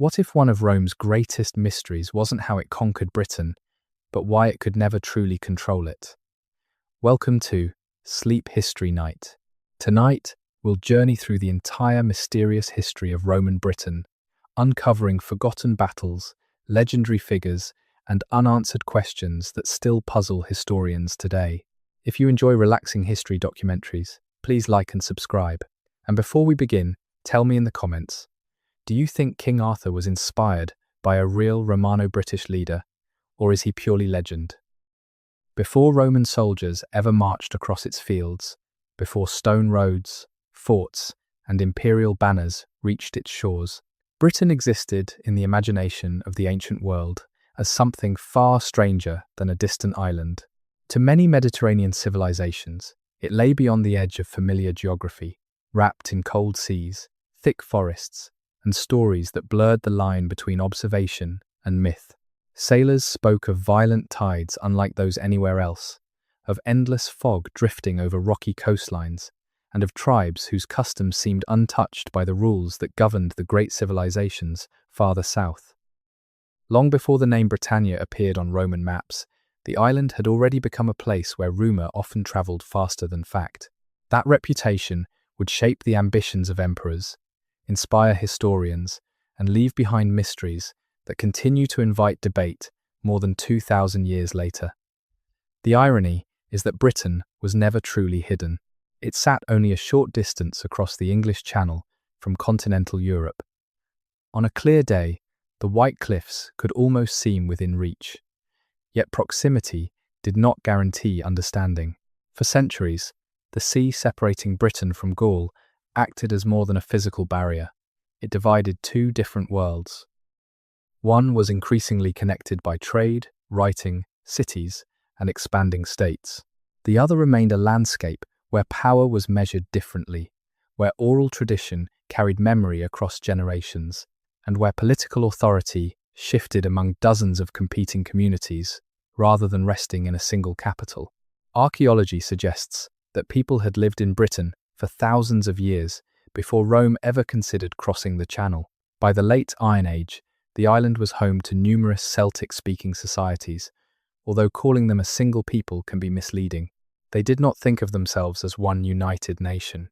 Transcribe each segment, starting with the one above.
What if one of Rome's greatest mysteries wasn't how it conquered Britain, but why it could never truly control it? Welcome to Sleep History Night. Tonight, we'll journey through the entire mysterious history of Roman Britain, uncovering forgotten battles, legendary figures, and unanswered questions that still puzzle historians today. If you enjoy relaxing history documentaries, please like and subscribe. And before we begin, tell me in the comments, do you think King Arthur was inspired by a real Romano-British leader, or is he purely legend? Before Roman soldiers ever marched across its fields, before stone roads, forts, and imperial banners reached its shores, Britain existed in the imagination of the ancient world as something far stranger than a distant island. To many Mediterranean civilizations, it lay beyond the edge of familiar geography, wrapped in cold seas, thick forests, and stories that blurred the line between observation and myth. Sailors spoke of violent tides unlike those anywhere else, of endless fog drifting over rocky coastlines, and of tribes whose customs seemed untouched by the rules that governed the great civilizations farther south. Long before the name Britannia appeared on Roman maps, the island had already become a place where rumour often travelled faster than fact. That reputation would shape the ambitions of emperors, inspire historians, and leave behind mysteries that continue to invite debate more than 2,000 years later. The irony is that Britain was never truly hidden. It sat only a short distance across the English Channel from continental Europe. On a clear day, the White Cliffs could almost seem within reach. Yet proximity did not guarantee understanding. For centuries, the sea separating Britain from Gaul acted as more than a physical barrier. It divided two different worlds. One was increasingly connected by trade, writing, cities, and expanding states. The other remained a landscape where power was measured differently, where oral tradition carried memory across generations, and where political authority shifted among dozens of competing communities rather than resting in a single capital. Archaeology suggests that people had lived in Britain for thousands of years before Rome ever considered crossing the Channel. By the late Iron Age, the island was home to numerous Celtic-speaking societies. Although calling them a single people can be misleading, they did not think of themselves as one united nation.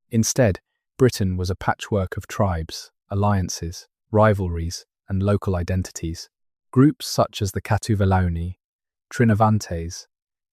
Instead, Britain was a patchwork of tribes, alliances, rivalries, and local identities. Groups such as the Catuvalauni, Trinovantes,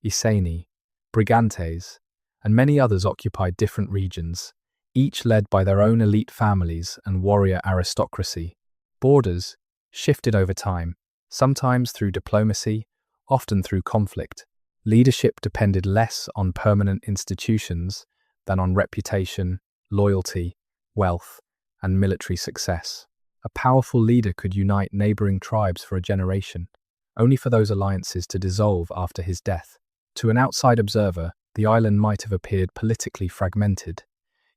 Iceni, Brigantes, and many others occupied different regions, each led by their own elite families and warrior aristocracy. Borders shifted over time, sometimes through diplomacy, often through conflict. Leadership depended less on permanent institutions than on reputation, loyalty, wealth, and military success. A powerful leader could unite neighboring tribes for a generation, only for those alliances to dissolve after his death. To an outside observer, the island might have appeared politically fragmented,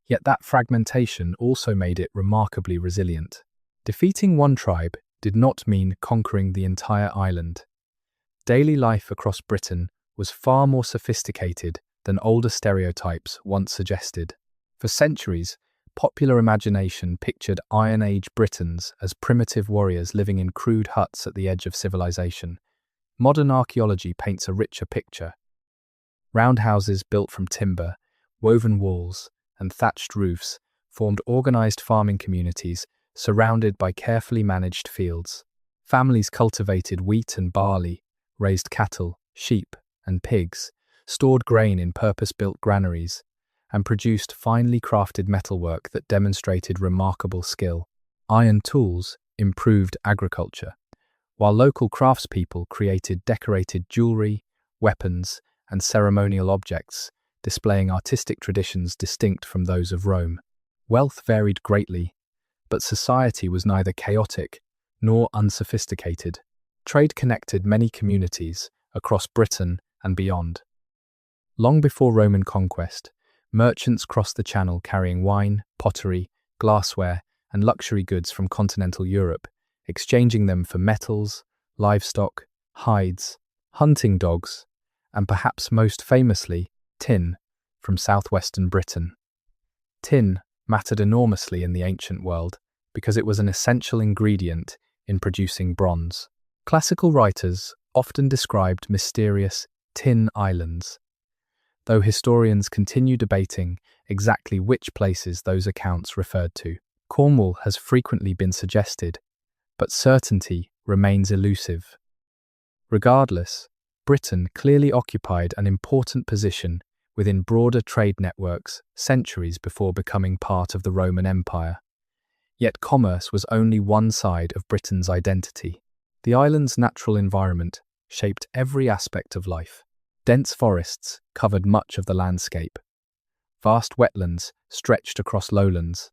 yet that fragmentation also made it remarkably resilient. Defeating one tribe did not mean conquering the entire island. Daily life across Britain was far more sophisticated than older stereotypes once suggested. For centuries, popular imagination pictured Iron Age Britons as primitive warriors living in crude huts at the edge of civilization. Modern archaeology paints a richer picture. Roundhouses built from timber, woven walls, and thatched roofs formed organized farming communities surrounded by carefully managed fields. Families cultivated wheat and barley, raised cattle, sheep, and pigs, stored grain in purpose-built granaries, and produced finely crafted metalwork that demonstrated remarkable skill. Iron tools improved agriculture, while local craftspeople created decorated jewelry, weapons, and ceremonial objects, displaying artistic traditions distinct from those of Rome. Wealth varied greatly, but society was neither chaotic nor unsophisticated. Trade connected many communities across Britain and beyond. Long before Roman conquest, merchants crossed the Channel carrying wine, pottery, glassware, and luxury goods from continental Europe, exchanging them for metals, livestock, hides, hunting dogs, and perhaps most famously, tin from southwestern Britain. Tin mattered enormously in the ancient world, because it was an essential ingredient in producing bronze. Classical writers often described mysterious tin islands, though historians continue debating exactly which places those accounts referred to. Cornwall has frequently been suggested, but certainty remains elusive. Regardless, Britain clearly occupied an important position within broader trade networks centuries before becoming part of the Roman Empire. Yet commerce was only one side of Britain's identity. The island's natural environment shaped every aspect of life. Dense forests covered much of the landscape. Vast wetlands stretched across lowlands.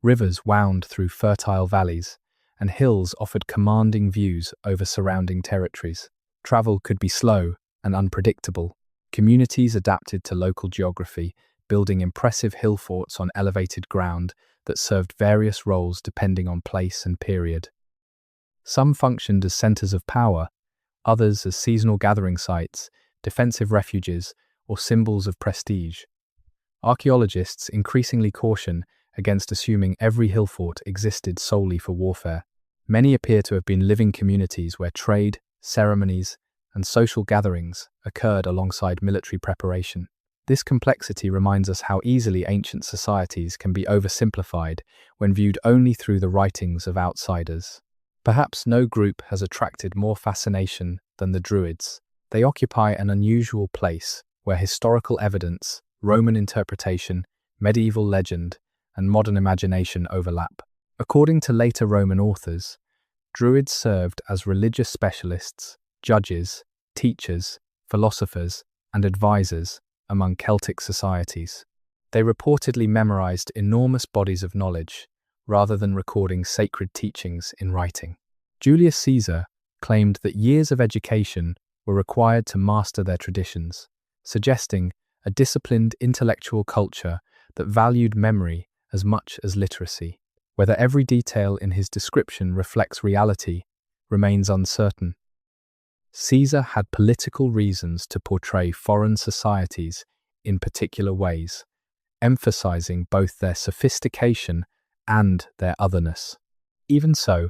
Rivers wound through fertile valleys, and hills offered commanding views over surrounding territories. Travel could be slow and unpredictable. Communities adapted to local geography, building impressive hill forts on elevated ground that served various roles depending on place and period. Some functioned as centers of power, others as seasonal gathering sites, defensive refuges, or symbols of prestige. Archaeologists increasingly caution against assuming every hill fort existed solely for warfare. Many appear to have been living communities where trade, ceremonies, and social gatherings occurred alongside military preparation. This complexity reminds us how easily ancient societies can be oversimplified when viewed only through the writings of outsiders. Perhaps no group has attracted more fascination than the Druids. They occupy an unusual place where historical evidence, Roman interpretation, medieval legend, and modern imagination overlap. According to later Roman authors, Druids served as religious specialists, judges, teachers, philosophers, and advisors among Celtic societies. They reportedly memorized enormous bodies of knowledge, rather than recording sacred teachings in writing. Julius Caesar claimed that years of education were required to master their traditions, suggesting a disciplined intellectual culture that valued memory as much as literacy. Whether every detail in his description reflects reality remains uncertain. Caesar had political reasons to portray foreign societies in particular ways, emphasizing both their sophistication and their otherness. Even so,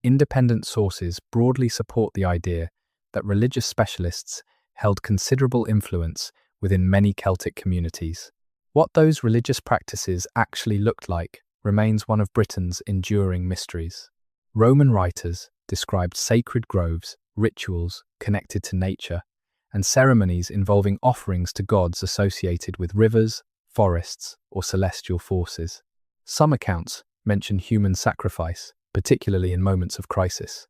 independent sources broadly support the idea that religious specialists held considerable influence within many Celtic communities. What those religious practices actually looked like remains one of Britain's enduring mysteries. Roman writers described sacred groves, rituals connected to nature, and ceremonies involving offerings to gods associated with rivers, forests, or celestial forces. Some accounts mention human sacrifice, particularly in moments of crisis.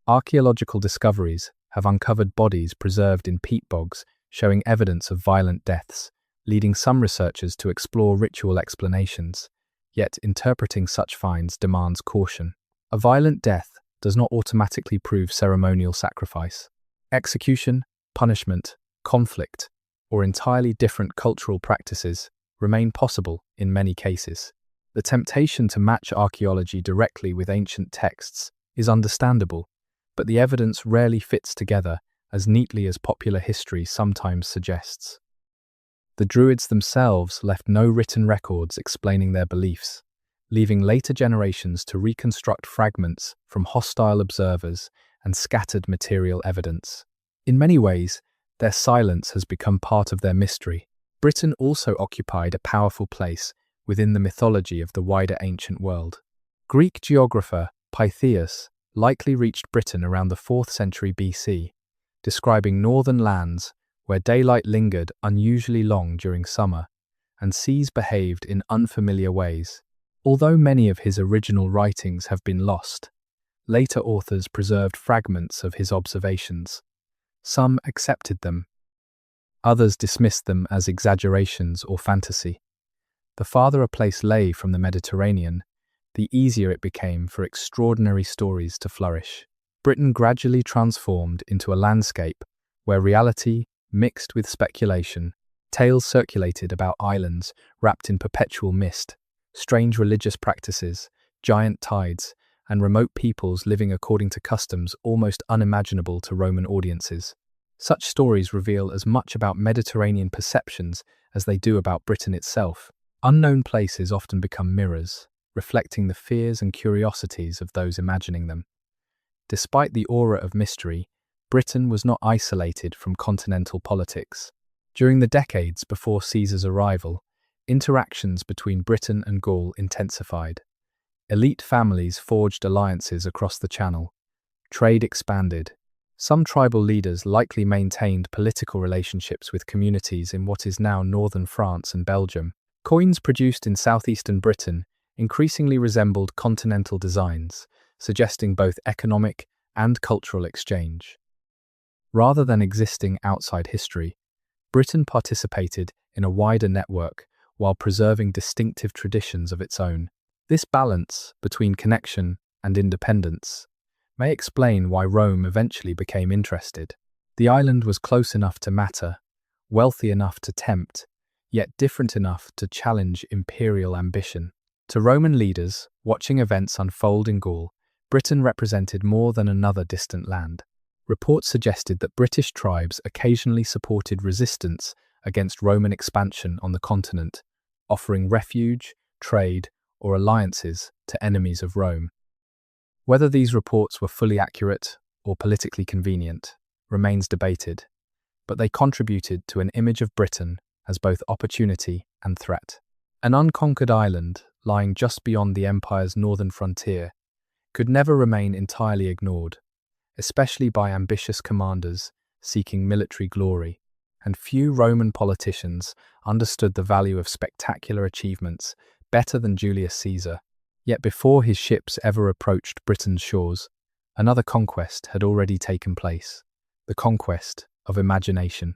Archaeological discoveries have uncovered bodies preserved in peat bogs showing evidence of violent deaths, leading some researchers to explore ritual explanations. Yet interpreting such finds demands caution. A violent death does not automatically prove ceremonial sacrifice. Execution, punishment, conflict, or entirely different cultural practices remain possible in many cases. The temptation to match archaeology directly with ancient texts is understandable, but the evidence rarely fits together as neatly as popular history sometimes suggests. The Druids themselves left no written records explaining their beliefs, leaving later generations to reconstruct fragments from hostile observers and scattered material evidence. In many ways, their silence has become part of their mystery. Britain also occupied a powerful place within the mythology of the wider ancient world. Greek geographer Pytheas likely reached Britain around the 4th century BC, describing northern lands where daylight lingered unusually long during summer and seas behaved in unfamiliar ways. Although many of his original writings have been lost, later authors preserved fragments of his observations. Some accepted them. Others dismissed them as exaggerations or fantasy. The farther a place lay from the Mediterranean, the easier it became for extraordinary stories to flourish. Britain gradually transformed into a landscape where reality mixed with speculation. Tales circulated about islands wrapped in perpetual mist, strange religious practices, giant tides, and remote peoples living according to customs almost unimaginable to Roman audiences. Such stories reveal as much about Mediterranean perceptions as they do about Britain itself. Unknown places often become mirrors, reflecting the fears and curiosities of those imagining them. Despite the aura of mystery, Britain was not isolated from continental politics. During the decades before Caesar's arrival, interactions between Britain and Gaul intensified. Elite families forged alliances across the Channel. Trade expanded. Some tribal leaders likely maintained political relationships with communities in what is now northern France and Belgium. Coins produced in southeastern Britain increasingly resembled continental designs, suggesting both economic and cultural exchange. Rather than existing outside history, Britain participated in a wider network while preserving distinctive traditions of its own. This balance between connection and independence may explain why Rome eventually became interested. The island was close enough to matter, wealthy enough to tempt, yet different enough to challenge imperial ambition. To Roman leaders, watching events unfold in Gaul, Britain represented more than another distant land. Reports suggested that British tribes occasionally supported resistance against Roman expansion on the continent, offering refuge, trade, or alliances to enemies of Rome. Whether these reports were fully accurate or politically convenient remains debated, but they contributed to an image of Britain as both opportunity and threat. An unconquered island lying just beyond the empire's northern frontier could never remain entirely ignored, especially by ambitious commanders seeking military glory, and few Roman politicians understood the value of spectacular achievements better than Julius Caesar. Yet before his ships ever approached Britain's shores, another conquest had already taken place, the conquest of imagination.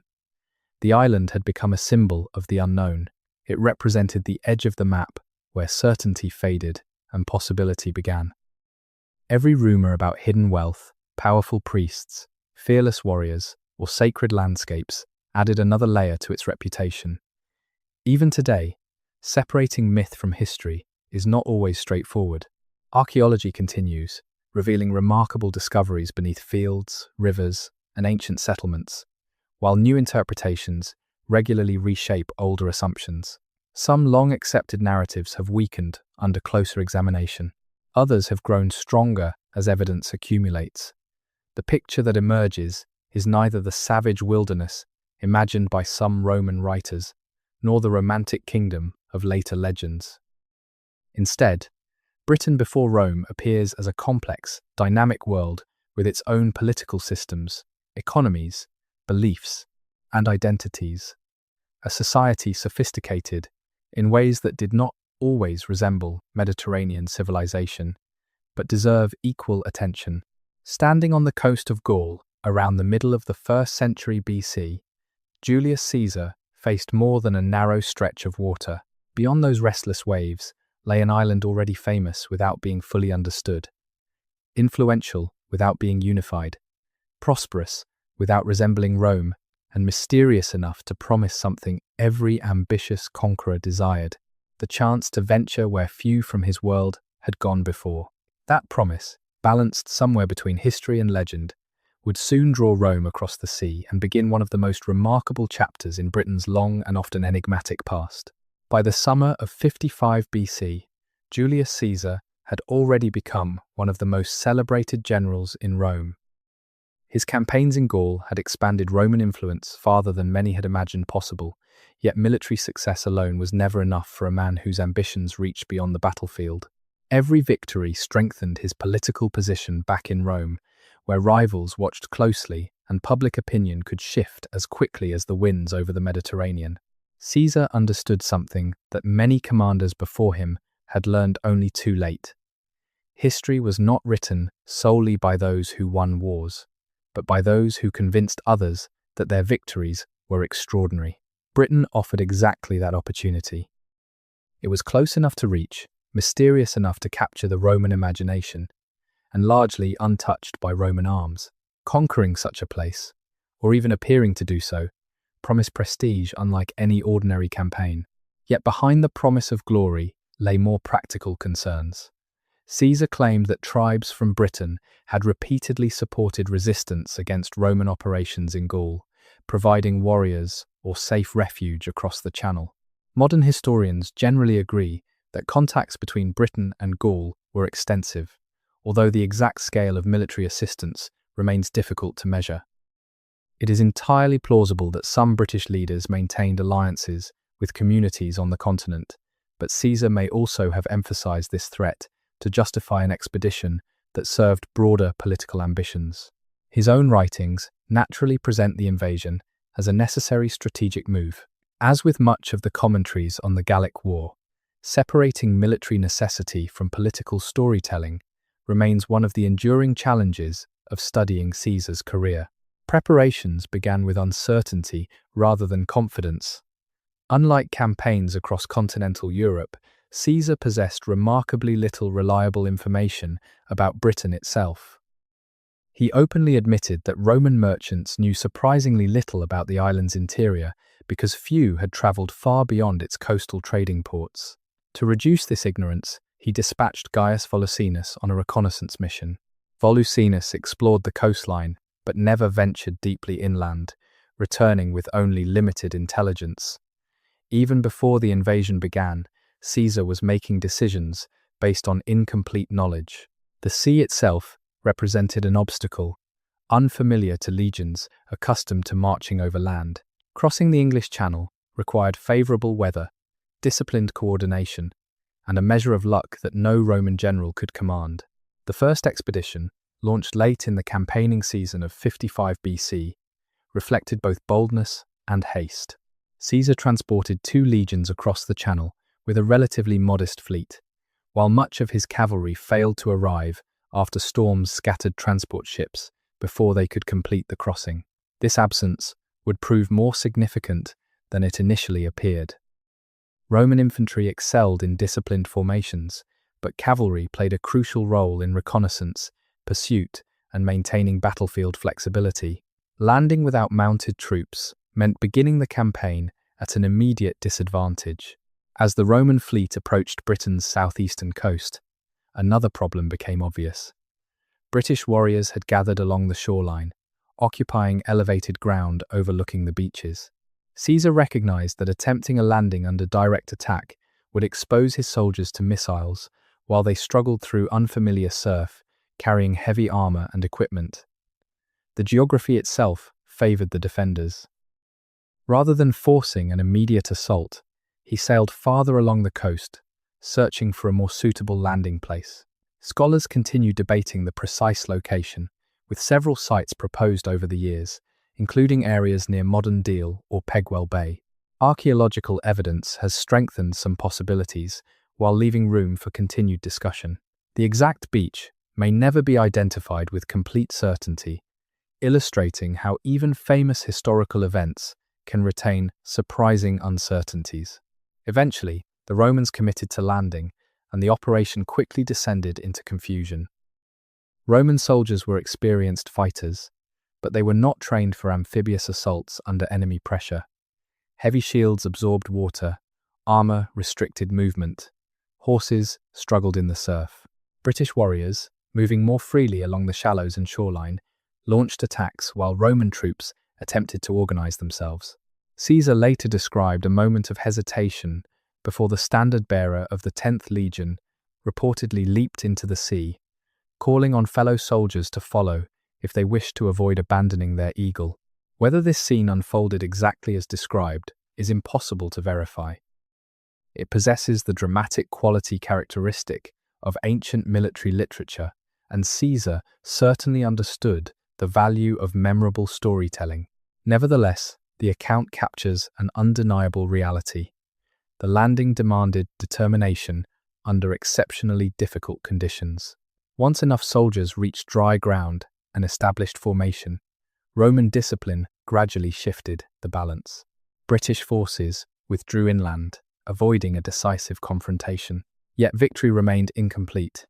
The island had become a symbol of the unknown. It represented the edge of the map where certainty faded and possibility began. Every rumor about hidden wealth, powerful priests, fearless warriors, or sacred landscapes added another layer to its reputation. Even today, separating myth from history is not always straightforward. Archaeology continues, revealing remarkable discoveries beneath fields, rivers, and ancient settlements, while new interpretations regularly reshape older assumptions. Some long-accepted narratives have weakened under closer examination. Others have grown stronger as evidence accumulates. The picture that emerges is neither the savage wilderness imagined by some Roman writers, nor the romantic kingdom of later legends. Instead, Britain before Rome appears as a complex, dynamic world with its own political systems, economies, beliefs, and identities. A society sophisticated in ways that did not always resemble Mediterranean civilization, but deserve equal attention. Standing on the coast of Gaul around the middle of the 1st century BC, Julius Caesar faced more than a narrow stretch of water. Beyond those restless waves lay an island already famous without being fully understood, influential without being unified, prosperous without resembling Rome, and mysterious enough to promise something every ambitious conqueror desired: the chance to venture where few from his world had gone before. That promise, balanced somewhere between history and legend, would soon draw Rome across the sea and begin one of the most remarkable chapters in Britain's long and often enigmatic past. By the summer of 55 BC, Julius Caesar had already become one of the most celebrated generals in Rome. His campaigns in Gaul had expanded Roman influence farther than many had imagined possible, yet military success alone was never enough for a man whose ambitions reached beyond the battlefield. Every victory strengthened his political position back in Rome, where rivals watched closely and public opinion could shift as quickly as the winds over the Mediterranean. Caesar understood something that many commanders before him had learned only too late. History was not written solely by those who won wars, but by those who convinced others that their victories were extraordinary. Britain offered exactly that opportunity. It was close enough to reach, mysterious enough to capture the Roman imagination, and largely untouched by Roman arms. Conquering such a place, or even appearing to do so, promised prestige unlike any ordinary campaign. Yet behind the promise of glory lay more practical concerns. Caesar claimed that tribes from Britain had repeatedly supported resistance against Roman operations in Gaul, providing warriors or safe refuge across the Channel. Modern historians generally agree that contacts between Britain and Gaul were extensive, although the exact scale of military assistance remains difficult to measure. It is entirely plausible that some British leaders maintained alliances with communities on the continent, but Caesar may also have emphasized this threat to justify an expedition that served broader political ambitions. His own writings naturally present the invasion as a necessary strategic move. As with much of the commentaries on the Gallic War, separating military necessity from political storytelling remains one of the enduring challenges of studying Caesar's career. Preparations began with uncertainty rather than confidence. Unlike campaigns across continental Europe, Caesar possessed remarkably little reliable information about Britain itself. He openly admitted that Roman merchants knew surprisingly little about the island's interior because few had travelled far beyond its coastal trading ports. To reduce this ignorance, he dispatched Gaius Volusinus on a reconnaissance mission. Volusinus explored the coastline but never ventured deeply inland, returning with only limited intelligence. Even before the invasion began, Caesar was making decisions based on incomplete knowledge. The sea itself represented an obstacle, unfamiliar to legions accustomed to marching over land. Crossing the English Channel required favourable weather, disciplined coordination, and a measure of luck that no Roman general could command. The first expedition, launched late in the campaigning season of 55 BC, reflected both boldness and haste. Caesar transported 2 legions across the Channel with a relatively modest fleet, while much of his cavalry failed to arrive after storms scattered transport ships before they could complete the crossing. This absence would prove more significant than it initially appeared. Roman infantry excelled in disciplined formations, but cavalry played a crucial role in reconnaissance, pursuit, and maintaining battlefield flexibility. Landing without mounted troops meant beginning the campaign at an immediate disadvantage. As the Roman fleet approached Britain's southeastern coast, another problem became obvious. British warriors had gathered along the shoreline, occupying elevated ground overlooking the beaches. Caesar recognized that attempting a landing under direct attack would expose his soldiers to missiles while they struggled through unfamiliar surf, carrying heavy armor and equipment. The geography itself favored the defenders. Rather than forcing an immediate assault, he sailed farther along the coast, searching for a more suitable landing place. Scholars continue debating the precise location, with several sites proposed over the years, including areas near modern Deal or Pegwell Bay. Archaeological evidence has strengthened some possibilities, while leaving room for continued discussion. The exact beach may never be identified with complete certainty, illustrating how even famous historical events can retain surprising uncertainties. Eventually, the Romans committed to landing, and the operation quickly descended into confusion. Roman soldiers were experienced fighters, but they were not trained for amphibious assaults under enemy pressure. Heavy shields absorbed water, armor restricted movement, horses struggled in the surf. British warriors, moving more freely along the shallows and shoreline, launched attacks while Roman troops attempted to organize themselves. Caesar later described a moment of hesitation before the standard-bearer of the 10th Legion reportedly leaped into the sea, calling on fellow soldiers to follow if they wished to avoid abandoning their eagle. Whether this scene unfolded exactly as described is impossible to verify. It possesses the dramatic quality characteristic of ancient military literature, and Caesar certainly understood the value of memorable storytelling. Nevertheless, the account captures an undeniable reality. The landing demanded determination under exceptionally difficult conditions. Once enough soldiers reached dry ground and established formation, Roman discipline gradually shifted the balance. British forces withdrew inland, avoiding a decisive confrontation. Yet victory remained incomplete.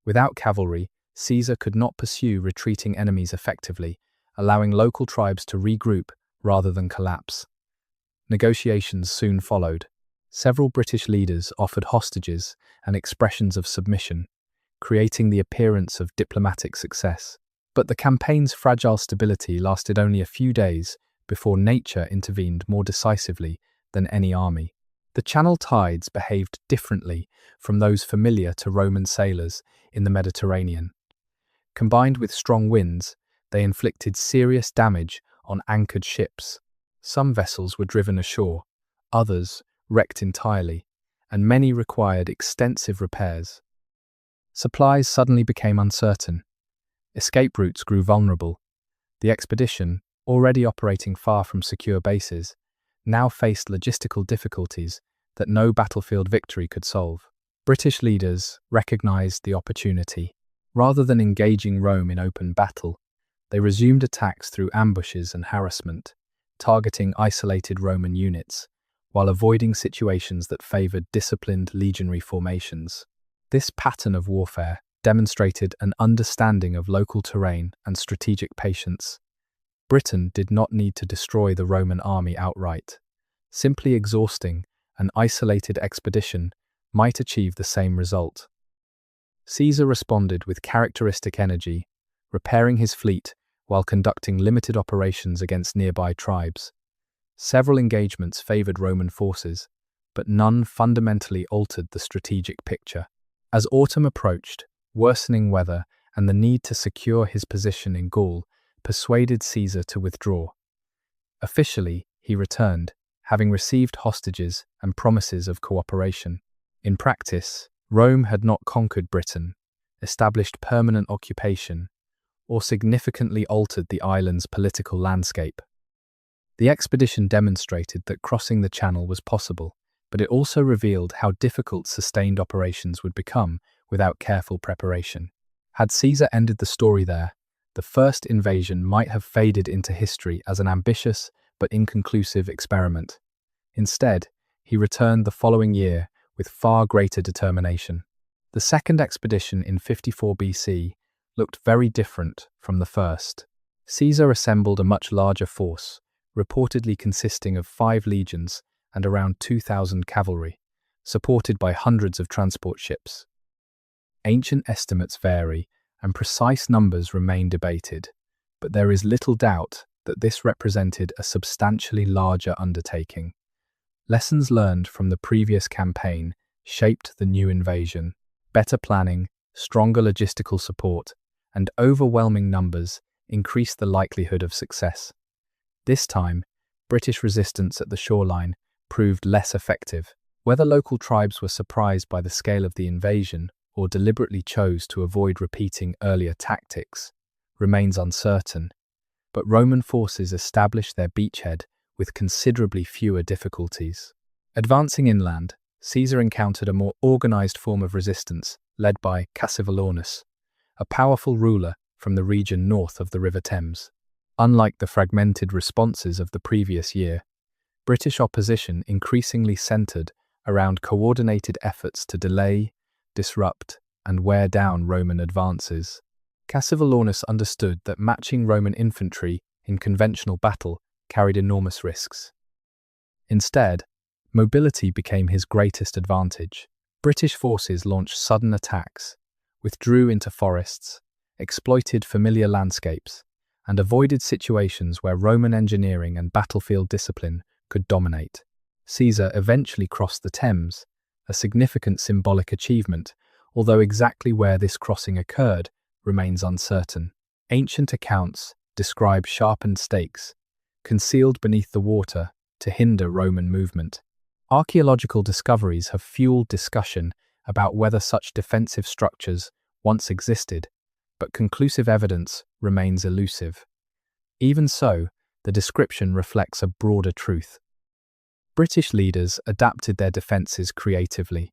Without cavalry, Caesar could not pursue retreating enemies effectively, allowing local tribes to regroup rather than collapse. Negotiations soon followed. Several British leaders offered hostages and expressions of submission, creating the appearance of diplomatic success. But the campaign's fragile stability lasted only a few days before nature intervened more decisively than any army. The Channel tides behaved differently from those familiar to Roman sailors in the Mediterranean. Combined with strong winds, they inflicted serious damage on anchored ships. Some vessels were driven ashore, others wrecked entirely, and many required extensive repairs. Supplies suddenly became uncertain. Escape routes grew vulnerable. The expedition, already operating far from secure bases, now faced logistical difficulties that no battlefield victory could solve. British leaders recognized the opportunity. Rather than engaging Rome in open battle, they resumed attacks through ambushes and harassment, targeting isolated Roman units, while avoiding situations that favored disciplined legionary formations. This pattern of warfare demonstrated an understanding of local terrain and strategic patience. Britain did not need to destroy the Roman army outright. Simply exhausting an isolated expedition might achieve the same result. Caesar responded with characteristic energy, repairing his fleet while conducting limited operations against nearby tribes. Several engagements favored Roman forces, but none fundamentally altered the strategic picture. As autumn approached, worsening weather and the need to secure his position in Gaul persuaded Caesar to withdraw. Officially, he returned, having received hostages and promises of cooperation. In practice, Rome had not conquered Britain, established permanent occupation, or significantly altered the island's political landscape. The expedition demonstrated that crossing the Channel was possible, but it also revealed how difficult sustained operations would become without careful preparation. Had Caesar ended the story there, the first invasion might have faded into history as an ambitious but inconclusive experiment. Instead, he returned the following year with far greater determination. The second expedition in 54 BC looked very different from the first. Caesar assembled a much larger force, reportedly consisting of 5 legions and around 2,000 cavalry, supported by hundreds of transport ships. Ancient estimates vary, and precise numbers remain debated, but there is little doubt that this represented a substantially larger undertaking. Lessons learned from the previous campaign shaped the new invasion. Better planning, stronger logistical support, and overwhelming numbers increased the likelihood of success. This time, British resistance at the shoreline proved less effective. Whether local tribes were surprised by the scale of the invasion or deliberately chose to avoid repeating earlier tactics remains uncertain, but Roman forces established their beachhead with considerably fewer difficulties. Advancing inland, Caesar encountered a more organized form of resistance led by Cassivellaunus, a powerful ruler from the region north of the River Thames. Unlike the fragmented responses of the previous year, British opposition increasingly centered around coordinated efforts to delay, disrupt, and wear down Roman advances. Cassivellaunus understood that matching Roman infantry in conventional battle carried enormous risks. Instead, mobility became his greatest advantage. British forces launched sudden attacks, withdrew into forests, exploited familiar landscapes, and avoided situations where Roman engineering and battlefield discipline could dominate. Caesar eventually crossed the Thames, a significant symbolic achievement, although exactly where this crossing occurred remains uncertain. Ancient accounts describe sharpened stakes, concealed beneath the water to hinder Roman movement. Archaeological discoveries have fueled discussion about whether such defensive structures once existed, but conclusive evidence remains elusive. Even so, the description reflects a broader truth. British leaders adapted their defences creatively,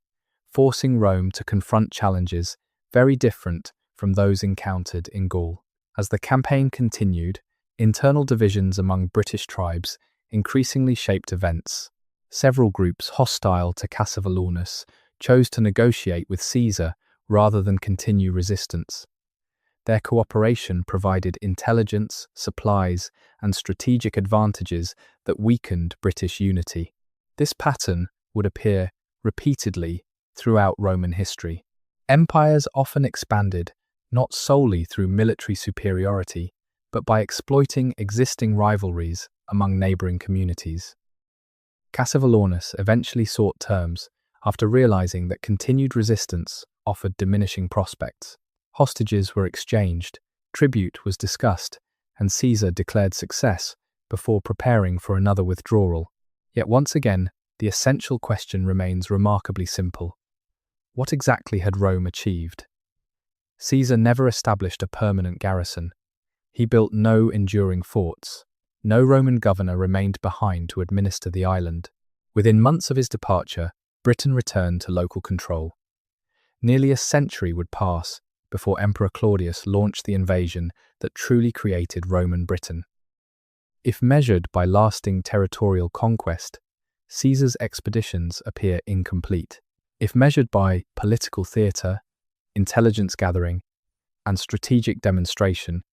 forcing Rome to confront challenges very different from those encountered in Gaul. As the campaign continued, internal divisions among British tribes increasingly shaped events. Several groups hostile to Cassivellaunus chose to negotiate with Caesar rather than continue resistance. Their cooperation provided intelligence, supplies, and strategic advantages that weakened British unity. This pattern would appear repeatedly throughout Roman history. Empires often expanded not solely through military superiority, but by exploiting existing rivalries among neighboring communities. Cassivellaunus eventually sought terms after realizing that continued resistance offered diminishing prospects. Hostages were exchanged, tribute was discussed, and Caesar declared success before preparing for another withdrawal. Yet once again, the essential question remains remarkably simple. What exactly had Rome achieved? Caesar never established a permanent garrison. He built no enduring forts. No Roman governor remained behind to administer the island. Within months of his departure, Britain returned to local control. Nearly a century would pass before Emperor Claudius launched the invasion that truly created Roman Britain. If measured by lasting territorial conquest, Caesar's expeditions appear incomplete. If measured by political theatre, intelligence gathering, and strategic demonstration,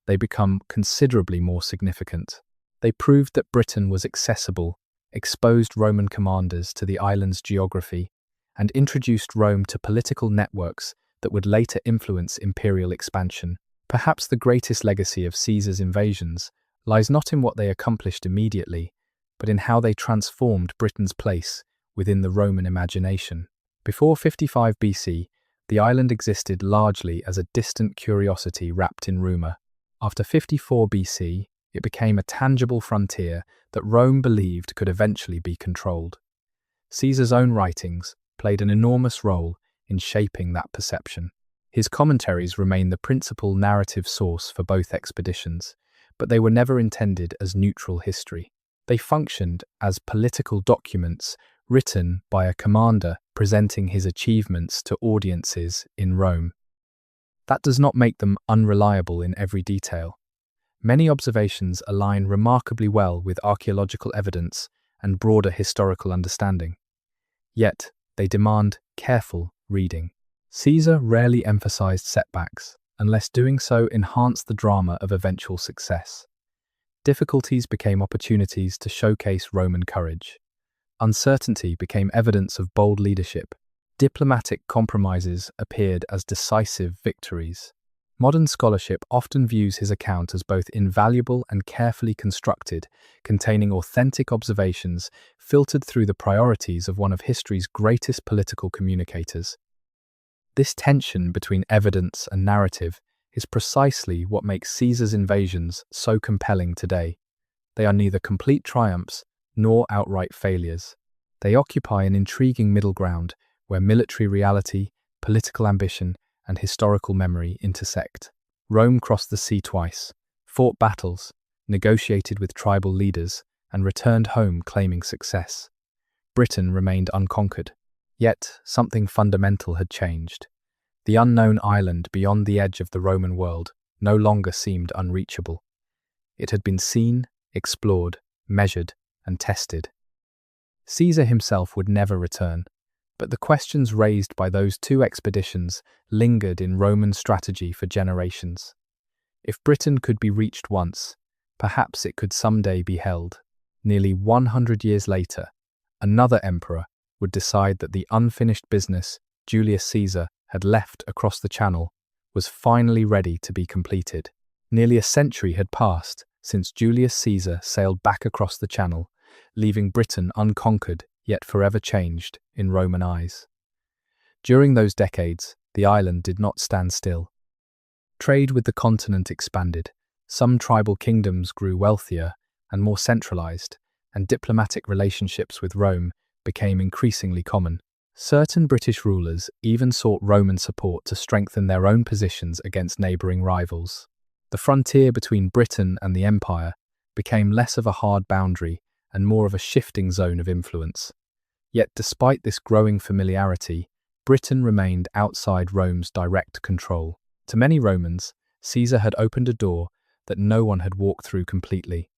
they become considerably more significant. They proved that Britain was accessible, exposed Roman commanders to the island's geography, and introduced Rome to political networks that would later influence imperial expansion. Perhaps the greatest legacy of Caesar's invasions lies not in what they accomplished immediately, but in how they transformed Britain's place within the Roman imagination. Before 55 BC, the island existed largely as a distant curiosity wrapped in rumour. After 54 BC, it became a tangible frontier that Rome believed could eventually be controlled. Caesar's own writings played an enormous role in shaping that perception. His commentaries remain the principal narrative source for both expeditions, but they were never intended as neutral history. They functioned as political documents written by a commander presenting his achievements to audiences in Rome. That does not make them unreliable in every detail. Many observations align remarkably well with archaeological evidence and broader historical understanding. Yet, they demand careful reading. Caesar rarely emphasized setbacks, unless doing so enhanced the drama of eventual success. Difficulties became opportunities to showcase Roman courage. Uncertainty became evidence of bold leadership. Diplomatic compromises appeared as decisive victories. Modern scholarship often views his account as both invaluable and carefully constructed, containing authentic observations filtered through the priorities of one of history's greatest political communicators. This tension between evidence and narrative is precisely what makes Caesar's invasions so compelling today. They are neither complete triumphs nor outright failures. They occupy an intriguing middle ground where military reality, political ambition, and historical memory intersect. Rome crossed the sea twice, fought battles, negotiated with tribal leaders, and returned home claiming success. Britain remained unconquered. Yet, something fundamental had changed. The unknown island beyond the edge of the Roman world no longer seemed unreachable. It had been seen, explored, measured, and tested. Caesar himself would never return, but the questions raised by those two expeditions lingered in Roman strategy for generations. If Britain could be reached once, perhaps it could someday be held. Nearly 100 years later, another emperor would decide that the unfinished business Julius Caesar had left across the Channel was finally ready to be completed. Nearly a century had passed since Julius Caesar sailed back across the Channel, leaving Britain unconquered yet forever changed in Roman eyes. During those decades, the island did not stand still. Trade with the continent expanded, some tribal kingdoms grew wealthier and more centralized, and diplomatic relationships with Rome became increasingly common. Certain British rulers even sought Roman support to strengthen their own positions against neighbouring rivals. The frontier between Britain and the Empire became less of a hard boundary and more of a shifting zone of influence. Yet despite this growing familiarity, Britain remained outside Rome's direct control. To many Romans, Caesar had opened a door that no one had walked through completely.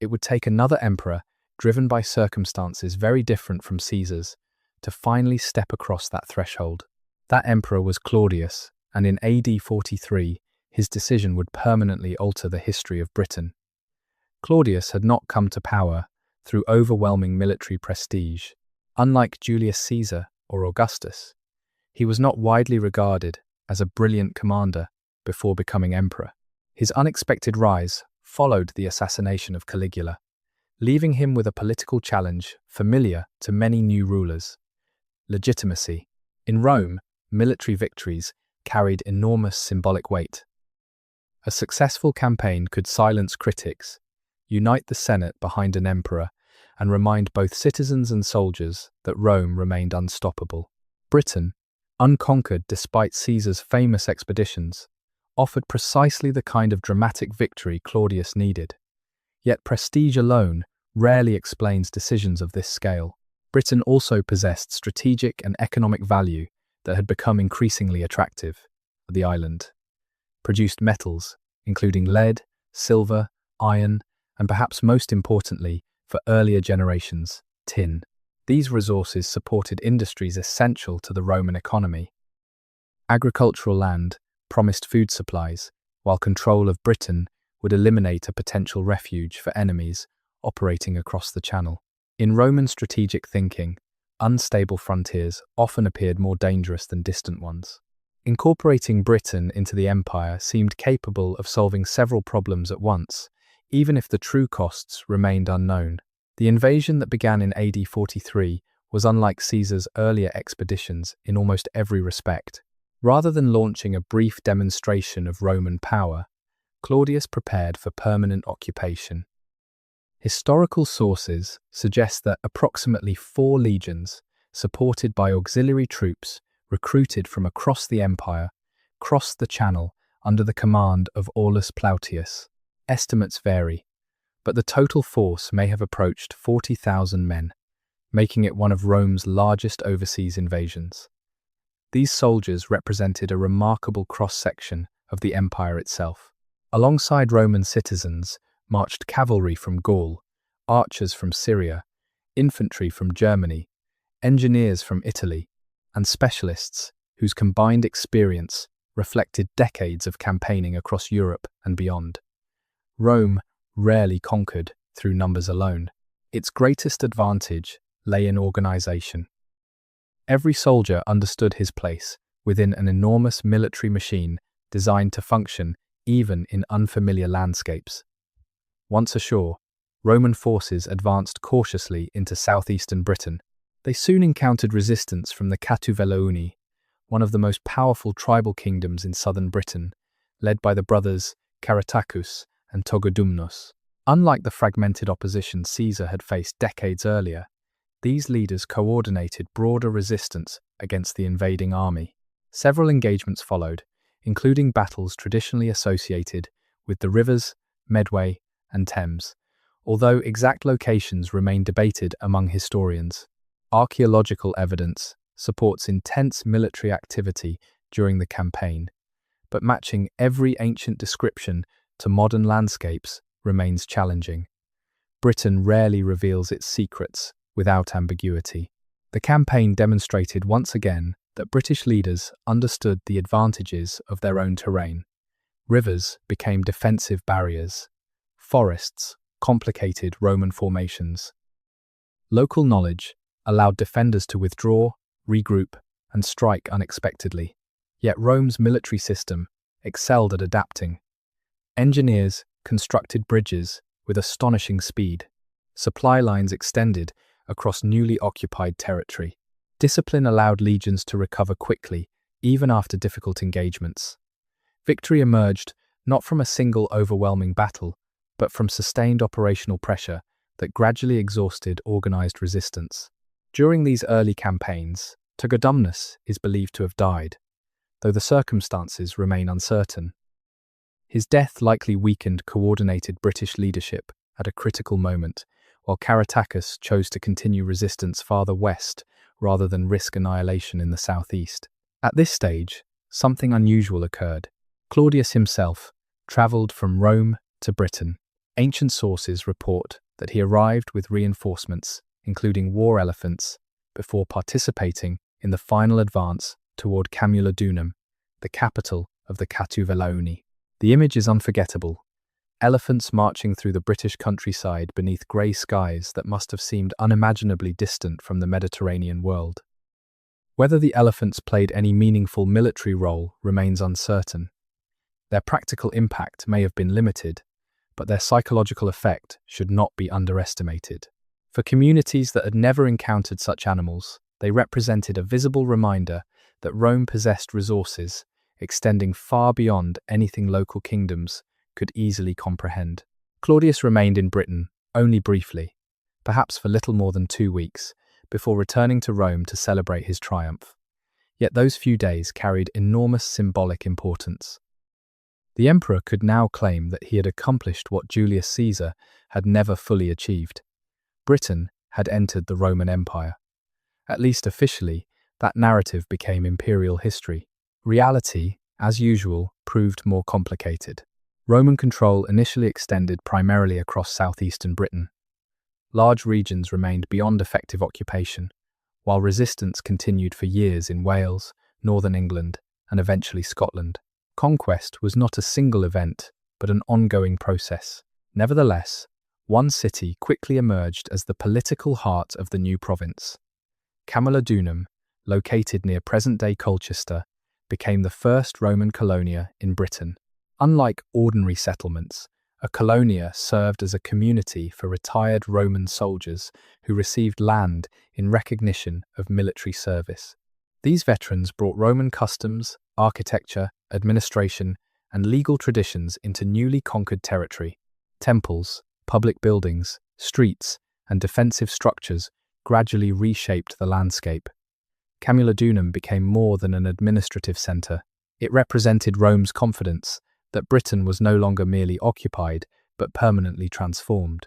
It would take another emperor, driven by circumstances very different from Caesar's, to finally step across that threshold. That emperor was Claudius, and in AD 43, his decision would permanently alter the history of Britain. Claudius had not come to power through overwhelming military prestige. Unlike Julius Caesar or Augustus, he was not widely regarded as a brilliant commander before becoming emperor. His unexpected rise followed the assassination of Caligula, leaving him with a political challenge familiar to many new rulers. Legitimacy. In Rome, military victories carried enormous symbolic weight. A successful campaign could silence critics, unite the Senate behind an emperor, and remind both citizens and soldiers that Rome remained unstoppable. Britain, unconquered despite Caesar's famous expeditions, offered precisely the kind of dramatic victory Claudius needed. Yet prestige alone rarely explains decisions of this scale. Britain also possessed strategic and economic value that had become increasingly attractive. The island produced metals, including lead, silver, iron, and perhaps most importantly, for earlier generations, tin. These resources supported industries essential to the Roman economy. Agricultural land promised food supplies, while control of Britain would eliminate a potential refuge for enemies operating across the Channel. In Roman strategic thinking, unstable frontiers often appeared more dangerous than distant ones. Incorporating Britain into the empire seemed capable of solving several problems at once, even if the true costs remained unknown. The invasion that began in AD 43 was unlike Caesar's earlier expeditions in almost every respect. Rather than launching a brief demonstration of Roman power, Claudius prepared for permanent occupation. Historical sources suggest that approximately 4 legions, supported by auxiliary troops recruited from across the empire, crossed the Channel under the command of Aulus Plautius. Estimates vary, but the total force may have approached 40,000 men, making it one of Rome's largest overseas invasions. These soldiers represented a remarkable cross-section of the empire itself. Alongside Roman citizens marched cavalry from Gaul, archers from Syria, infantry from Germany, engineers from Italy, and specialists whose combined experience reflected decades of campaigning across Europe and beyond. Rome rarely conquered through numbers alone. Its greatest advantage lay in organization. Every soldier understood his place within an enormous military machine designed to function even in unfamiliar landscapes. Once ashore, Roman forces advanced cautiously into southeastern Britain. They soon encountered resistance from the Catuvelauni, one of the most powerful tribal kingdoms in southern Britain, led by the brothers Caratacus and Togodumnus. Unlike the fragmented opposition Caesar had faced decades earlier, these leaders coordinated broader resistance against the invading army. Several engagements followed, including battles traditionally associated with the rivers Medway and Thames, although exact locations remain debated among historians. Archaeological evidence supports intense military activity during the campaign, but matching every ancient description to modern landscapes remains challenging. Britain rarely reveals its secrets without ambiguity. The campaign demonstrated once again that British leaders understood the advantages of their own terrain. Rivers became defensive barriers. Forests complicated Roman formations. Local knowledge allowed defenders to withdraw, regroup, and strike unexpectedly. Yet Rome's military system excelled at adapting. Engineers constructed bridges with astonishing speed. Supply lines extended across newly occupied territory. Discipline allowed legions to recover quickly, even after difficult engagements. Victory emerged not from a single overwhelming battle, but from sustained operational pressure that gradually exhausted organized resistance. During these early campaigns, Togodumnus is believed to have died, though the circumstances remain uncertain. His death likely weakened coordinated British leadership at a critical moment, while Caratacus chose to continue resistance farther west rather than risk annihilation in the southeast. At this stage, something unusual occurred. Claudius himself travelled from Rome to Britain. Ancient sources report that he arrived with reinforcements, including war elephants, before participating in the final advance toward Camulodunum, the capital of the Catuvelauni. The image is unforgettable. Elephants marching through the British countryside beneath grey skies that must have seemed unimaginably distant from the Mediterranean world. Whether the elephants played any meaningful military role remains uncertain. Their practical impact may have been limited, but their psychological effect should not be underestimated. For communities that had never encountered such animals, they represented a visible reminder that Rome possessed resources extending far beyond anything local kingdoms could easily comprehend. Claudius remained in Britain only briefly, perhaps for little more than 2 weeks, before returning to Rome to celebrate his triumph. Yet those few days carried enormous symbolic importance. The emperor could now claim that he had accomplished what Julius Caesar had never fully achieved. Britain had entered the Roman Empire. At least officially, that narrative became imperial history. Reality, as usual, proved more complicated. Roman control initially extended primarily across southeastern Britain. Large regions remained beyond effective occupation, while resistance continued for years in Wales, northern England, and eventually Scotland. Conquest was not a single event, but an ongoing process. Nevertheless, one city quickly emerged as the political heart of the new province. Camulodunum, located near present-day Colchester, became the first Roman colonia in Britain. Unlike ordinary settlements, a colonia served as a community for retired Roman soldiers who received land in recognition of military service. These veterans brought Roman customs, architecture, administration, and legal traditions into newly conquered territory. Temples, public buildings, streets, and defensive structures gradually reshaped the landscape. Camulodunum became more than an administrative centre. It represented Rome's confidence that Britain was no longer merely occupied, but permanently transformed.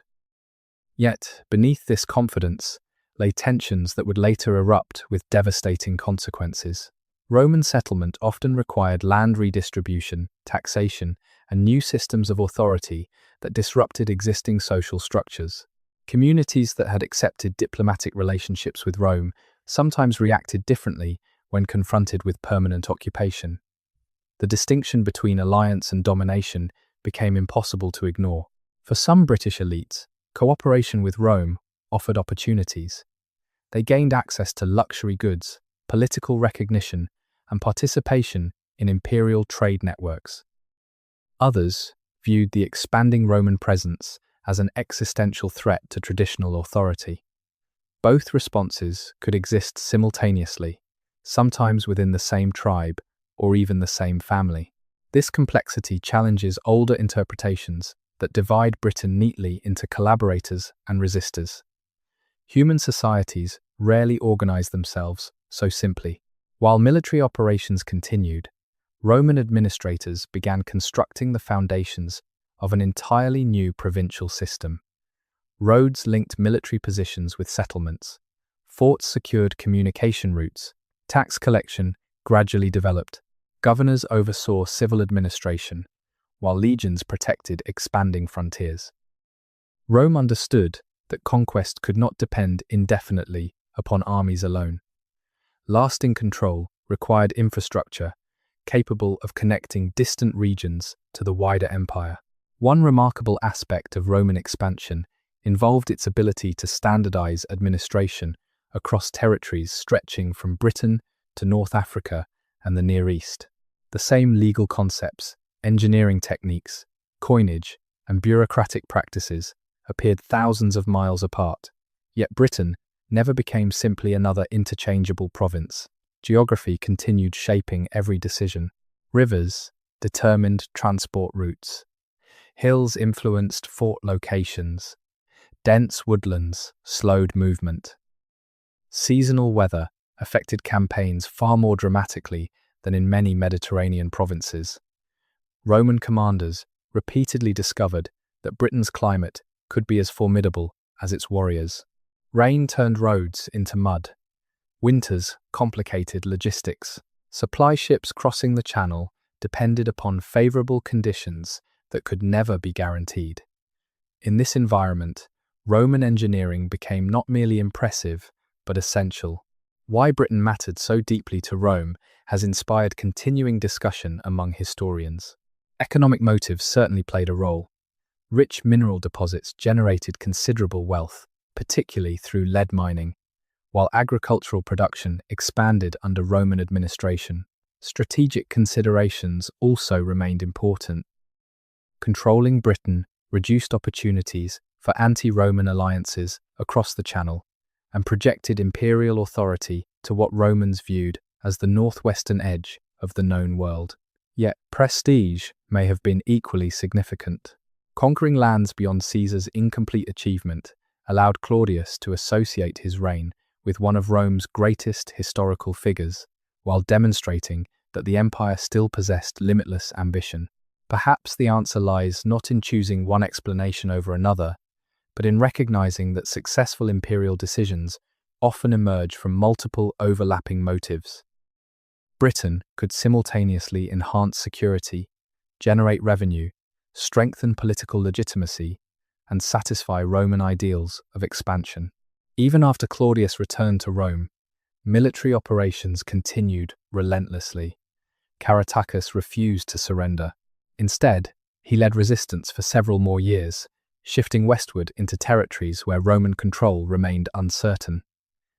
Yet, beneath this confidence, lay tensions that would later erupt with devastating consequences. Roman settlement often required land redistribution, taxation, and new systems of authority that disrupted existing social structures. Communities that had accepted diplomatic relationships with Rome sometimes reacted differently when confronted with permanent occupation. The distinction between alliance and domination became impossible to ignore. For some British elites, cooperation with Rome offered opportunities. They gained access to luxury goods, political recognition, and participation in imperial trade networks. Others viewed the expanding Roman presence as an existential threat to traditional authority. Both responses could exist simultaneously, sometimes within the same tribe or even the same family. This complexity challenges older interpretations that divide Britain neatly into collaborators and resistors. Human societies rarely organize themselves so simply. While military operations continued, Roman administrators began constructing the foundations of an entirely new provincial system. Roads linked military positions with settlements. Forts secured communication routes. Tax collection gradually developed. Governors oversaw civil administration, while legions protected expanding frontiers. Rome understood that conquest could not depend indefinitely upon armies alone. Lasting control required infrastructure capable of connecting distant regions to the wider empire. One remarkable aspect of Roman expansion involved its ability to standardize administration across territories stretching from Britain to North Africa and the Near East. The same legal concepts, engineering techniques, coinage, and bureaucratic practices appeared thousands of miles apart. Yet Britain never became simply another interchangeable province. Geography continued shaping every decision. Rivers determined transport routes. Hills influenced fort locations. Dense woodlands slowed movement. Seasonal weather affected campaigns far more dramatically than in many Mediterranean provinces. Roman commanders repeatedly discovered that Britain's climate could be as formidable as its warriors. Rain turned roads into mud. Winters complicated logistics. Supply ships crossing the Channel depended upon favorable conditions that could never be guaranteed. In this environment, Roman engineering became not merely impressive, but essential. Why Britain mattered so deeply to Rome has inspired continuing discussion among historians. Economic motives certainly played a role. Rich mineral deposits generated considerable wealth, particularly through lead mining, while agricultural production expanded under Roman administration. Strategic considerations also remained important. Controlling Britain reduced opportunities for anti-Roman alliances across the Channel, and projected imperial authority to what Romans viewed as the northwestern edge of the known world. Yet prestige may have been equally significant. Conquering lands beyond Caesar's incomplete achievement allowed Claudius to associate his reign with one of Rome's greatest historical figures, while demonstrating that the empire still possessed limitless ambition. Perhaps the answer lies not in choosing one explanation over another, but in recognizing that successful imperial decisions often emerge from multiple overlapping motives. Britain could simultaneously enhance security, generate revenue, strengthen political legitimacy, and satisfy Roman ideals of expansion. Even after Claudius returned to Rome, military operations continued relentlessly. Caratacus refused to surrender. Instead, he led resistance for several more years, shifting westward into territories where Roman control remained uncertain.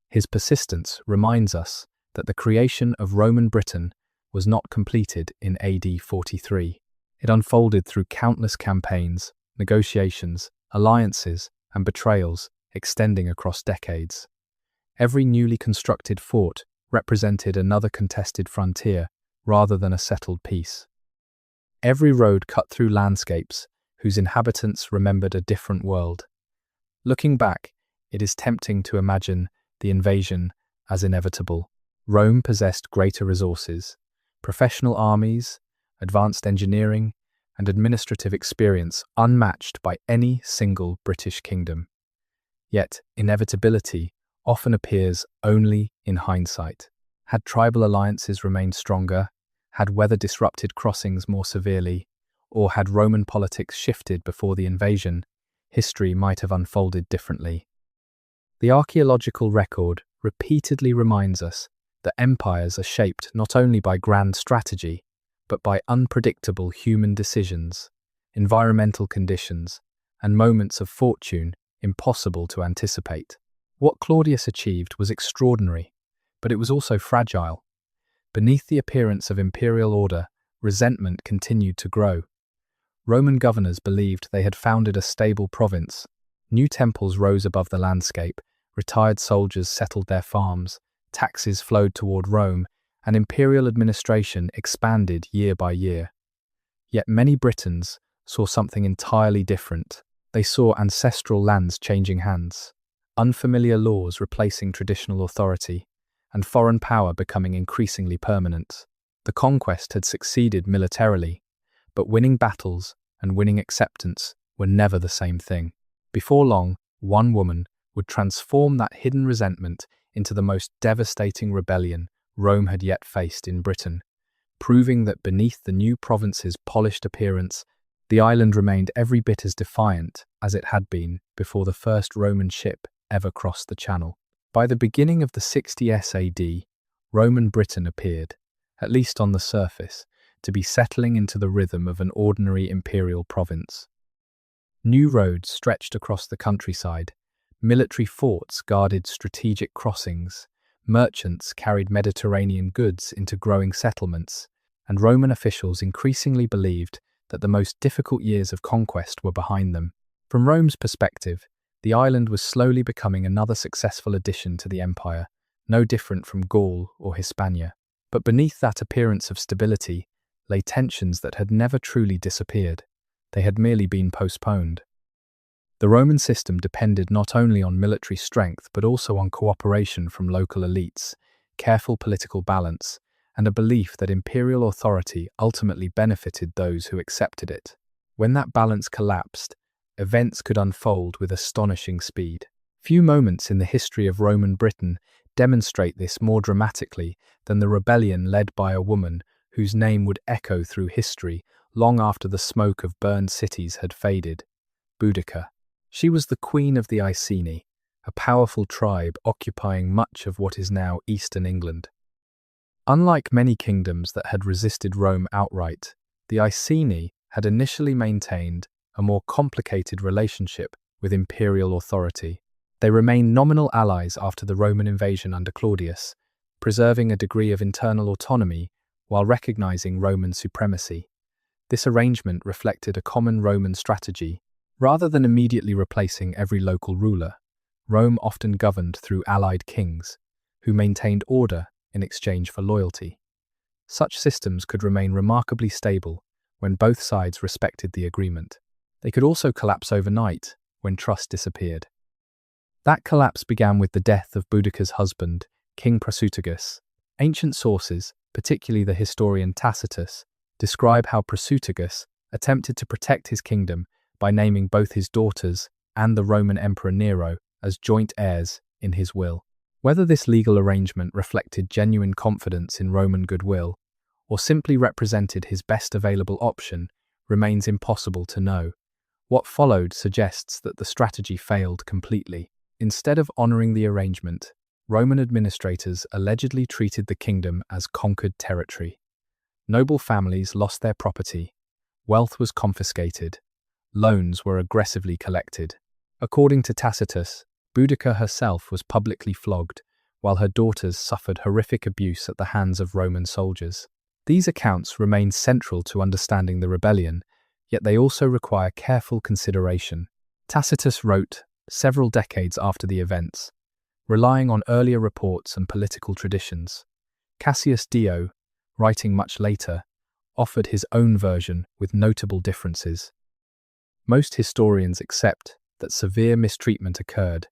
His persistence reminds us that the creation of Roman Britain was not completed in AD 43. It unfolded through countless campaigns, negotiations, alliances, and betrayals extending across decades. Every newly constructed fort represented another contested frontier rather than a settled peace. Every road cut through landscapes whose inhabitants remembered a different world. Looking back, it is tempting to imagine the invasion as inevitable. Rome possessed greater resources, professional armies, advanced engineering, and administrative experience unmatched by any single British kingdom. Yet, inevitability often appears only in hindsight. Had tribal alliances remained stronger, had weather disrupted crossings more severely, or had Roman politics shifted before the invasion, history might have unfolded differently. The archaeological record repeatedly reminds us that empires are shaped not only by grand strategy, but by unpredictable human decisions, environmental conditions, and moments of fortune impossible to anticipate. What Claudius achieved was extraordinary, but it was also fragile. Beneath the appearance of imperial order, resentment continued to grow. Roman governors believed they had founded a stable province. New temples rose above the landscape, retired soldiers settled their farms, taxes flowed toward Rome, and imperial administration expanded year by year. Yet many Britons saw something entirely different. They saw ancestral lands changing hands, unfamiliar laws replacing traditional authority, and foreign power becoming increasingly permanent. The conquest had succeeded militarily, but winning battles and winning acceptance were never the same thing. Before long, one woman would transform that hidden resentment into the most devastating rebellion Rome had yet faced in Britain, proving that beneath the new province's polished appearance, the island remained every bit as defiant as it had been before the first Roman ship ever crossed the Channel. By the beginning of the 60s AD, Roman Britain appeared, at least on the surface, to be settling into the rhythm of an ordinary imperial province. New roads stretched across the countryside, military forts guarded strategic crossings, merchants carried Mediterranean goods into growing settlements, and Roman officials increasingly believed that the most difficult years of conquest were behind them. From Rome's perspective, the island was slowly becoming another successful addition to the empire, no different from Gaul or Hispania. But beneath that appearance of stability lay tensions that had never truly disappeared. They had merely been postponed. The Roman system depended not only on military strength but also on cooperation from local elites, careful political balance, and a belief that imperial authority ultimately benefited those who accepted it. When that balance collapsed, events could unfold with astonishing speed. Few moments in the history of Roman Britain demonstrate this more dramatically than the rebellion led by a woman whose name would echo through history long after the smoke of burned cities had faded: Boudica. She was the queen of the Iceni, a powerful tribe occupying much of what is now eastern England. Unlike many kingdoms that had resisted Rome outright, the Iceni had initially maintained a more complicated relationship with imperial authority. They remained nominal allies after the Roman invasion under Claudius, preserving a degree of internal autonomy while recognizing Roman supremacy. This arrangement reflected a common Roman strategy: Rather than immediately replacing every local ruler, Rome often governed through allied kings, who maintained order in exchange for loyalty. Such systems could remain remarkably stable when both sides respected the agreement. They could also collapse overnight when trust disappeared. That collapse began with the death of Boudica's husband, King Prasutagus. Ancient sources, particularly the historian Tacitus, describe how Prasutagus attempted to protect his kingdom by naming both his daughters and the Roman Emperor Nero as joint heirs in his will. Whether this legal arrangement reflected genuine confidence in Roman goodwill or simply represented his best available option remains impossible to know. What followed suggests that the strategy failed completely. Instead of honoring the arrangement, Roman administrators allegedly treated the kingdom as conquered territory. Noble families lost their property, wealth was confiscated, loans were aggressively collected. According to Tacitus, Boudica herself was publicly flogged, while her daughters suffered horrific abuse at the hands of Roman soldiers. These accounts remain central to understanding the rebellion, yet they also require careful consideration. Tacitus wrote several decades after the events, relying on earlier reports and political traditions. Cassius Dio, writing much later, offered his own version with notable differences. Most historians accept that severe mistreatment occurred,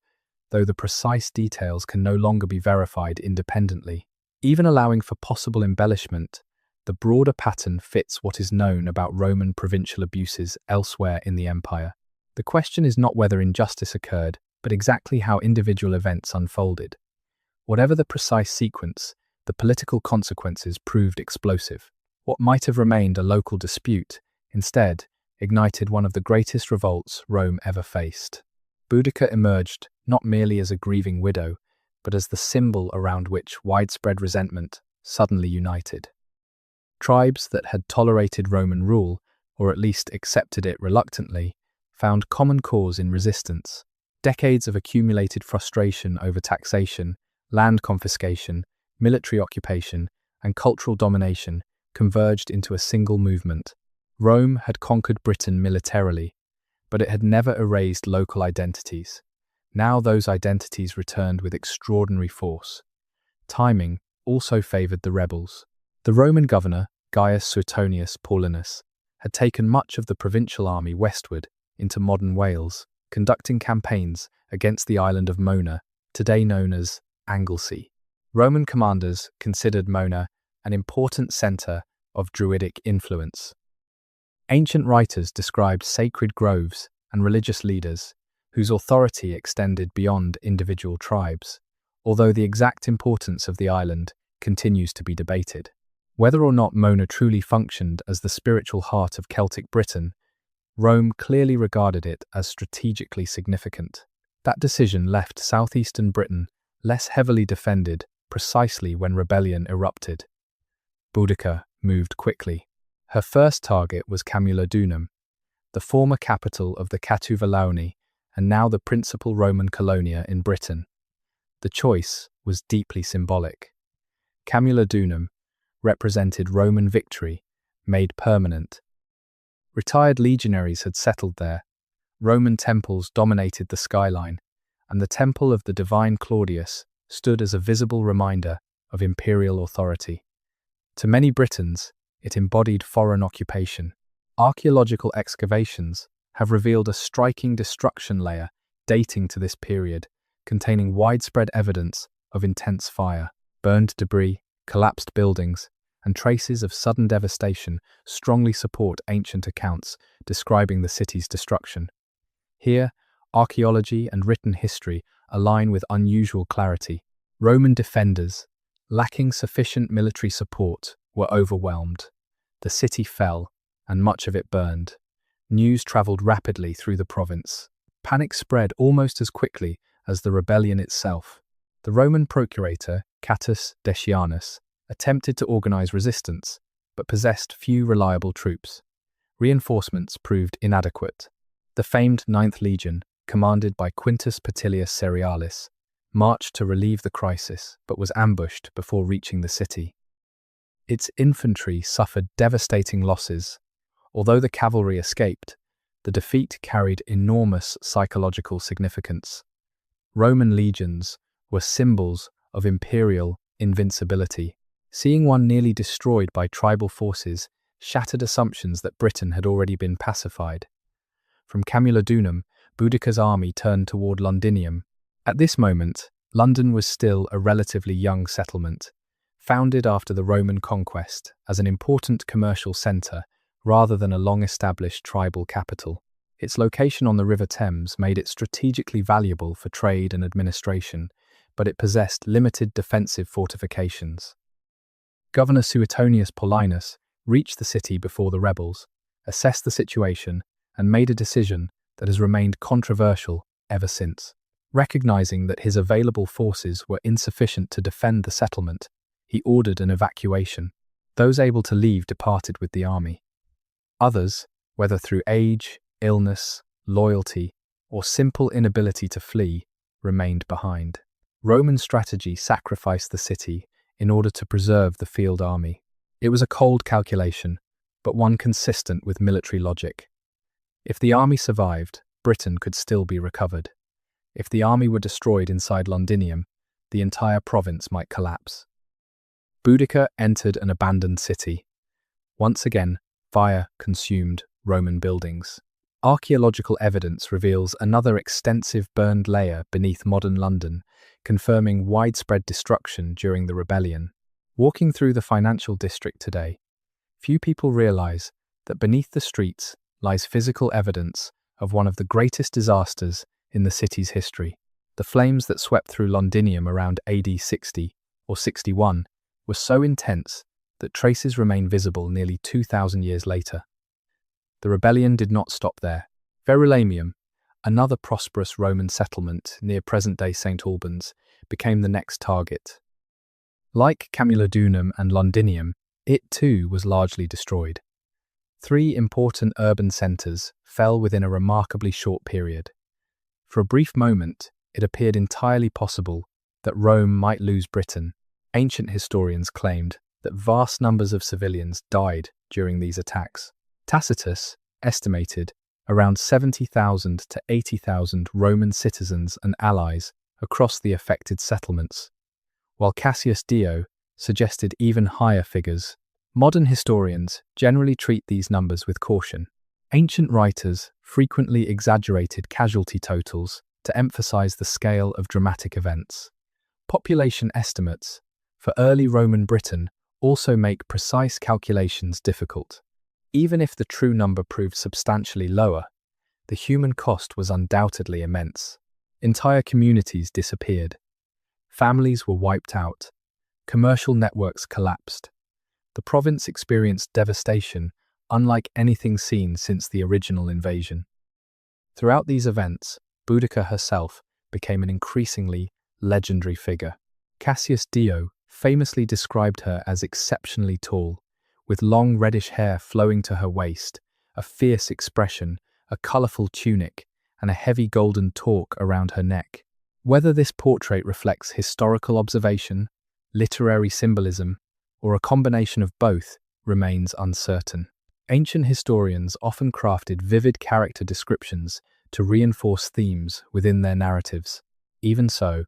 though the precise details can no longer be verified independently. Even allowing for possible embellishment, the broader pattern fits what is known about Roman provincial abuses elsewhere in the empire. The question is not whether injustice occurred, but exactly how individual events unfolded. Whatever the precise sequence, the political consequences proved explosive. What might have remained a local dispute, instead, ignited one of the greatest revolts Rome ever faced. Boudica emerged not merely as a grieving widow, but as the symbol around which widespread resentment suddenly united. Tribes that had tolerated Roman rule, or at least accepted it reluctantly, found common cause in resistance. Decades of accumulated frustration over taxation, land confiscation, military occupation, and cultural domination converged into a single movement. Rome had conquered Britain militarily, but it had never erased local identities. Now those identities returned with extraordinary force. Timing also favoured the rebels. The Roman governor, Gaius Suetonius Paulinus, had taken much of the provincial army westward into modern Wales, conducting campaigns against the island of Mona, today known as Anglesey. Roman commanders considered Mona an important centre of Druidic influence. Ancient writers described sacred groves and religious leaders whose authority extended beyond individual tribes, although the exact importance of the island continues to be debated. Whether or not Mona truly functioned as the spiritual heart of Celtic Britain, Rome clearly regarded it as strategically significant. That decision left southeastern Britain less heavily defended precisely when rebellion erupted. Boudica moved quickly. Her first target was Camulodunum, the former capital of the Catuvellauni and now the principal Roman colonia in Britain. The choice was deeply symbolic. Camulodunum represented Roman victory, made permanent. Retired legionaries had settled there, Roman temples dominated the skyline, and the temple of the divine Claudius stood as a visible reminder of imperial authority. To many Britons, it embodied foreign occupation. Archaeological excavations have revealed a striking destruction layer dating to this period, containing widespread evidence of intense fire. Burned debris, collapsed buildings, and traces of sudden devastation strongly support ancient accounts describing the city's destruction. Here, archaeology and written history align with unusual clarity. Roman defenders, lacking sufficient military support, were overwhelmed. The city fell, and much of it burned. News travelled rapidly through the province. Panic spread almost as quickly as the rebellion itself. The Roman procurator, Catus Decianus, attempted to organize resistance, but possessed few reliable troops. Reinforcements proved inadequate. The famed 9th Legion, commanded by Quintus Petilius Cerealis, marched to relieve the crisis, but was ambushed before reaching the city. Its infantry suffered devastating losses. Although the cavalry escaped, the defeat carried enormous psychological significance. Roman legions were symbols of imperial invincibility. Seeing one nearly destroyed by tribal forces shattered assumptions that Britain had already been pacified. From Camulodunum, Boudica's army turned toward Londinium. At this moment, London was still a relatively young settlement, founded after the Roman conquest as an important commercial centre rather than a long-established tribal capital. Its location on the River Thames made it strategically valuable for trade and administration, but it possessed limited defensive fortifications. Governor Suetonius Paulinus reached the city before the rebels, assessed the situation, and made a decision that has remained controversial ever since. Recognizing that his available forces were insufficient to defend the settlement, he ordered an evacuation. Those able to leave departed with the army. Others, whether through age, illness, loyalty, or simple inability to flee, remained behind. Roman strategy sacrificed the city in order to preserve the field army. It was a cold calculation, but one consistent with military logic. If the army survived, Britain could still be recovered. If the army were destroyed inside Londinium, the entire province might collapse. Boudica entered an abandoned city. Once again, fire consumed Roman buildings. Archaeological evidence reveals another extensive burned layer beneath modern London, confirming widespread destruction during the rebellion. Walking through the financial district today, few people realize that beneath the streets lies physical evidence of one of the greatest disasters in the city's history. The flames that swept through Londinium around AD 60 or 61 were so intense that traces remain visible nearly 2,000 years later. The rebellion did not stop there. Verulamium, another prosperous Roman settlement near present-day St. Albans, became the next target. Like Camulodunum and Londinium, it too was largely destroyed. 3 important urban centres fell within a remarkably short period. For a brief moment, it appeared entirely possible that Rome might lose Britain. Ancient historians claimed that vast numbers of civilians died during these attacks. Tacitus estimated around 70,000 to 80,000 Roman citizens and allies across the affected settlements, while Cassius Dio suggested even higher figures. Modern historians generally treat these numbers with caution. Ancient writers frequently exaggerated casualty totals to emphasize the scale of dramatic events. Population estimates for early Roman Britain also make precise calculations difficult. Even if the true number proved substantially lower, the human cost was undoubtedly immense. Entire communities disappeared. Families were wiped out. Commercial networks collapsed. The province experienced devastation unlike anything seen since the original invasion. Throughout these events, Boudica herself became an increasingly legendary figure. Cassius Dio famously described her as exceptionally tall, with long reddish hair flowing to her waist, a fierce expression, a colourful tunic, and a heavy golden torque around her neck. Whether this portrait reflects historical observation, literary symbolism, or a combination of both remains uncertain. Ancient historians often crafted vivid character descriptions to reinforce themes within their narratives. Even so,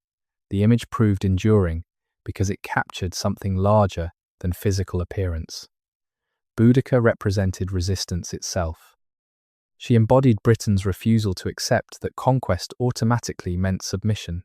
the image proved enduring because it captured something larger than physical appearance. Boudica represented resistance itself. She embodied Britain's refusal to accept that conquest automatically meant submission.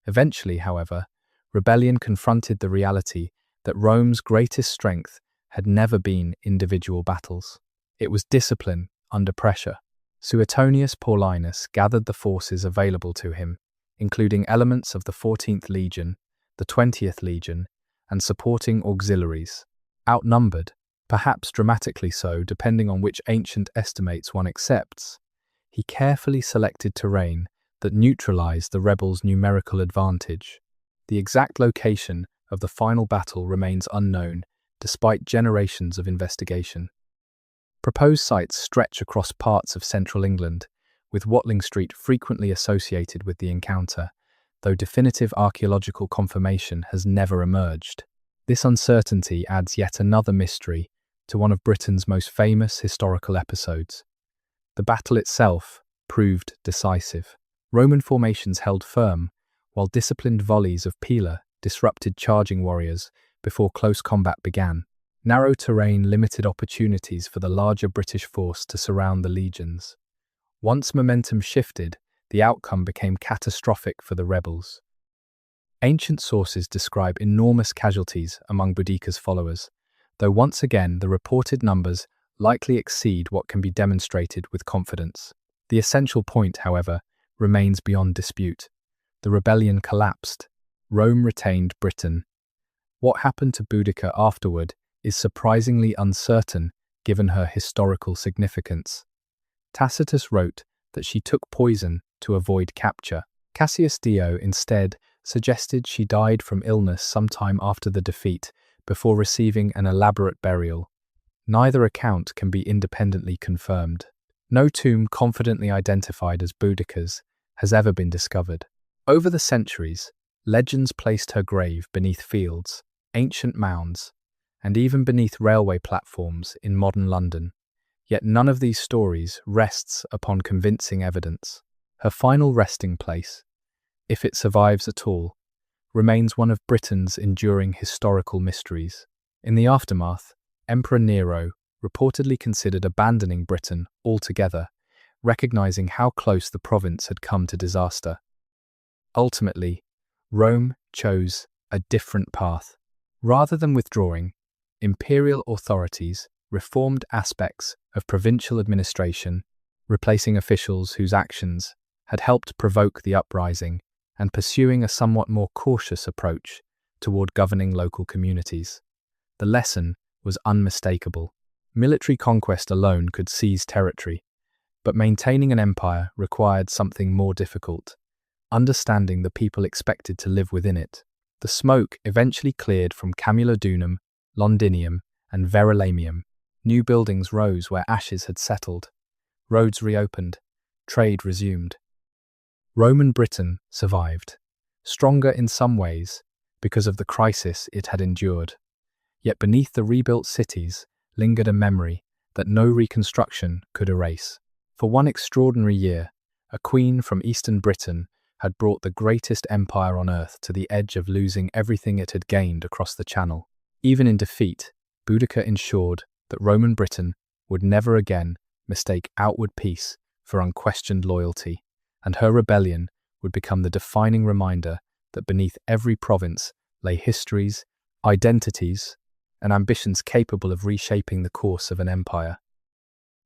Eventually, however, rebellion confronted the reality that Rome's greatest strength had never been individual battles. It was discipline under pressure. Suetonius Paulinus gathered the forces available to him, including elements of the 14th Legion, the 20th Legion, and supporting auxiliaries. Outnumbered, perhaps dramatically so depending on which ancient estimates one accepts, he carefully selected terrain that neutralized the rebels' numerical advantage. The exact location of the final battle remains unknown, despite generations of investigation. Proposed sites stretch across parts of central England, with Watling Street frequently associated with the encounter, though definitive archaeological confirmation has never emerged. This uncertainty adds yet another mystery to one of Britain's most famous historical episodes. The battle itself proved decisive. Roman formations held firm, while disciplined volleys of pila disrupted charging warriors before close combat began. Narrow terrain limited opportunities for the larger British force to surround the legions. Once momentum shifted, the outcome became catastrophic for the rebels. Ancient sources describe enormous casualties among Boudica's followers, though once again the reported numbers likely exceed what can be demonstrated with confidence. The essential point, however, remains beyond dispute. The rebellion collapsed. Rome retained Britain. What happened to Boudica afterward is surprisingly uncertain given her historical significance. Tacitus wrote that she took poison to avoid capture. Cassius Dio instead suggested she died from illness sometime after the defeat, before receiving an elaborate burial. Neither account can be independently confirmed. No tomb confidently identified as Boudica's has ever been discovered. Over the centuries, legends placed her grave beneath fields, ancient mounds, and even beneath railway platforms in modern London. Yet none of these stories rests upon convincing evidence. Her final resting place, if it survives at all, remains one of Britain's enduring historical mysteries. In the aftermath, Emperor Nero reportedly considered abandoning Britain altogether, recognizing how close the province had come to disaster. Ultimately, Rome chose a different path. Rather than withdrawing, imperial authorities reformed aspects of provincial administration, replacing officials whose actions had helped provoke the uprising and pursuing a somewhat more cautious approach toward governing local communities. The lesson was unmistakable. Military conquest alone could seize territory, but maintaining an empire required something more difficult: understanding the people expected to live within it. The smoke eventually cleared from Camulodunum, Londinium, and Verulamium. New buildings rose where ashes had settled. Roads reopened. Trade resumed. Roman Britain survived, stronger in some ways because of the crisis it had endured. Yet beneath the rebuilt cities lingered a memory that no reconstruction could erase. For one extraordinary year, a queen from eastern Britain had brought the greatest empire on earth to the edge of losing everything it had gained across the Channel. Even in defeat, Boudica ensured that Roman Britain would never again mistake outward peace for unquestioned loyalty, and her rebellion would become the defining reminder that beneath every province lay histories, identities, and ambitions capable of reshaping the course of an empire.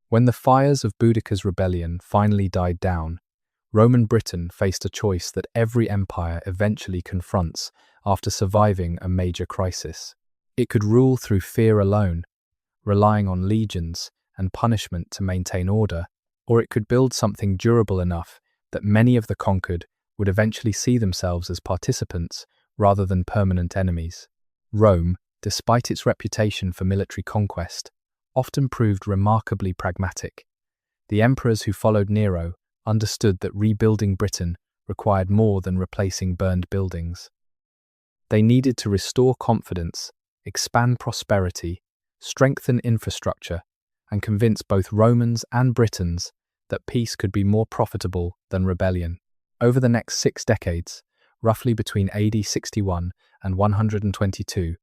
When the fires of Boudica's rebellion finally died down, Roman Britain faced a choice that every empire eventually confronts after surviving a major crisis. It could rule through fear alone, relying on legions and punishment to maintain order, or it could build something durable enough that many of the conquered would eventually see themselves as participants rather than permanent enemies. Rome, despite its reputation for military conquest, often proved remarkably pragmatic. The emperors who followed Nero understood that rebuilding Britain required more than replacing burned buildings. They needed to restore confidence, expand prosperity, strengthen infrastructure, and convince both Romans and Britons that peace could be more profitable than rebellion. Over the next 6 decades, roughly between AD 61 and 122,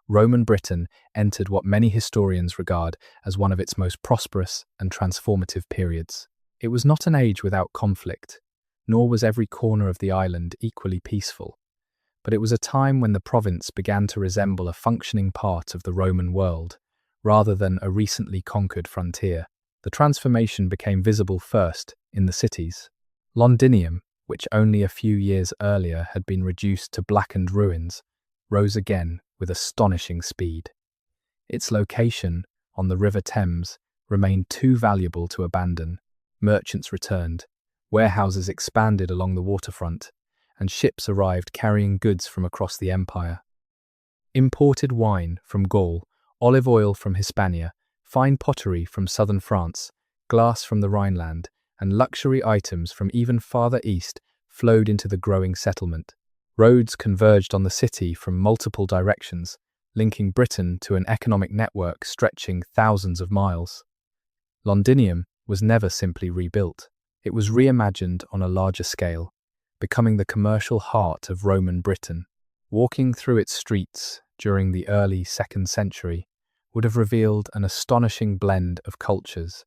Roman Britain entered what many historians regard as one of its most prosperous and transformative periods. It was not an age without conflict, nor was every corner of the island equally peaceful, but it was a time when the province began to resemble a functioning part of the Roman world, rather than a recently conquered frontier. The transformation became visible first in the cities. Londinium, which only a few years earlier had been reduced to blackened ruins, rose again with astonishing speed. Its location, on the River Thames, remained too valuable to abandon. Merchants returned, warehouses expanded along the waterfront, and ships arrived carrying goods from across the empire. Imported wine from Gaul, olive oil from Hispania, fine pottery from southern France, glass from the Rhineland, and luxury items from even farther east flowed into the growing settlement. Roads converged on the city from multiple directions, linking Britain to an economic network stretching thousands of miles. Londinium was never simply rebuilt. It was reimagined on a larger scale, becoming the commercial heart of Roman Britain. Walking through its streets during the early 2nd century would have revealed an astonishing blend of cultures.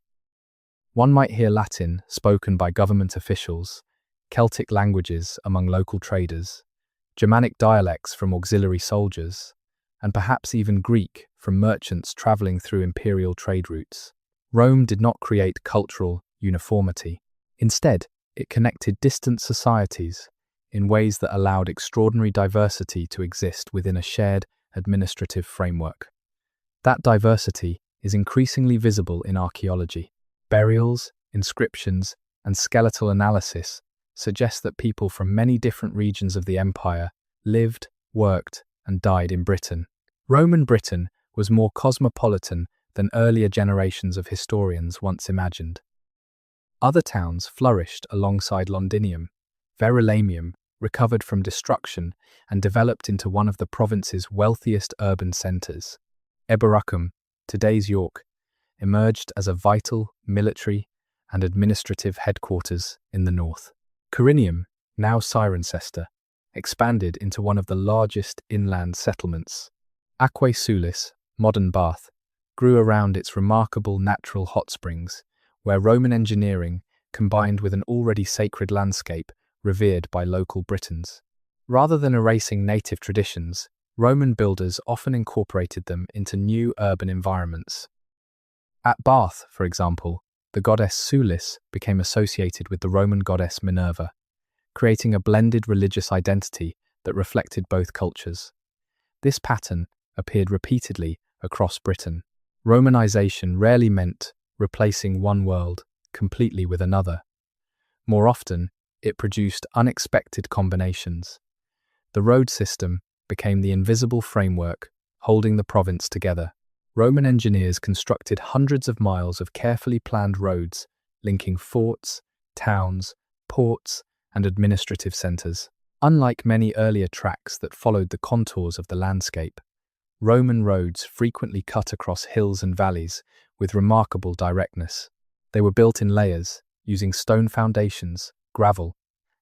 One might hear Latin spoken by government officials, Celtic languages among local traders, Germanic dialects from auxiliary soldiers, and perhaps even Greek from merchants traveling through imperial trade routes. Rome did not create cultural uniformity. Instead, it connected distant societies in ways that allowed extraordinary diversity to exist within a shared administrative framework. That diversity is increasingly visible in archaeology. Burials, inscriptions, and skeletal analysis suggest that people from many different regions of the empire lived, worked, and died in Britain. Roman Britain was more cosmopolitan than earlier generations of historians once imagined. Other towns flourished alongside Londinium. Verulamium recovered from destruction and developed into one of the province's wealthiest urban centres. Eboracum, today's York, emerged as a vital military and administrative headquarters in the north. Corinium, now Cirencester, expanded into one of the largest inland settlements. Aquae Sulis, modern Bath, grew around its remarkable natural hot springs, where Roman engineering combined with an already sacred landscape revered by local Britons. Rather than erasing native traditions, Roman builders often incorporated them into new urban environments. At Bath, for example, the goddess Sulis became associated with the Roman goddess Minerva, creating a blended religious identity that reflected both cultures. This pattern appeared repeatedly across Britain. Romanization rarely meant replacing one world completely with another. More often, it produced unexpected combinations. The road system became the invisible framework holding the province together. Roman engineers constructed hundreds of miles of carefully planned roads linking forts, towns, ports, and administrative centers. Unlike many earlier tracks that followed the contours of the landscape, Roman roads frequently cut across hills and valleys with remarkable directness. They were built in layers, using stone foundations, gravel,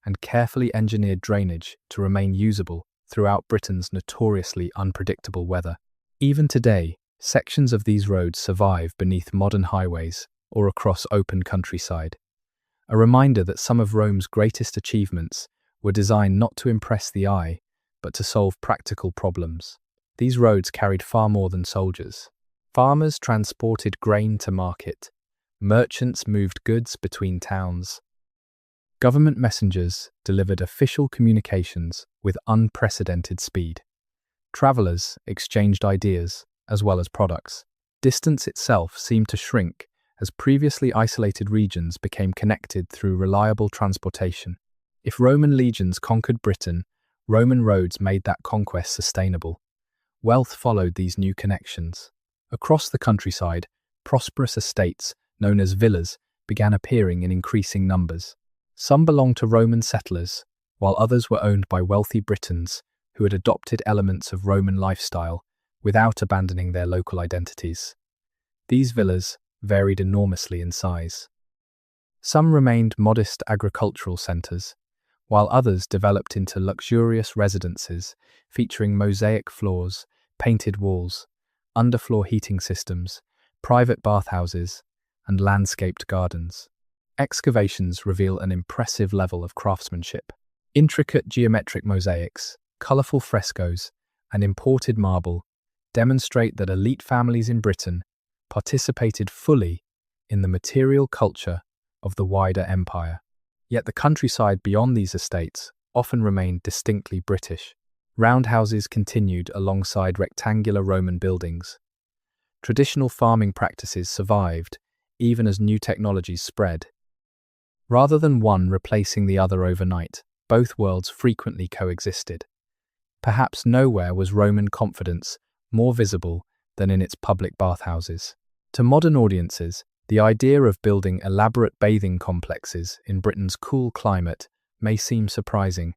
and carefully engineered drainage to remain usable throughout Britain's notoriously unpredictable weather. Even today, sections of these roads survive beneath modern highways or across open countryside, a reminder that some of Rome's greatest achievements were designed not to impress the eye, but to solve practical problems. These roads carried far more than soldiers. Farmers transported grain to market. Merchants moved goods between towns. Government messengers delivered official communications with unprecedented speed. Travelers exchanged ideas as well as products. Distance itself seemed to shrink as previously isolated regions became connected through reliable transportation. If Roman legions conquered Britain, Roman roads made that conquest sustainable. Wealth followed these new connections. Across the countryside, prosperous estates, known as villas, began appearing in increasing numbers. Some belonged to Roman settlers, while others were owned by wealthy Britons who had adopted elements of Roman lifestyle without abandoning their local identities. These villas varied enormously in size. Some remained modest agricultural centres, while others developed into luxurious residences featuring mosaic floors, painted walls, underfloor heating systems, private bathhouses, and landscaped gardens. Excavations reveal an impressive level of craftsmanship. Intricate geometric mosaics, colourful frescoes, and imported marble demonstrate that elite families in Britain participated fully in the material culture of the wider empire. Yet the countryside beyond these estates often remained distinctly British. Roundhouses continued alongside rectangular Roman buildings. Traditional farming practices survived even as new technologies spread. Rather than one replacing the other overnight, both worlds frequently coexisted. Perhaps nowhere was Roman confidence more visible than in its public bathhouses. To modern audiences, the idea of building elaborate bathing complexes in Britain's cool climate may seem surprising,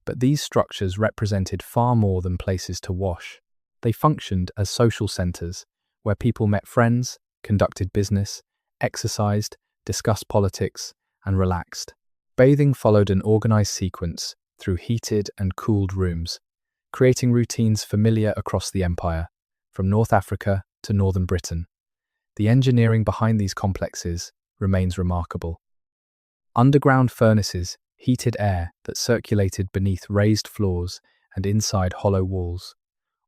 but these structures represented far more than places to wash. They functioned as social centres where people met friends, conducted business, exercised, discussed politics, and relaxed. Bathing followed an organized sequence through heated and cooled rooms, creating routines familiar across the empire, from North Africa to northern Britain. The engineering behind these complexes remains remarkable. Underground furnaces heated air that circulated beneath raised floors and inside hollow walls,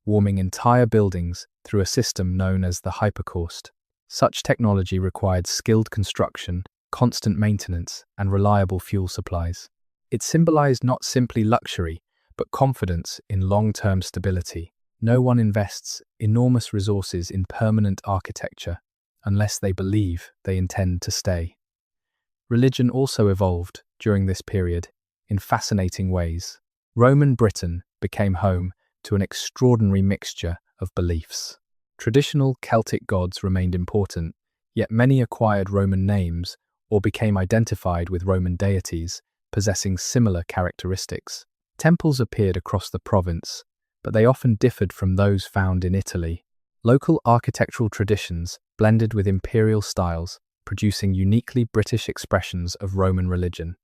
warming entire buildings through a system known as the hypercaust. Such technology required skilled construction, constant maintenance, and reliable fuel supplies. It symbolized not simply luxury, but confidence in long-term stability. No one invests enormous resources in permanent architecture unless they believe they intend to stay. Religion also evolved during this period in fascinating ways. Roman Britain became home to an extraordinary mixture of beliefs. Traditional Celtic gods remained important, yet many acquired Roman names or became identified with Roman deities possessing similar characteristics. Temples appeared across the province, but they often differed from those found in Italy. Local architectural traditions blended with imperial styles, producing uniquely British expressions of Roman religion.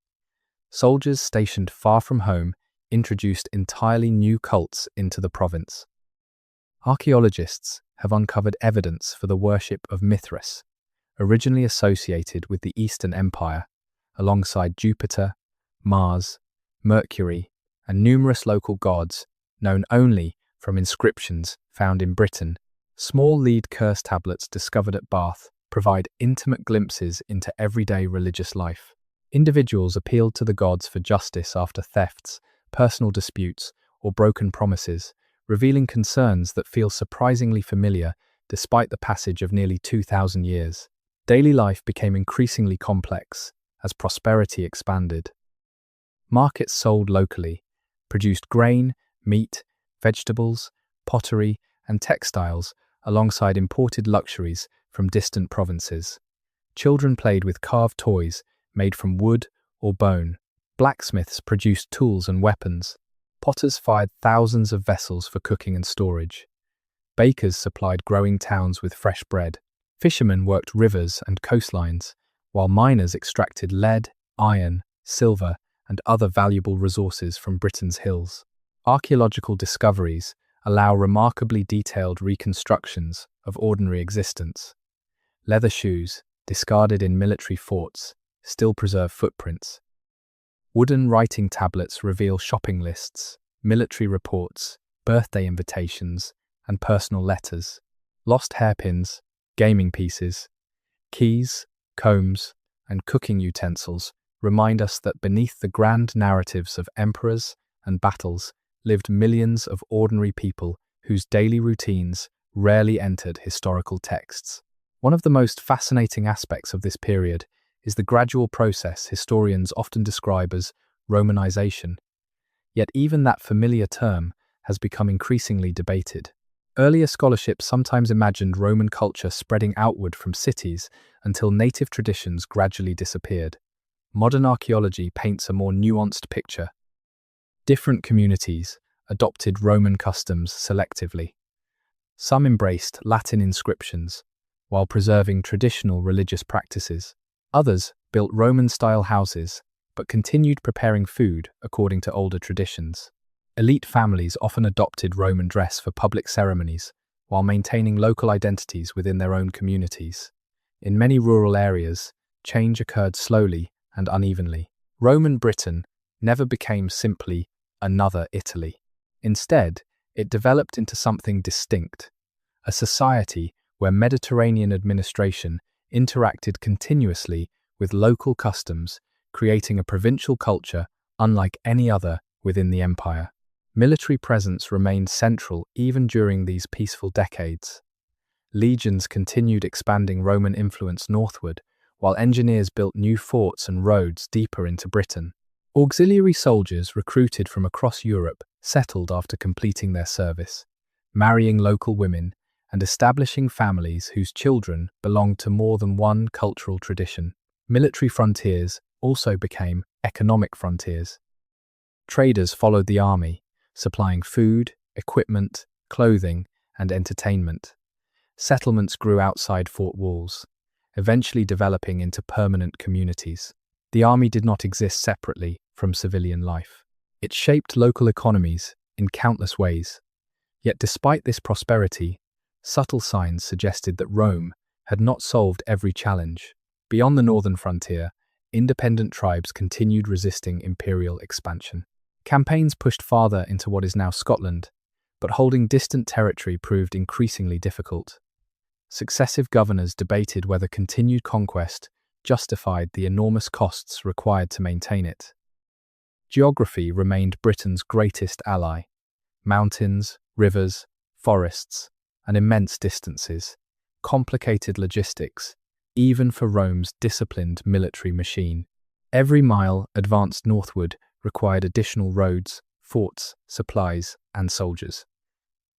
Soldiers stationed far from home introduced entirely new cults into the province. Archaeologists have uncovered evidence for the worship of Mithras, originally associated with the Eastern Empire, alongside Jupiter, Mars, Mercury, and numerous local gods known only from inscriptions found in Britain. Small lead curse tablets discovered at Bath provide intimate glimpses into everyday religious life. Individuals appealed to the gods for justice after thefts, personal disputes, or broken promises, revealing concerns that feel surprisingly familiar despite the passage of nearly 2,000 years. Daily life became increasingly complex as prosperity expanded. Markets sold locally, produced grain, meat, vegetables, pottery, and textiles alongside imported luxuries from distant provinces. Children played with carved toys made from wood or bone. Blacksmiths produced tools and weapons. Potters fired thousands of vessels for cooking and storage. Bakers supplied growing towns with fresh bread. Fishermen worked rivers and coastlines, while miners extracted lead, iron, silver, and other valuable resources from Britain's hills. Archaeological discoveries allow remarkably detailed reconstructions of ordinary existence. Leather shoes, discarded in military forts, still preserve footprints. Wooden writing tablets reveal shopping lists, military reports, birthday invitations, and personal letters. Lost hairpins, gaming pieces, keys, combs, and cooking utensils remind us that beneath the grand narratives of emperors and battles lived millions of ordinary people whose daily routines rarely entered historical texts. One of the most fascinating aspects of this period is the gradual process historians often describe as Romanization. Yet even that familiar term has become increasingly debated. Earlier scholarship sometimes imagined Roman culture spreading outward from cities until native traditions gradually disappeared. Modern archaeology paints a more nuanced picture. Different communities adopted Roman customs selectively. Some embraced Latin inscriptions, while preserving traditional religious practices. Others built Roman-style houses, but continued preparing food according to older traditions. Elite families often adopted Roman dress for public ceremonies, while maintaining local identities within their own communities. In many rural areas, change occurred slowly and unevenly. Roman Britain never became simply another Italy. Instead, it developed into something distinct, a society where Mediterranean administration interacted continuously with local customs, creating a provincial culture unlike any other within the empire. Military presence remained central even during these peaceful decades. Legions continued expanding Roman influence northward, while engineers built new forts and roads deeper into Britain. Auxiliary soldiers recruited from across Europe settled after completing their service, marrying local women and establishing families whose children belonged to more than one cultural tradition. Military frontiers also became economic frontiers. Traders followed the army, supplying food, equipment, clothing, and entertainment. Settlements grew outside fort walls, eventually developing into permanent communities. The army did not exist separately from civilian life. It shaped local economies in countless ways. Yet despite this prosperity, subtle signs suggested that Rome had not solved every challenge. Beyond the northern frontier, independent tribes continued resisting imperial expansion. Campaigns pushed farther into what is now Scotland, but holding distant territory proved increasingly difficult. Successive governors debated whether continued conquest justified the enormous costs required to maintain it. Geography remained Britain's greatest ally. Mountains, rivers, forests, and immense distances complicated logistics, even for Rome's disciplined military machine. Every mile advanced northward required additional roads, forts, supplies, and soldiers.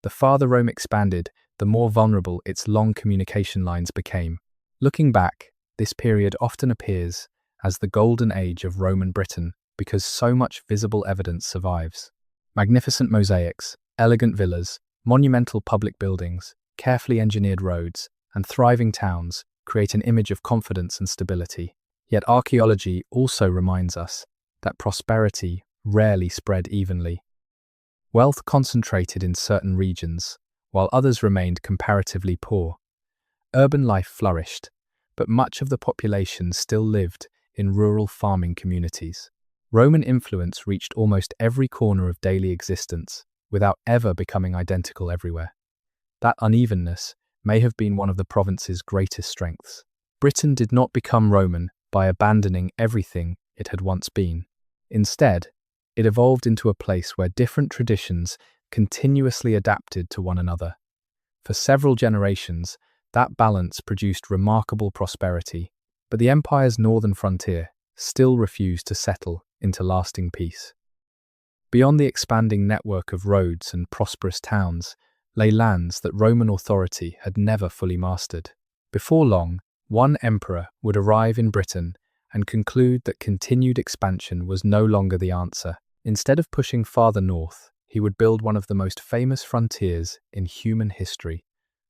The farther Rome expanded, the more vulnerable its long communication lines became. Looking back, this period often appears as the golden age of Roman Britain because so much visible evidence survives. Magnificent mosaics, elegant villas, monumental public buildings, carefully engineered roads, and thriving towns create an image of confidence and stability. Yet archaeology also reminds us that prosperity rarely spread evenly. Wealth concentrated in certain regions, while others remained comparatively poor. Urban life flourished, but much of the population still lived in rural farming communities. Roman influence reached almost every corner of daily existence, without ever becoming identical everywhere. That unevenness may have been one of the province's greatest strengths. Britain did not become Roman by abandoning everything it had once been. Instead, it evolved into a place where different traditions continuously adapted to one another. For several generations, that balance produced remarkable prosperity, but the empire's northern frontier still refused to settle into lasting peace. Beyond the expanding network of roads and prosperous towns lay lands that Roman authority had never fully mastered. Before long, one emperor would arrive in Britain and conclude that continued expansion was no longer the answer. Instead of pushing farther north, he would build one of the most famous frontiers in human history,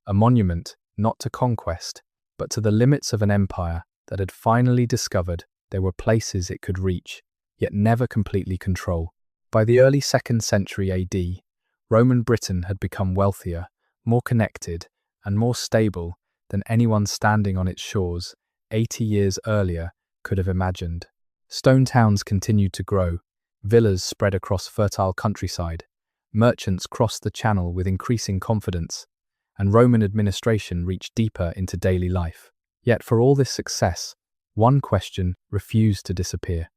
a monument not to conquest, but to the limits of an empire that had finally discovered there were places it could reach, yet never completely control. By the early 2nd century AD, Roman Britain had become wealthier, more connected, and more stable than anyone standing on its shores 80 years earlier could have imagined. Stone towns continued to grow, villas spread across fertile countryside, merchants crossed the Channel with increasing confidence, and Roman administration reached deeper into daily life. Yet for all this success, one question refused to disappear.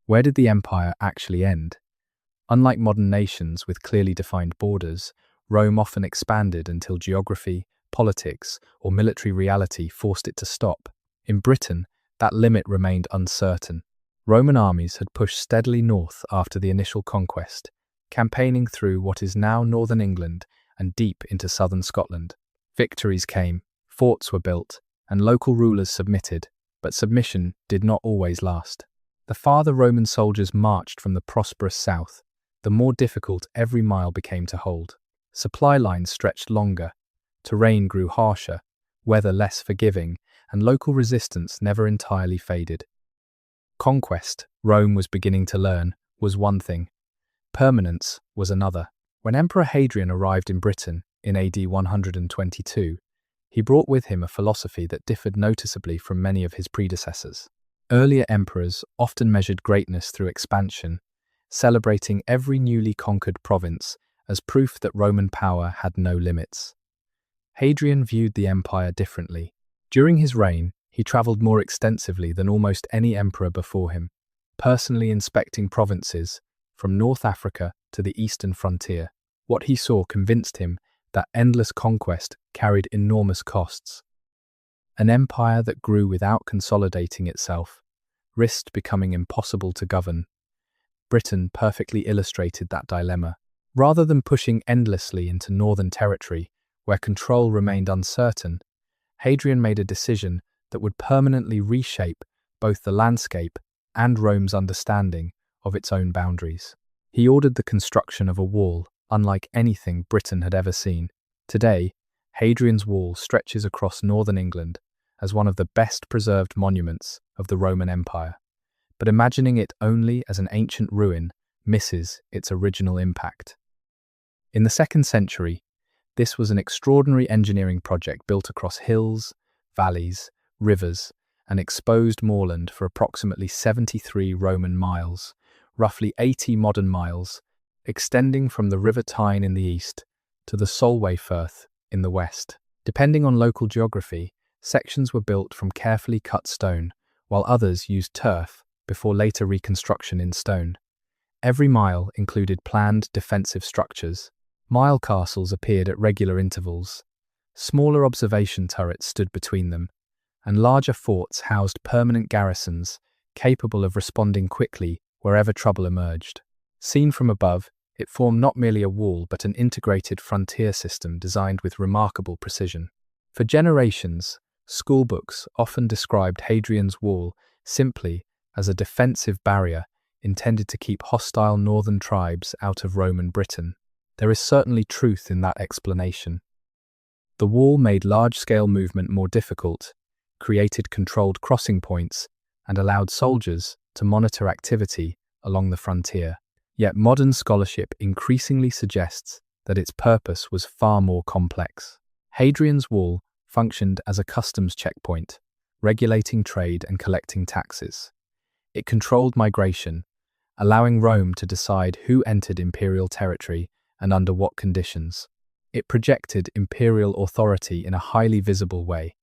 Where did the empire actually end? Unlike modern nations with clearly defined borders, Rome often expanded until geography, politics, or military reality forced it to stop. In Britain, that limit remained uncertain. Roman armies had pushed steadily north after the initial conquest, campaigning through what is now northern England and deep into southern Scotland. Victories came, forts were built, and local rulers submitted, but submission did not always last. The farther Roman soldiers marched from the prosperous south, the more difficult every mile became to hold. Supply lines stretched longer, terrain grew harsher, weather less forgiving, and local resistance never entirely faded. Conquest, Rome was beginning to learn, was one thing. Permanence was another. When Emperor Hadrian arrived in Britain in AD 122, he brought with him a philosophy that differed noticeably from many of his predecessors. Earlier emperors often measured greatness through expansion, celebrating every newly conquered province as proof that Roman power had no limits. Hadrian viewed the empire differently. During his reign, he travelled more extensively than almost any emperor before him, personally inspecting provinces from North Africa to the eastern frontier. What he saw convinced him that endless conquest carried enormous costs. An empire that grew without consolidating itself risked becoming impossible to govern. Britain perfectly illustrated that dilemma. Rather than pushing endlessly into northern territory, where control remained uncertain, Hadrian made a decision that would permanently reshape both the landscape and Rome's understanding of its own boundaries. He ordered the construction of a wall unlike anything Britain had ever seen. Today, Hadrian's wall stretches across northern England, as one of the best preserved monuments of the Roman Empire, but imagining it only as an ancient ruin misses its original impact. In the 2nd century, this was an extraordinary engineering project built across hills, valleys, rivers, and exposed moorland for approximately 73 Roman miles, roughly 80 modern miles, extending from the River Tyne in the east to the Solway Firth in the west. Depending on local geography, sections were built from carefully cut stone, while others used turf before later reconstruction in stone. Every mile included planned defensive structures. Mile castles appeared at regular intervals. Smaller observation turrets stood between them, and larger forts housed permanent garrisons capable of responding quickly wherever trouble emerged. Seen from above, it formed not merely a wall but an integrated frontier system designed with remarkable precision. For generations, schoolbooks often described Hadrian's Wall simply as a defensive barrier intended to keep hostile northern tribes out of Roman Britain. There is certainly truth in that explanation. The wall made large-scale movement more difficult, created controlled crossing points, and allowed soldiers to monitor activity along the frontier. Yet modern scholarship increasingly suggests that its purpose was far more complex. Hadrian's Wall functioned as a customs checkpoint, regulating trade and collecting taxes. It controlled migration, allowing Rome to decide who entered imperial territory and under what conditions. It projected imperial authority in a highly visible way,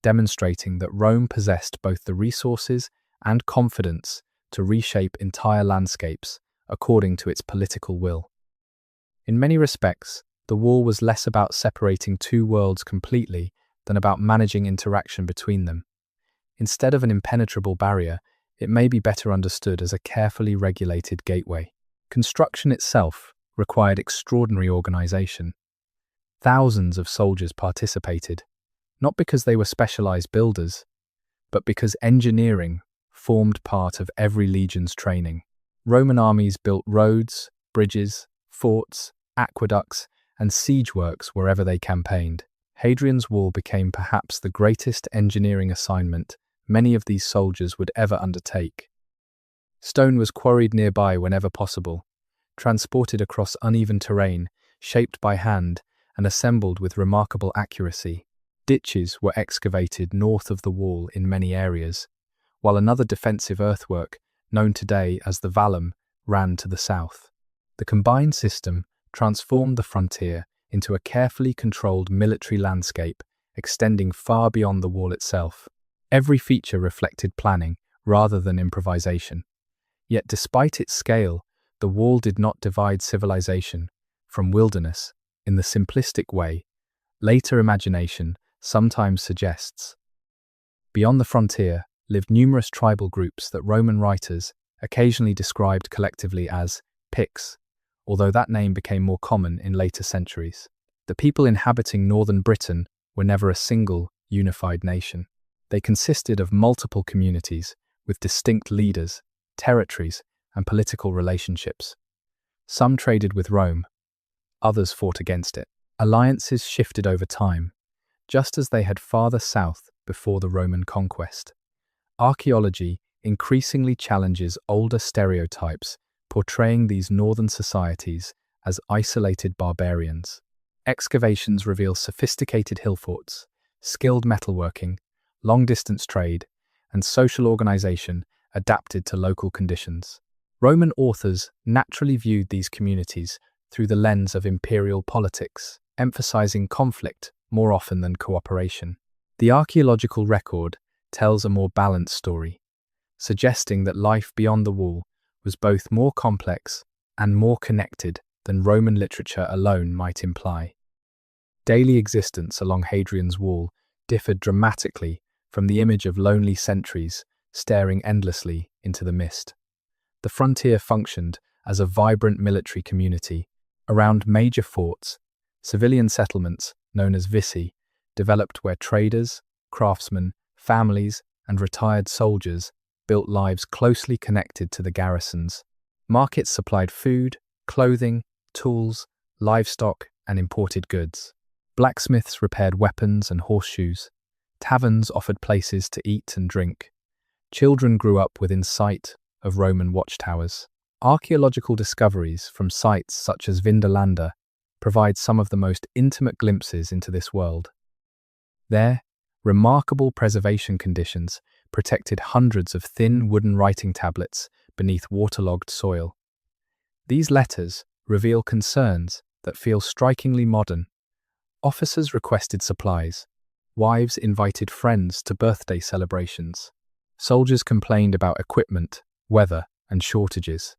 demonstrating that Rome possessed both the resources and confidence to reshape entire landscapes according to its political will. In many respects, the wall was less about separating two worlds completely than about managing interaction between them. Instead of an impenetrable barrier, it may be better understood as a carefully regulated gateway. Construction itself required extraordinary organization. Thousands of soldiers participated, not because they were specialized builders, but because engineering formed part of every legion's training. Roman armies built roads, bridges, forts, aqueducts, and siege works wherever they campaigned. Hadrian's Wall became perhaps the greatest engineering assignment many of these soldiers would ever undertake. Stone was quarried nearby whenever possible, transported across uneven terrain, shaped by hand, and assembled with remarkable accuracy. Ditches were excavated north of the wall in many areas, while another defensive earthwork, known today as the vallum, ran to the south. The combined system transformed the frontier into a carefully controlled military landscape extending far beyond the wall itself. Every feature reflected planning rather than improvisation. Yet despite its scale, the wall did not divide civilization from wilderness in the simplistic way later imagination sometimes suggests. Beyond the frontier lived numerous tribal groups that Roman writers occasionally described collectively as Picts, although that name became more common in later centuries. The people inhabiting northern Britain were never a single, unified nation. They consisted of multiple communities with distinct leaders, territories, and political relationships. Some traded with Rome, others fought against it. Alliances shifted over time, just as they had farther south before the Roman conquest. Archaeology increasingly challenges older stereotypes, portraying these northern societies as isolated barbarians. Excavations reveal sophisticated hill forts, skilled metalworking, long-distance trade, and social organization adapted to local conditions. Roman authors naturally viewed these communities through the lens of imperial politics, emphasizing conflict more often than cooperation. The archaeological record tells a more balanced story, suggesting that life beyond the wall was both more complex and more connected than Roman literature alone might imply. Daily existence along Hadrian's Wall differed dramatically from the image of lonely sentries staring endlessly into the mist. The frontier functioned as a vibrant military community. Around major forts, civilian settlements, known as vici, developed where traders, craftsmen, families, and retired soldiers built lives closely connected to the garrisons. Markets supplied food, clothing, tools, livestock, and imported goods. Blacksmiths repaired weapons and horseshoes. Taverns offered places to eat and drink. Children grew up within sight of Roman watchtowers. Archaeological discoveries from sites such as Vindolanda provide some of the most intimate glimpses into this world. There, remarkable preservation conditions protected hundreds of thin wooden writing tablets beneath waterlogged soil. These letters reveal concerns that feel strikingly modern. Officers requested supplies. Wives invited friends to birthday celebrations. Soldiers complained about equipment, weather, and shortages.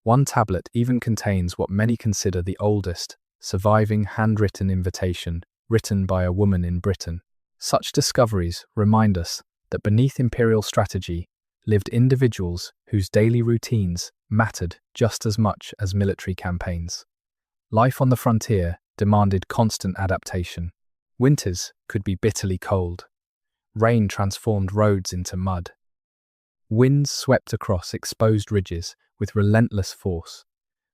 One tablet even contains what many consider the oldest surviving handwritten invitation written by a woman in Britain. Such discoveries remind us that beneath imperial strategy lived individuals whose daily routines mattered just as much as military campaigns. Life on the frontier demanded constant adaptation. Winters could be bitterly cold. Rain transformed roads into mud. Winds swept across exposed ridges with relentless force.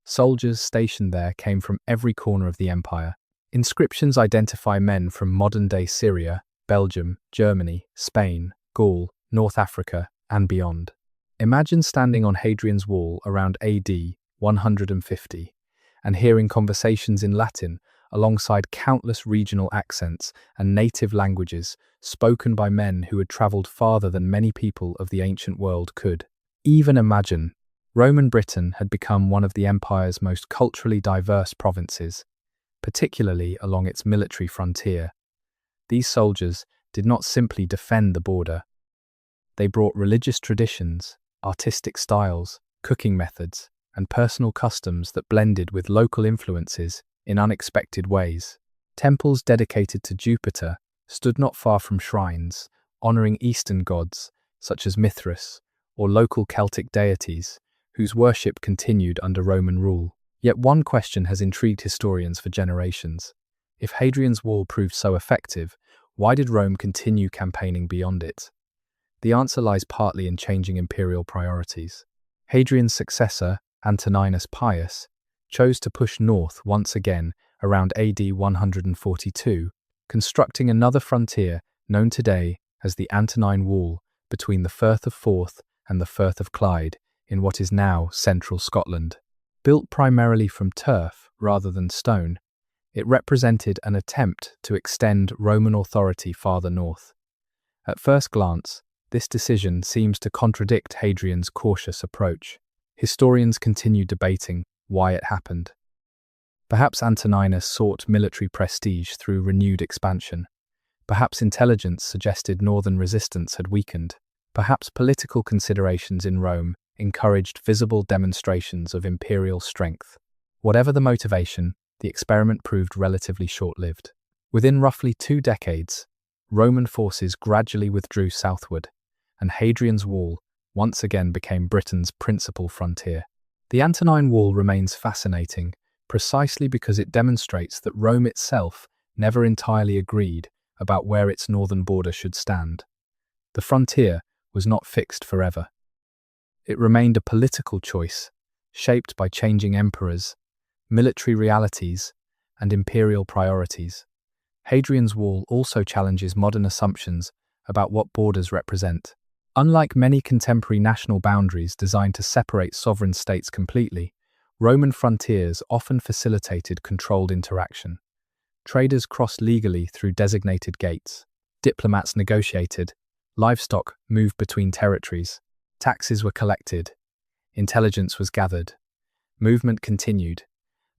Soldiers stationed there came from every corner of the empire. Inscriptions identify men from modern-day Syria, Belgium, Germany, Spain, Gaul, North Africa, and beyond. Imagine standing on Hadrian's Wall around AD 150 and hearing conversations in Latin alongside countless regional accents and native languages spoken by men who had travelled farther than many people of the ancient world could. Even imagine, Roman Britain had become one of the empire's most culturally diverse provinces, particularly along its military frontier. These soldiers did not simply defend the border. They brought religious traditions, artistic styles, cooking methods, and personal customs that blended with local influences in unexpected ways. Temples dedicated to Jupiter stood not far from shrines, honouring Eastern gods such as Mithras or local Celtic deities, whose worship continued under Roman rule. Yet one question has intrigued historians for generations. If Hadrian's Wall proved so effective, why did Rome continue campaigning beyond it? The answer lies partly in changing imperial priorities. Hadrian's successor, Antoninus Pius, chose to push north once again around AD 142, constructing another frontier known today as the Antonine Wall between the Firth of Forth and the Firth of Clyde in what is now central Scotland. Built primarily from turf rather than stone, it represented an attempt to extend Roman authority farther north. At first glance, this decision seems to contradict Hadrian's cautious approach. Historians continue debating why it happened. Perhaps Antoninus sought military prestige through renewed expansion. Perhaps intelligence suggested northern resistance had weakened. Perhaps political considerations in Rome encouraged visible demonstrations of imperial strength. Whatever the motivation, the experiment proved relatively short-lived. Within roughly 2 decades, Roman forces gradually withdrew southward, and Hadrian's Wall once again became Britain's principal frontier. The Antonine Wall remains fascinating precisely because it demonstrates that Rome itself never entirely agreed about where its northern border should stand. The frontier was not fixed forever. It remained a political choice, shaped by changing emperors, military realities, and imperial priorities. Hadrian's Wall also challenges modern assumptions about what borders represent. Unlike many contemporary national boundaries designed to separate sovereign states completely, Roman frontiers often facilitated controlled interaction. Traders crossed legally through designated gates. Diplomats negotiated. Livestock moved between territories. Taxes were collected. Intelligence was gathered. Movement continued,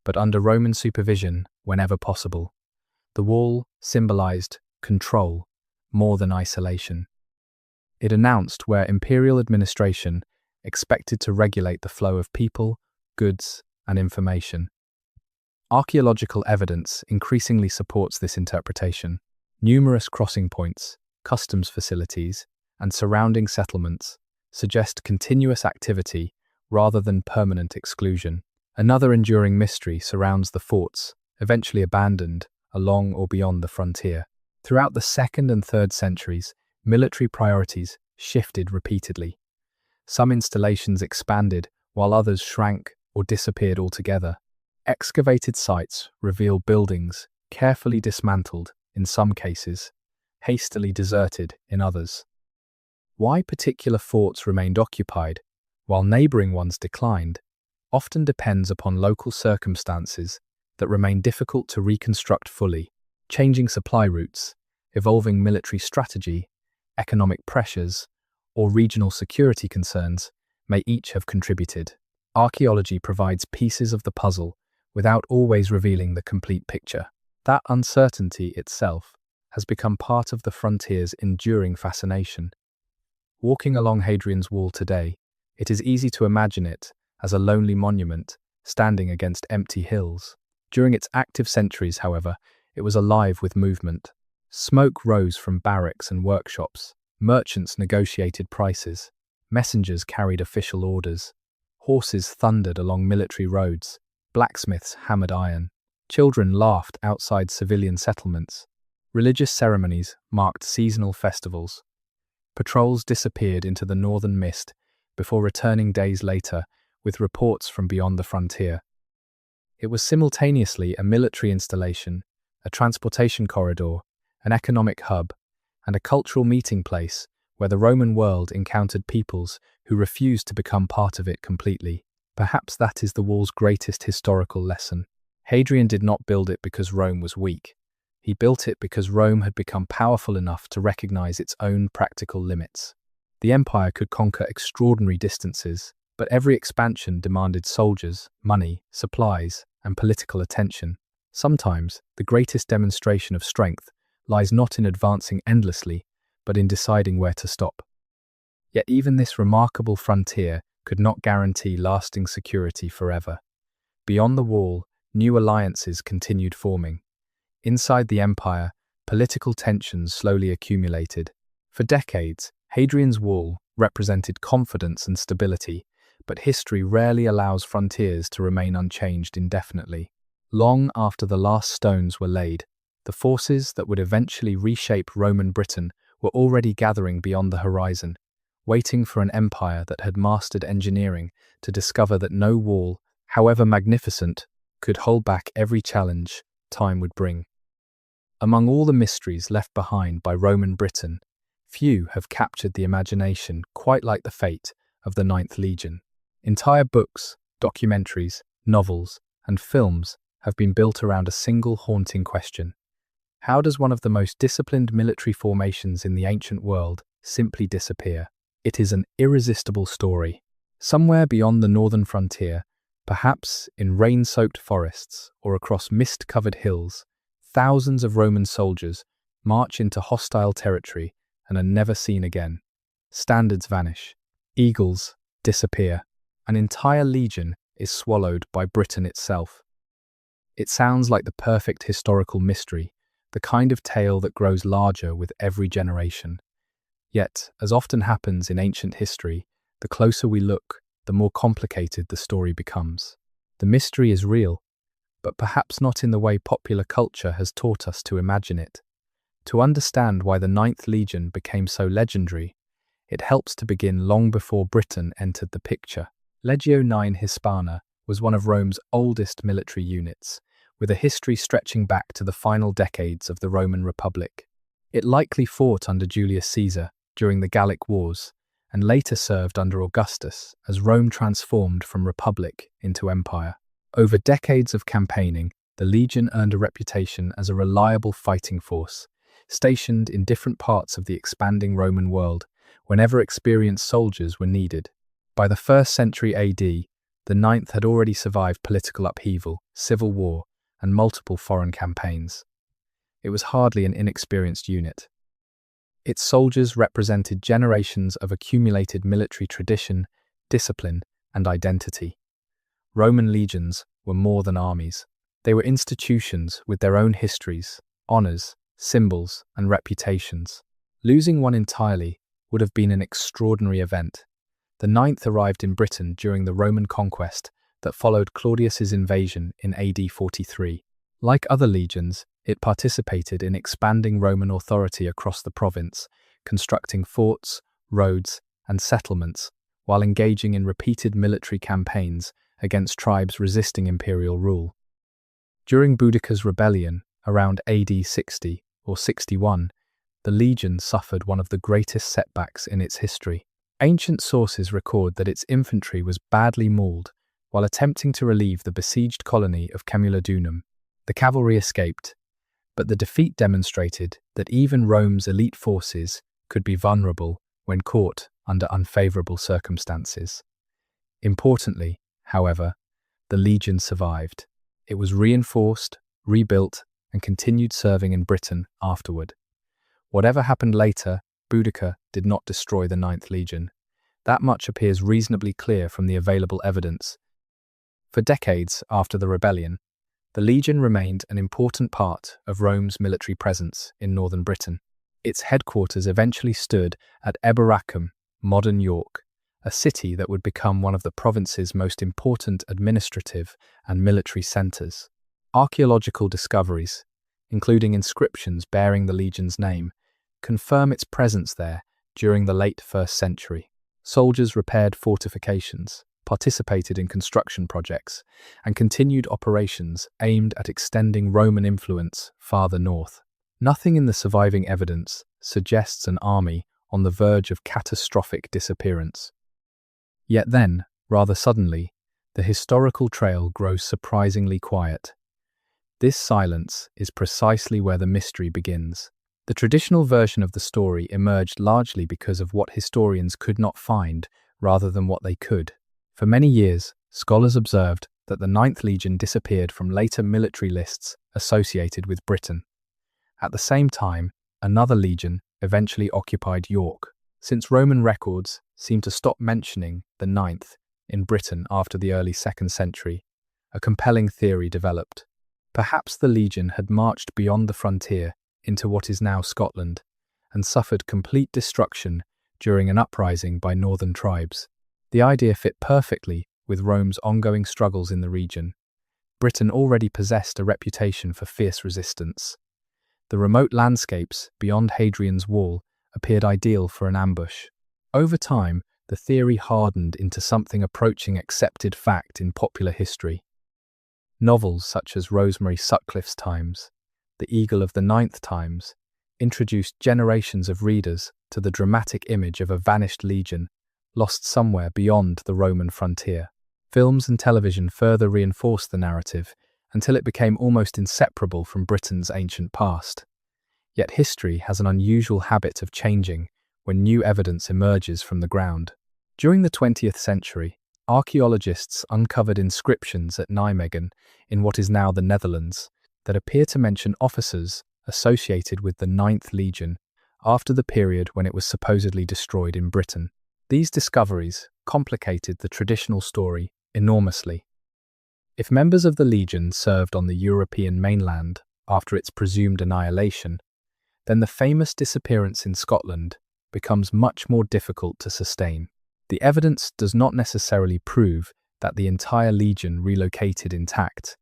but under Roman supervision whenever possible. The wall symbolized control more than isolation. It announced where imperial administration expected to regulate the flow of people, goods, and information. Archaeological evidence increasingly supports this interpretation. Numerous crossing points, customs facilities, and surrounding settlements suggest continuous activity rather than permanent exclusion. Another enduring mystery surrounds the forts, eventually abandoned along or beyond the frontier. Throughout the 2nd and 3rd centuries, military priorities shifted repeatedly. Some installations expanded, while others shrank or disappeared altogether. Excavated sites reveal buildings carefully dismantled in some cases, hastily deserted in others. Why particular forts remained occupied, while neighbouring ones declined, often depends upon local circumstances that remain difficult to reconstruct fully. Changing supply routes, evolving military strategy, economic pressures, or regional security concerns may each have contributed. Archaeology provides pieces of the puzzle without always revealing the complete picture. That uncertainty itself has become part of the frontier's enduring fascination. Walking along Hadrian's Wall today, it is easy to imagine it as a lonely monument standing against empty hills. During its active centuries, however, it was alive with movement. Smoke rose from barracks and workshops, merchants negotiated prices, messengers carried official orders, horses thundered along military roads, blacksmiths hammered iron, children laughed outside civilian settlements, religious ceremonies marked seasonal festivals. Patrols disappeared into the northern mist before returning days later with reports from beyond the frontier. It was simultaneously a military installation, a transportation corridor, an economic hub, and a cultural meeting place where the Roman world encountered peoples who refused to become part of it completely. Perhaps that is the wall's greatest historical lesson. Hadrian did not build it because Rome was weak. He built it because Rome had become powerful enough to recognize its own practical limits. The empire could conquer extraordinary distances, but every expansion demanded soldiers, money, supplies, and political attention. Sometimes, the greatest demonstration of strength lies not in advancing endlessly, but in deciding where to stop. Yet even this remarkable frontier could not guarantee lasting security forever. Beyond the wall, new alliances continued forming. Inside the empire, political tensions slowly accumulated. For decades, Hadrian's Wall represented confidence and stability, but history rarely allows frontiers to remain unchanged indefinitely. Long after the last stones were laid, the forces that would eventually reshape Roman Britain were already gathering beyond the horizon, waiting for an empire that had mastered engineering to discover that no wall, however magnificent, could hold back every challenge time would bring. Among all the mysteries left behind by Roman Britain, few have captured the imagination quite like the fate of the Ninth Legion. Entire books, documentaries, novels, and films have been built around a single haunting question. How does one of the most disciplined military formations in the ancient world simply disappear? It is an irresistible story. Somewhere beyond the northern frontier, perhaps in rain-soaked forests or across mist-covered hills, thousands of Roman soldiers march into hostile territory and are never seen again. Standards vanish. Eagles disappear. An entire legion is swallowed by Britain itself. It sounds like the perfect historical mystery, the kind of tale that grows larger with every generation. Yet, as often happens in ancient history, the closer we look, the more complicated the story becomes. The mystery is real, but perhaps not in the way popular culture has taught us to imagine it. To understand why the Ninth Legion became so legendary, it helps to begin long before Britain entered the picture. Legio IX Hispana was one of Rome's oldest military units, with a history stretching back to the final decades of the Roman Republic. It likely fought under Julius Caesar during the Gallic Wars, and later served under Augustus as Rome transformed from republic into empire. Over decades of campaigning, the legion earned a reputation as a reliable fighting force, stationed in different parts of the expanding Roman world whenever experienced soldiers were needed. By the 1st century AD, the Ninth had already survived political upheaval, civil war, and multiple foreign campaigns. It was hardly an inexperienced unit. Its soldiers represented generations of accumulated military tradition, discipline, and identity. Roman legions were more than armies. They were institutions with their own histories, honors, symbols, and reputations. Losing one entirely would have been an extraordinary event. The Ninth arrived in Britain during the Roman conquest that followed Claudius's invasion in AD 43. Like other legions, it participated in expanding Roman authority across the province, constructing forts, roads, and settlements, while engaging in repeated military campaigns against tribes resisting imperial rule. During Boudica's rebellion, around AD 60 or 61, the legion suffered one of the greatest setbacks in its history. Ancient sources record that its infantry was badly mauled while attempting to relieve the besieged colony of Camulodunum. The cavalry escaped, but the defeat demonstrated that even Rome's elite forces could be vulnerable when caught under unfavorable circumstances. Importantly, however, the legion survived. It was reinforced, rebuilt, and continued serving in Britain afterward. Whatever happened later, Boudica did not destroy the Ninth Legion. That much appears reasonably clear from the available evidence. For decades after the rebellion, the legion remained an important part of Rome's military presence in northern Britain. Its headquarters eventually stood at Eboracum, modern York, a city that would become one of the province's most important administrative and military centres. Archaeological discoveries, including inscriptions bearing the legion's name, confirm its presence there during the late 1st century. Soldiers repaired fortifications, participated in construction projects, and continued operations aimed at extending Roman influence farther north. Nothing in the surviving evidence suggests an army on the verge of catastrophic disappearance. Yet then, rather suddenly, the historical trail grows surprisingly quiet. This silence is precisely where the mystery begins. The traditional version of the story emerged largely because of what historians could not find rather than what they could. For many years, scholars observed that the Ninth Legion disappeared from later military lists associated with Britain. At the same time, another legion eventually occupied York. Since Roman records seem to stop mentioning the Ninth in Britain after the early 2nd century, a compelling theory developed. Perhaps the legion had marched beyond the frontier into what is now Scotland and suffered complete destruction during an uprising by northern tribes. The idea fit perfectly with Rome's ongoing struggles in the region. Britain already possessed a reputation for fierce resistance. The remote landscapes beyond Hadrian's Wall appeared ideal for an ambush. Over time, the theory hardened into something approaching accepted fact in popular history. Novels such as Rosemary Sutcliffe's Times, The Eagle of the Ninth Times, introduced generations of readers to the dramatic image of a vanished legion lost somewhere beyond the Roman frontier. Films and television further reinforced the narrative until it became almost inseparable from Britain's ancient past. Yet history has an unusual habit of changing when new evidence emerges from the ground. During the 20th century, archaeologists uncovered inscriptions at Nijmegen in what is now the Netherlands that appear to mention officers associated with the Ninth Legion after the period when it was supposedly destroyed in Britain. These discoveries complicated the traditional story enormously. If members of the Legion served on the European mainland after its presumed annihilation, then the famous disappearance in Scotland becomes much more difficult to sustain. The evidence does not necessarily prove that the entire Legion relocated intact,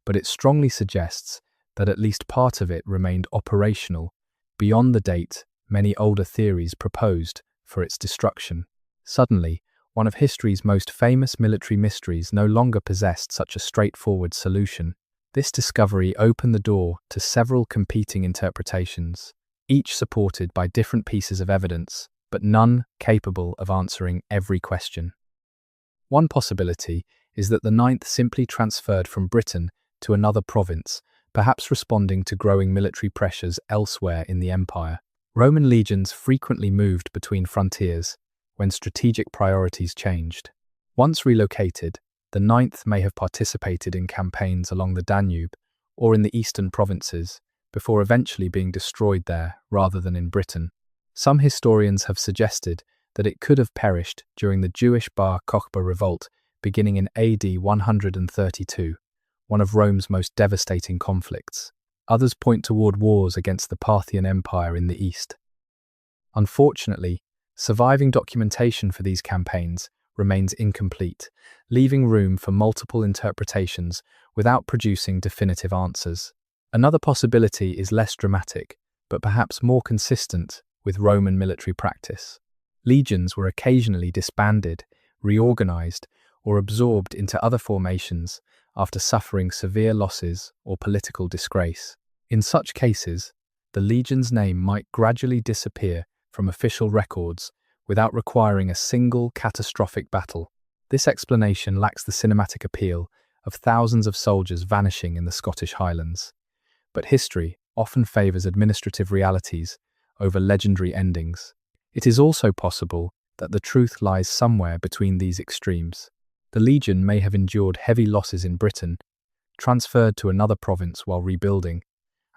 but it strongly suggests that at least part of it remained operational beyond the date many older theories proposed for its destruction. Suddenly, one of history's most famous military mysteries no longer possessed such a straightforward solution. This discovery opened the door to several competing interpretations, each supported by different pieces of evidence, but none capable of answering every question. One possibility is that the Ninth simply transferred from Britain to another province, perhaps responding to growing military pressures elsewhere in the empire. Roman legions frequently moved between frontiers when strategic priorities changed. Once relocated, the Ninth may have participated in campaigns along the Danube or in the eastern provinces, before eventually being destroyed there rather than in Britain. Some historians have suggested that it could have perished during the Jewish Bar Kokhba revolt beginning in AD 132, one of Rome's most devastating conflicts. Others point toward wars against the Parthian Empire in the east. Unfortunately, surviving documentation for these campaigns remains incomplete, leaving room for multiple interpretations without producing definitive answers. Another possibility is less dramatic, but perhaps more consistent with Roman military practice. Legions were occasionally disbanded, reorganized, or absorbed into other formations after suffering severe losses or political disgrace. In such cases, the legion's name might gradually disappear from official records without requiring a single catastrophic battle. This explanation lacks the cinematic appeal of thousands of soldiers vanishing in the Scottish Highlands. But history often favours administrative realities over legendary endings. It is also possible that the truth lies somewhere between these extremes. The legion may have endured heavy losses in Britain, transferred to another province while rebuilding,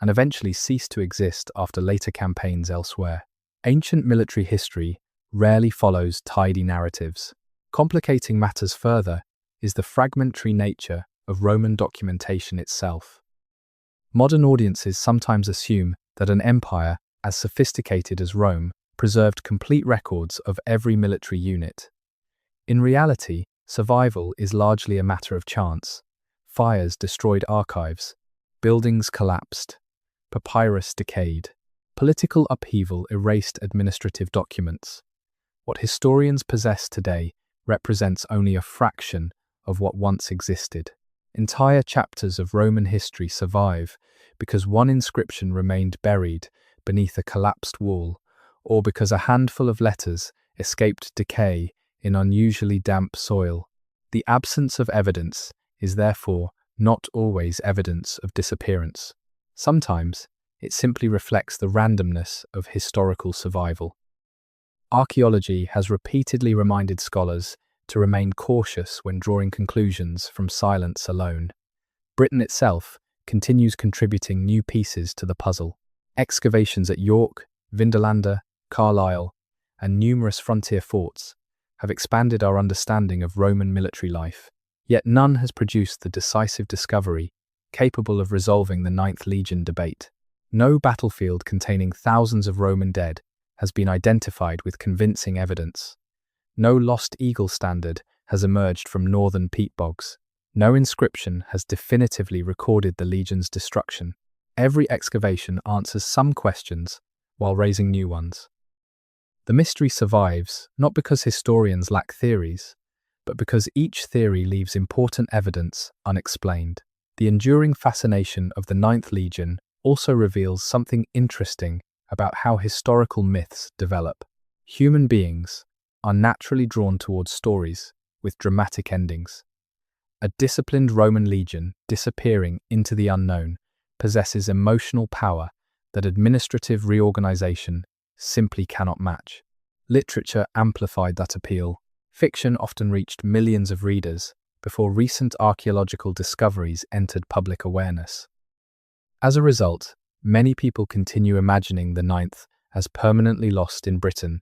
and eventually ceased to exist after later campaigns elsewhere. Ancient military history rarely follows tidy narratives. Complicating matters further is the fragmentary nature of Roman documentation itself. Modern audiences sometimes assume that an empire as sophisticated as Rome preserved complete records of every military unit. In reality, survival is largely a matter of chance. Fires destroyed archives, buildings collapsed, papyrus decayed, political upheaval erased administrative documents. What historians possess today represents only a fraction of what once existed. Entire chapters of Roman history survive because one inscription remained buried beneath a collapsed wall, or because a handful of letters escaped decay in unusually damp soil. The absence of evidence is therefore not always evidence of disappearance. Sometimes it simply reflects the randomness of historical survival. Archaeology has repeatedly reminded scholars to remain cautious when drawing conclusions from silence alone. Britain itself continues contributing new pieces to the puzzle. Excavations at York, Vindolanda, Carlisle, and numerous frontier forts have expanded our understanding of Roman military life, yet none has produced the decisive discovery capable of resolving the Ninth Legion debate. No battlefield containing thousands of Roman dead has been identified with convincing evidence. No lost eagle standard has emerged from northern peat bogs. No inscription has definitively recorded the legion's destruction. Every excavation answers some questions while raising new ones. The mystery survives not because historians lack theories, but because each theory leaves important evidence unexplained. The enduring fascination of the Ninth Legion also reveals something interesting about how historical myths develop. Human beings are naturally drawn towards stories with dramatic endings. A disciplined Roman legion disappearing into the unknown possesses emotional power that administrative reorganization simply cannot match. Literature amplified that appeal. Fiction often reached millions of readers before recent archaeological discoveries entered public awareness. As a result, many people continue imagining the Ninth as permanently lost in Britain,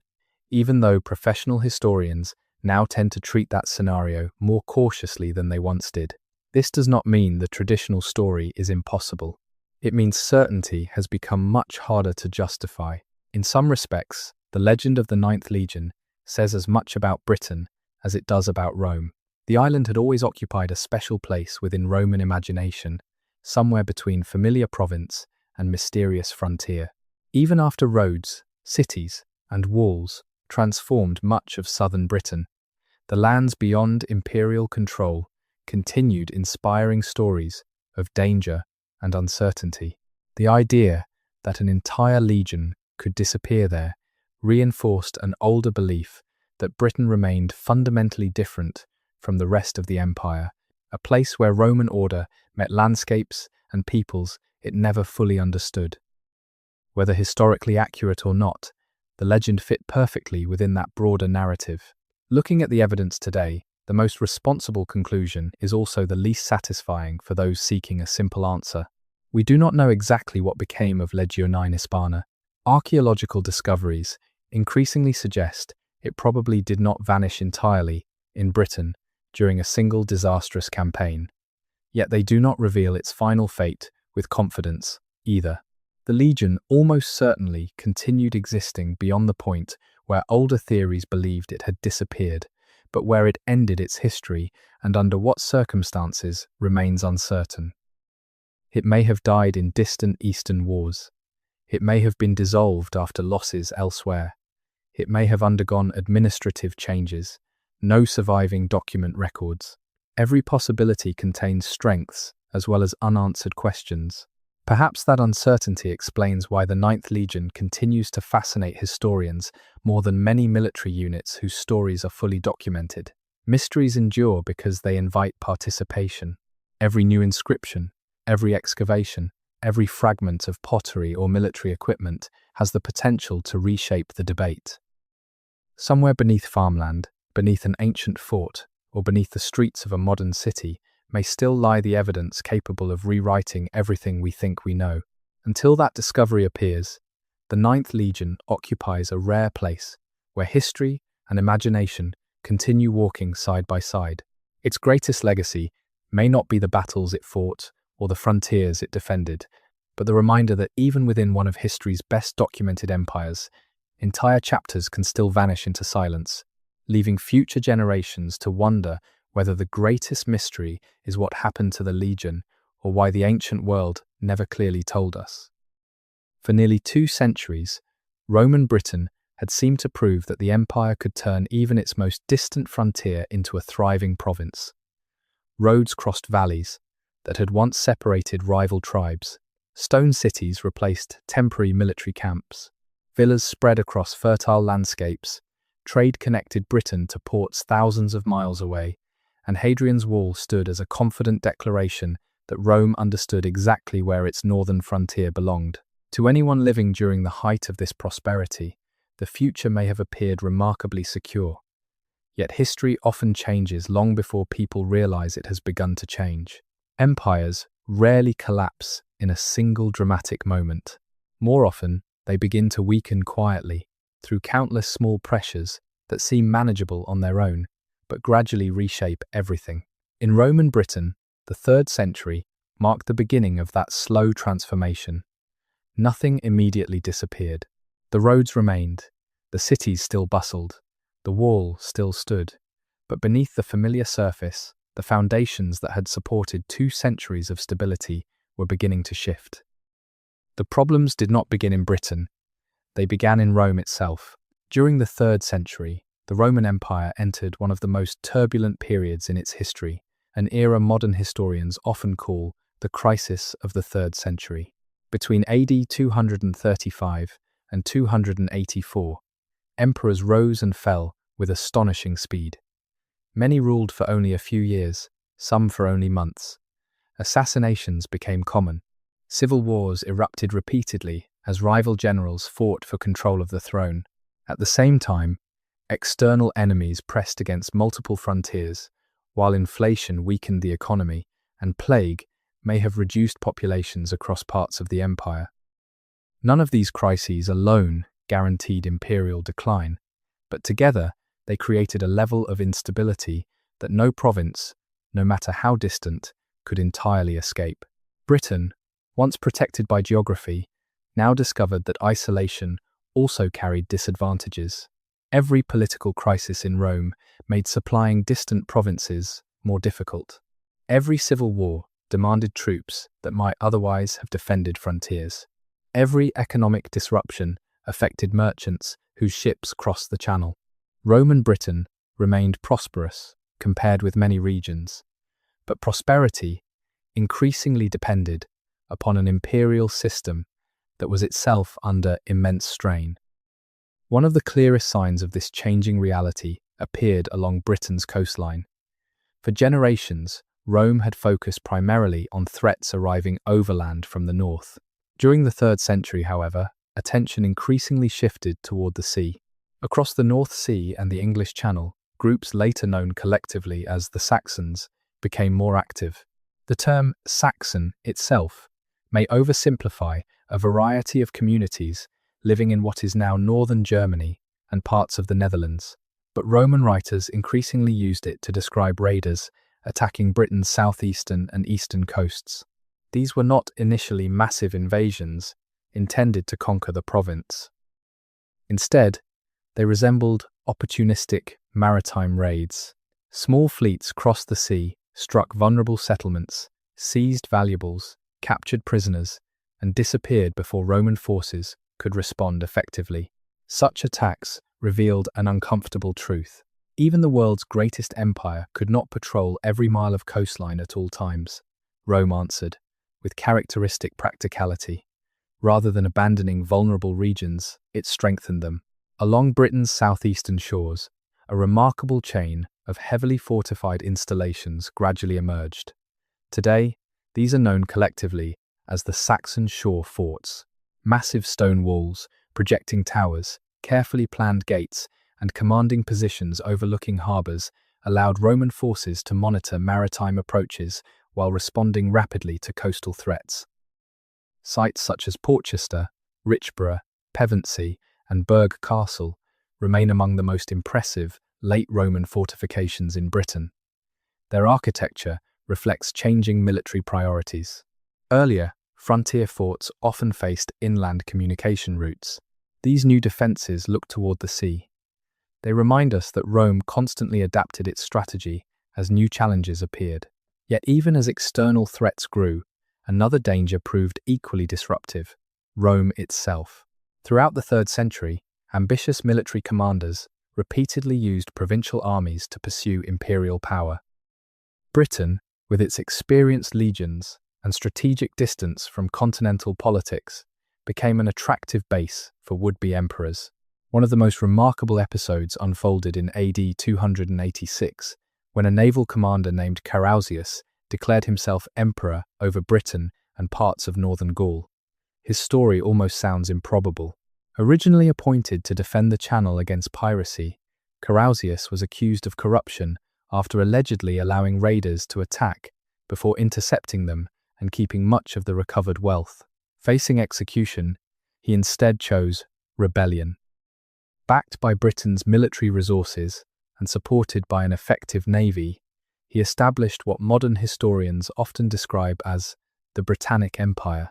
even though professional historians now tend to treat that scenario more cautiously than they once did. This does not mean the traditional story is impossible. It means certainty has become much harder to justify. In some respects, the legend of the Ninth Legion says as much about Britain as it does about Rome. The island had always occupied a special place within Roman imagination, somewhere between familiar province and mysterious frontier. Even after roads, cities, and walls transformed much of southern Britain, the lands beyond imperial control continued inspiring stories of danger and uncertainty. The idea that an entire legion could disappear there reinforced an older belief that Britain remained fundamentally different from the rest of the empire, a place where Roman order met landscapes and peoples it never fully understood. Whether historically accurate or not, the legend fit perfectly within that broader narrative. Looking at the evidence today, the most responsible conclusion is also the least satisfying for those seeking a simple answer. We do not know exactly what became of Legionia Hispana. Archaeological discoveries increasingly suggest it probably did not vanish entirely in Britain during a single disastrous campaign. Yet they do not reveal its final fate with confidence either. The legion almost certainly continued existing beyond the point where older theories believed it had disappeared, but where it ended its history and under what circumstances remains uncertain. It may have died in distant eastern wars. It may have been dissolved after losses elsewhere. It may have undergone administrative changes. No surviving document records. Every possibility contains strengths as well as unanswered questions. Perhaps that uncertainty explains why the Ninth Legion continues to fascinate historians more than many military units whose stories are fully documented. Mysteries endure because they invite participation. Every new inscription, every excavation, every fragment of pottery or military equipment has the potential to reshape the debate. Somewhere beneath farmland, beneath an ancient fort, or beneath the streets of a modern city, may still lie the evidence capable of rewriting everything we think we know. Until that discovery appears, the Ninth Legion occupies a rare place where history and imagination continue walking side by side. Its greatest legacy may not be the battles it fought or the frontiers it defended, but the reminder that even within one of history's best documented empires, entire chapters can still vanish into silence, leaving future generations to wonder whether the greatest mystery is what happened to the Legion or why the ancient world never clearly told us. For nearly 2 centuries, Roman Britain had seemed to prove that the empire could turn even its most distant frontier into a thriving province. Roads crossed valleys that had once separated rival tribes. Stone cities replaced temporary military camps. Villas spread across fertile landscapes. Trade connected Britain to ports thousands of miles away, and Hadrian's Wall stood as a confident declaration that Rome understood exactly where its northern frontier belonged. To anyone living during the height of this prosperity, the future may have appeared remarkably secure. Yet history often changes long before people realize it has begun to change. Empires rarely collapse in a single dramatic moment. More often, they begin to weaken quietly through countless small pressures that seem manageable on their own, but gradually reshape everything. In Roman Britain, the 3rd century marked the beginning of that slow transformation. Nothing immediately disappeared. The roads remained, the cities still bustled, the wall still stood, but beneath the familiar surface, the foundations that had supported 2 centuries of stability were beginning to shift. The problems did not begin in Britain, they began in Rome itself. During the 3rd century, the Roman Empire entered one of the most turbulent periods in its history, an era modern historians often call the crisis of the 3rd century. Between AD 235 and 284, emperors rose and fell with astonishing speed. Many ruled for only a few years, some for only months. Assassinations became common. Civil wars erupted repeatedly as rival generals fought for control of the throne. At the same time, external enemies pressed against multiple frontiers, while inflation weakened the economy and plague may have reduced populations across parts of the empire. None of these crises alone guaranteed imperial decline, but together they created a level of instability that no province, no matter how distant, could entirely escape. Britain, once protected by geography, now discovered that isolation also carried disadvantages. Every political crisis in Rome made supplying distant provinces more difficult. Every civil war demanded troops that might otherwise have defended frontiers. Every economic disruption affected merchants whose ships crossed the Channel. Roman Britain remained prosperous compared with many regions, but prosperity increasingly depended upon an imperial system that was itself under immense strain. One of the clearest signs of this changing reality appeared along Britain's coastline. For generations, Rome had focused primarily on threats arriving overland from the north. During the 3rd century, however, attention increasingly shifted toward the sea. Across the North Sea and the English Channel, groups later known collectively as the Saxons became more active. The term Saxon itself may oversimplify a variety of communities living in what is now northern Germany and parts of the Netherlands, but Roman writers increasingly used it to describe raiders attacking Britain's southeastern and eastern coasts. These were not initially massive invasions intended to conquer the province. Instead, they resembled opportunistic maritime raids. Small fleets crossed the sea, struck vulnerable settlements, seized valuables, captured prisoners, and disappeared before Roman forces could respond effectively. Such attacks revealed an uncomfortable truth. Even the world's greatest empire could not patrol every mile of coastline at all times. Rome answered, with characteristic practicality. Rather than abandoning vulnerable regions, it strengthened them. Along Britain's southeastern shores, a remarkable chain of heavily fortified installations gradually emerged. Today, these are known collectively as the Saxon shore forts. Massive stone walls, projecting towers, carefully planned gates, and commanding positions overlooking harbours allowed Roman forces to monitor maritime approaches while responding rapidly to coastal threats. Sites such as Portchester, Richborough, Pevensey, and Burgh Castle remain among the most impressive late Roman fortifications in Britain. Their architecture reflects changing military priorities. Earlier, frontier forts often faced inland communication routes. These new defences look toward the sea. They remind us that Rome constantly adapted its strategy as new challenges appeared. Yet even as external threats grew, another danger proved equally disruptive: Rome itself. Throughout the 3rd century, ambitious military commanders repeatedly used provincial armies to pursue imperial power. Britain, with its experienced legions and strategic distance from continental politics, became an attractive base for would-be emperors. One of the most remarkable episodes unfolded in AD 286, when a naval commander named Claudius declared himself emperor over Britain and parts of northern Gaul. His story almost sounds improbable. Originally appointed to defend the Channel against piracy, Claudius was accused of corruption after allegedly allowing raiders to attack before intercepting them and keeping much of the recovered wealth. Facing execution, he instead chose rebellion. Backed by Britain's military resources and supported by an effective navy, he established what modern historians often describe as the Britannic Empire,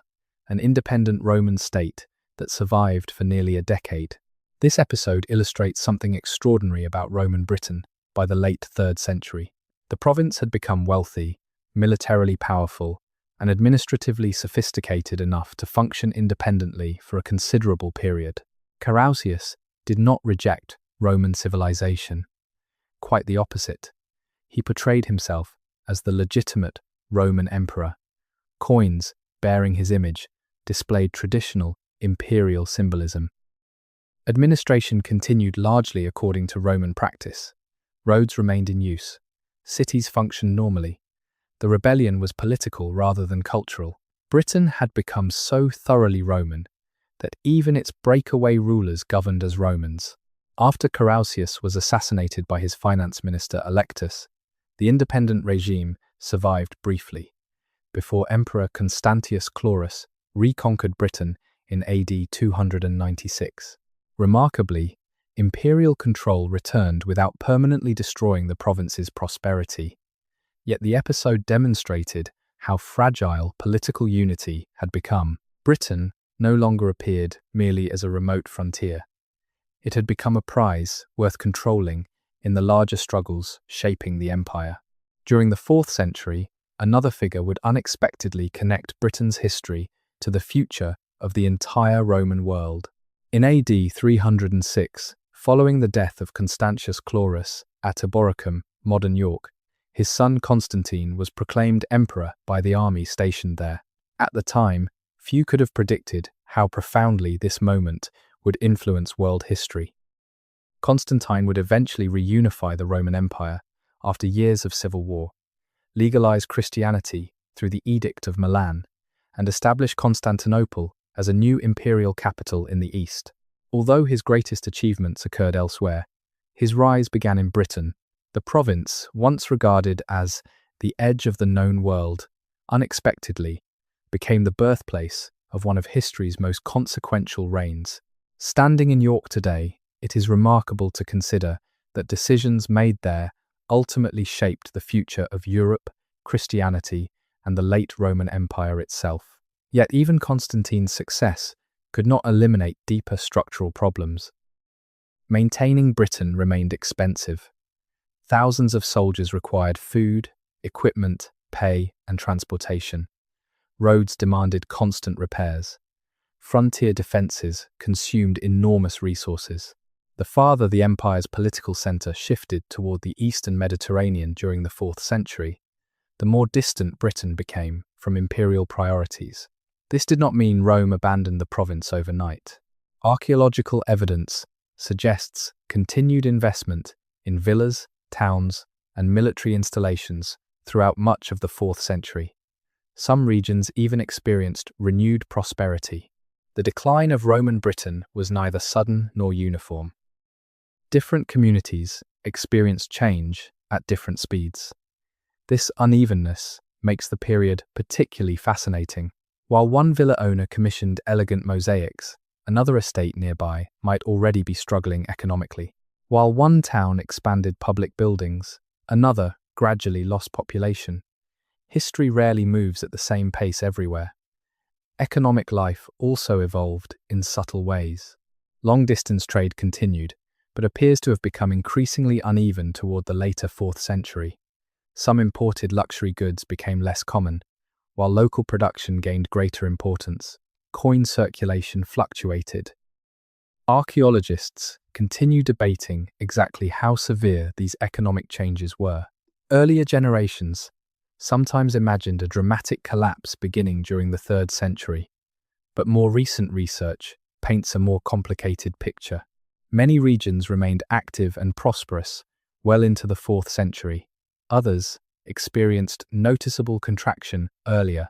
an independent Roman state that survived for nearly a decade. This episode illustrates something extraordinary about Roman Britain by the late 3rd century. The province had become wealthy, militarily powerful, and administratively sophisticated enough to function independently for a considerable period. Claudius did not reject Roman civilization. Quite the opposite. He portrayed himself as the legitimate Roman emperor. Coins bearing his image displayed traditional imperial symbolism. Administration continued largely according to Roman practice. Roads remained in use. Cities functioned normally. The rebellion was political rather than cultural. Britain had become so thoroughly Roman that even its breakaway rulers governed as Romans. After Claudius was assassinated by his finance minister Electus, the independent regime survived briefly, before Emperor Constantius Chlorus reconquered Britain in AD 296. Remarkably, imperial control returned without permanently destroying the province's prosperity. Yet the episode demonstrated how fragile political unity had become. Britain no longer appeared merely as a remote frontier. It had become a prize worth controlling in the larger struggles shaping the empire. During the 4th century, another figure would unexpectedly connect Britain's history to the future of the entire Roman world. In AD 306, following the death of Constantius Chlorus at Eboracum, modern York, his son Constantine was proclaimed emperor by the army stationed there. At the time, few could have predicted how profoundly this moment would influence world history. Constantine would eventually reunify the Roman Empire after years of civil war, legalize Christianity through the Edict of Milan, and establish Constantinople as a new imperial capital in the East. Although his greatest achievements occurred elsewhere, his rise began in Britain. The province, once regarded as the edge of the known world, unexpectedly became the birthplace of one of history's most consequential reigns. Standing in York today, it is remarkable to consider that decisions made there ultimately shaped the future of Europe, Christianity, and the late Roman Empire itself. Yet even Constantine's success could not eliminate deeper structural problems. Maintaining Britain remained expensive. Thousands of soldiers required food, equipment, pay, and transportation. Roads demanded constant repairs. Frontier defences consumed enormous resources. The farther the empire's political centre shifted toward the eastern Mediterranean during the 4th century, the more distant Britain became from imperial priorities. This did not mean Rome abandoned the province overnight. Archaeological evidence suggests continued investment in villas, towns, and military installations throughout much of the 4th century. Some regions even experienced renewed prosperity. The decline of Roman Britain was neither sudden nor uniform. Different communities experienced change at different speeds. This unevenness makes the period particularly fascinating. While one villa owner commissioned elegant mosaics, another estate nearby might already be struggling economically. While one town expanded public buildings, another gradually lost population. History rarely moves at the same pace everywhere. Economic life also evolved in subtle ways. Long-distance trade continued, but appears to have become increasingly uneven toward the later 4th century. Some imported luxury goods became less common, while local production gained greater importance. Coin circulation fluctuated. Archaeologists continue debating exactly how severe these economic changes were. Earlier generations sometimes imagined a dramatic collapse beginning during the 3rd century, but more recent research paints a more complicated picture. Many regions remained active and prosperous well into the 4th century. Others experienced noticeable contraction earlier.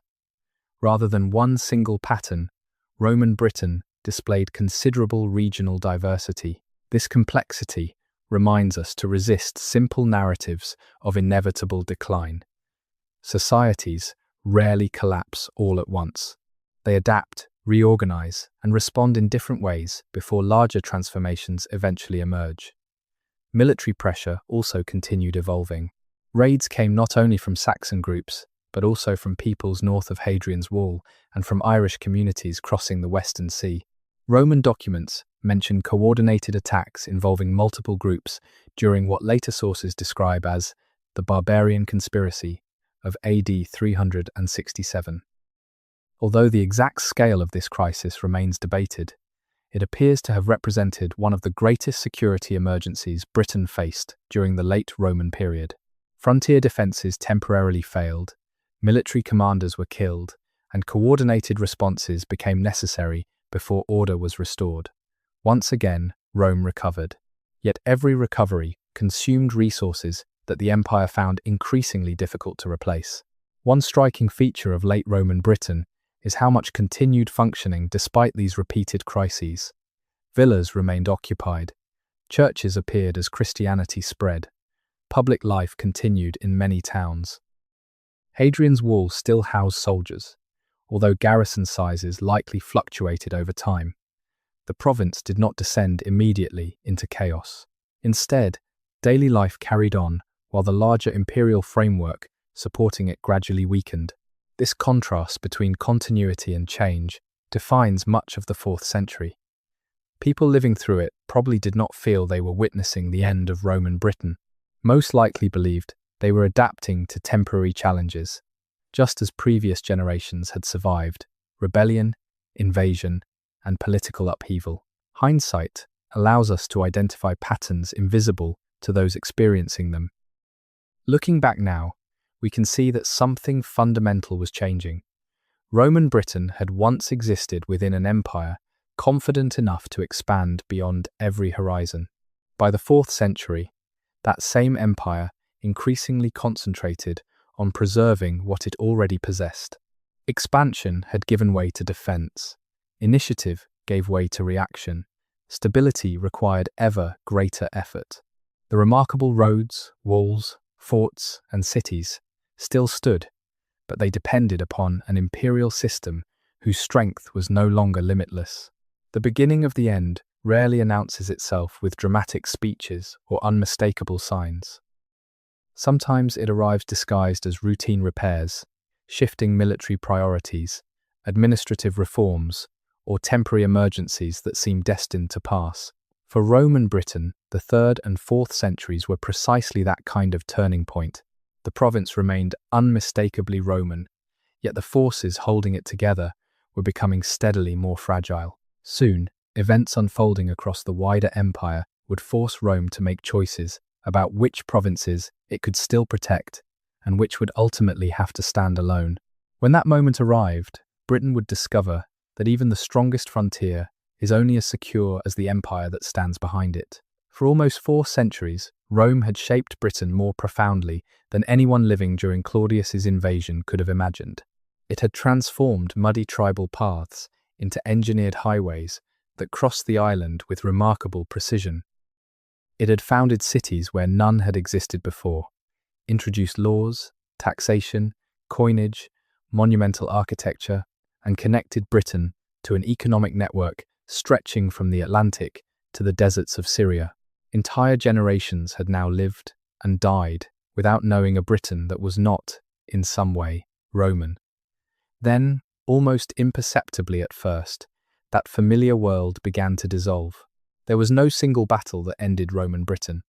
Rather than one single pattern, Roman Britain displayed considerable regional diversity. This complexity reminds us to resist simple narratives of inevitable decline. Societies rarely collapse all at once. They adapt, reorganize, and respond in different ways before larger transformations eventually emerge. Military pressure also continued evolving. Raids came not only from Saxon groups, but also from peoples north of Hadrian's Wall and from Irish communities crossing the Western Sea. Roman documents mention coordinated attacks involving multiple groups during what later sources describe as the Barbarian Conspiracy of AD 367. Although the exact scale of this crisis remains debated, it appears to have represented one of the greatest security emergencies Britain faced during the late Roman period. Frontier defences temporarily failed, military commanders were killed, and coordinated responses became necessary before order was restored. Once again, Rome recovered. Yet every recovery consumed resources that the empire found increasingly difficult to replace. One striking feature of late Roman Britain is how much continued functioning despite these repeated crises. Villas remained occupied. Churches appeared as Christianity spread. Public life continued in many towns. Hadrian's Wall still housed soldiers, although garrison sizes likely fluctuated over time. The province did not descend immediately into chaos. Instead, daily life carried on while the larger imperial framework supporting it gradually weakened. This contrast between continuity and change defines much of the 4th century. People living through it probably did not feel they were witnessing the end of Roman Britain. Most likely believed they were adapting to temporary challenges, just as previous generations had survived rebellion, invasion, and political upheaval. Hindsight allows us to identify patterns invisible to those experiencing them. Looking back now, we can see that something fundamental was changing. Roman Britain had once existed within an empire confident enough to expand beyond every horizon. By the 4th century, that same empire increasingly concentrated on preserving what it already possessed. Expansion had given way to defense. Initiative gave way to reaction. Stability required ever greater effort. The remarkable roads, walls, forts, and cities still stood, but they depended upon an imperial system whose strength was no longer limitless. The beginning of the end rarely announces itself with dramatic speeches or unmistakable signs. Sometimes it arrives disguised as routine repairs, shifting military priorities, administrative reforms, or temporary emergencies that seem destined to pass. For Roman Britain, the 3rd and 4th centuries were precisely that kind of turning point. The province remained unmistakably Roman, yet the forces holding it together were becoming steadily more fragile. Soon, events unfolding across the wider empire would force Rome to make choices about which provinces it could still protect and which would ultimately have to stand alone. When that moment arrived, Britain would discover that even the strongest frontier is only as secure as the empire that stands behind it. For almost 4 centuries, Rome had shaped Britain more profoundly than anyone living during Claudius's invasion could have imagined. It had transformed muddy tribal paths into engineered highways that crossed the island with remarkable precision. It had founded cities where none had existed before, introduced laws, taxation, coinage, monumental architecture, and connected Britain to an economic network stretching from the Atlantic to the deserts of Syria. Entire generations had now lived and died without knowing a Britain that was not, in some way, Roman. Then, almost imperceptibly at first, that familiar world began to dissolve. There was no single battle that ended Roman Britain,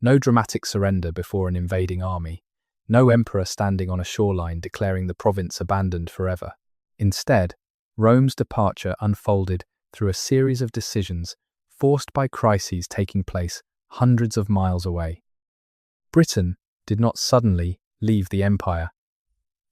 no dramatic surrender before an invading army, no emperor standing on a shoreline declaring the province abandoned forever. Instead, Rome's departure unfolded through a series of decisions forced by crises taking place hundreds of miles away. Britain did not suddenly leave the empire.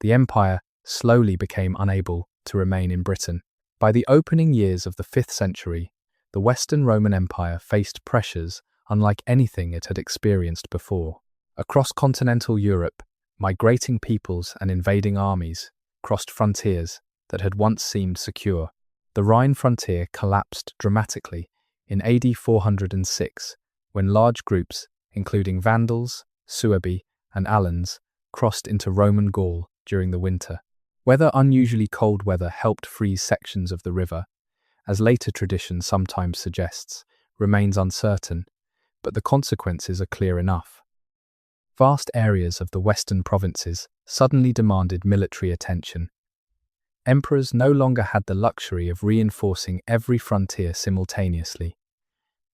The empire slowly became unable to remain in Britain. By the opening years of the 5th century, the Western Roman Empire faced pressures unlike anything it had experienced before. Across continental Europe, migrating peoples and invading armies crossed frontiers that had once seemed secure. The Rhine frontier collapsed dramatically in AD 406, when large groups, including Vandals, Suebi, and Alans, crossed into Roman Gaul during the winter. Whether unusually cold weather helped freeze sections of the river, as later tradition sometimes suggests, remains uncertain, but the consequences are clear enough. Vast areas of the western provinces suddenly demanded military attention. Emperors no longer had the luxury of reinforcing every frontier simultaneously.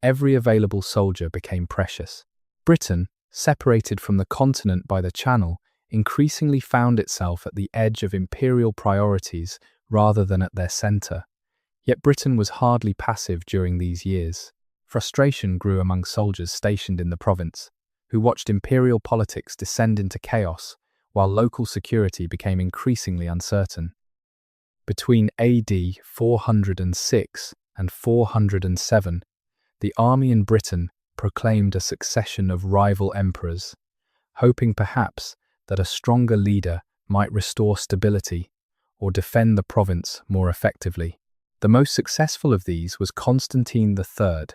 Every available soldier became precious. Britain, separated from the continent by the Channel, increasingly found itself at the edge of imperial priorities rather than at their centre. Yet Britain was hardly passive during these years. Frustration grew among soldiers stationed in the province, who watched imperial politics descend into chaos while local security became increasingly uncertain. Between AD 406 and 407, the army in Britain proclaimed a succession of rival emperors, hoping perhaps that a stronger leader might restore stability or defend the province more effectively. The most successful of these was Constantine III,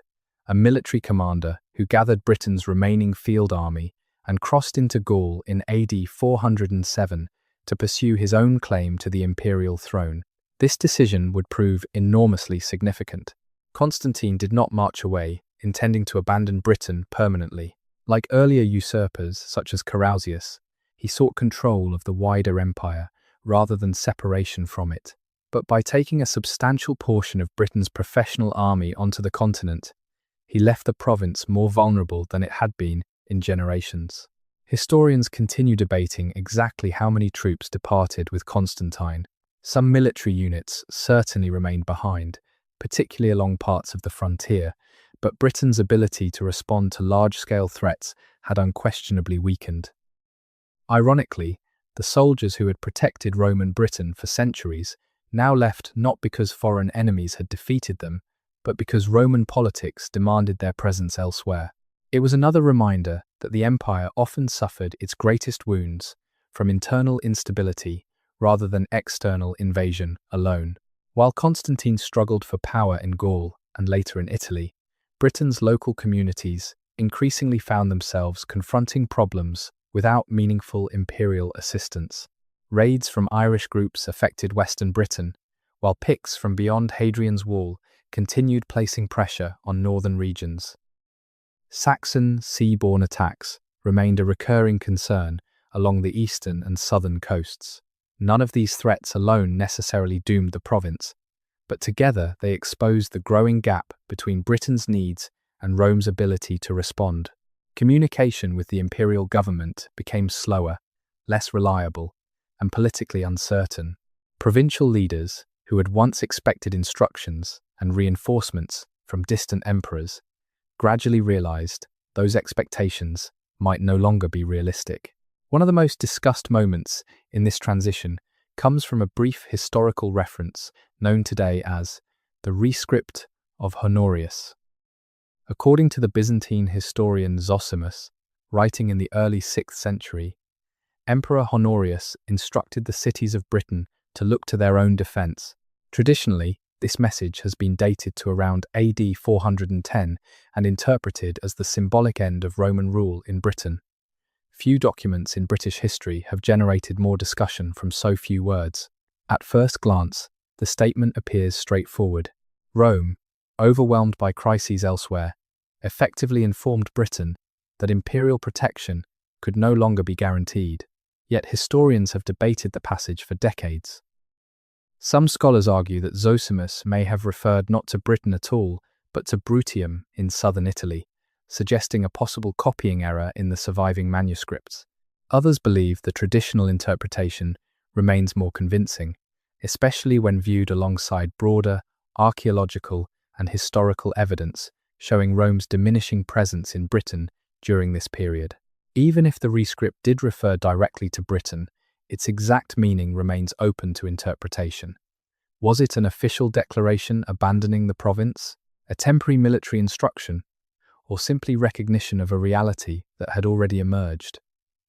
a military commander who gathered Britain's remaining field army and crossed into Gaul in AD 407 to pursue his own claim to the imperial throne. This decision would prove enormously significant. Constantine did not march away, intending to abandon Britain permanently. Like earlier usurpers such as Carausius, he sought control of the wider empire rather than separation from it. But by taking a substantial portion of Britain's professional army onto the continent, he left the province more vulnerable than it had been in generations. Historians continue debating exactly how many troops departed with Constantine. Some military units certainly remained behind, particularly along parts of the frontier, but Britain's ability to respond to large-scale threats had unquestionably weakened. Ironically, the soldiers who had protected Roman Britain for centuries now left not because foreign enemies had defeated them, but because Roman politics demanded their presence elsewhere. It was another reminder that the empire often suffered its greatest wounds from internal instability rather than external invasion alone. While Constantine struggled for power in Gaul and later in Italy, Britain's local communities increasingly found themselves confronting problems without meaningful imperial assistance. Raids from Irish groups affected Western Britain, while Picts from beyond Hadrian's Wall continued placing pressure on northern regions. Saxon sea-borne attacks remained a recurring concern along the eastern and southern coasts. None of these threats alone necessarily doomed the province, but together they exposed the growing gap between Britain's needs and Rome's ability to respond. Communication with the imperial government became slower, less reliable, and politically uncertain. Provincial leaders, who had once expected instructions and reinforcements from distant emperors, gradually realized those expectations might no longer be realistic. One of the most discussed moments in this transition comes from a brief historical reference known today as the Rescript of Honorius. According to the Byzantine historian Zosimus, writing in the early 6th century, Emperor Honorius instructed the cities of Britain to look to their own defense. Traditionally, this message has been dated to around AD 410 and interpreted as the symbolic end of Roman rule in Britain. Few documents in British history have generated more discussion from so few words. At first glance, the statement appears straightforward. Rome, overwhelmed by crises elsewhere, effectively informed Britain that imperial protection could no longer be guaranteed. Yet historians have debated the passage for decades. Some scholars argue that Zosimus may have referred not to Britain at all, but to Bruttium in southern Italy, suggesting a possible copying error in the surviving manuscripts. Others believe the traditional interpretation remains more convincing, especially when viewed alongside broader archaeological and historical evidence showing Rome's diminishing presence in Britain during this period. Even if the rescript did refer directly to Britain, its exact meaning remains open to interpretation. Was it an official declaration abandoning the province, a temporary military instruction, or simply recognition of a reality that had already emerged?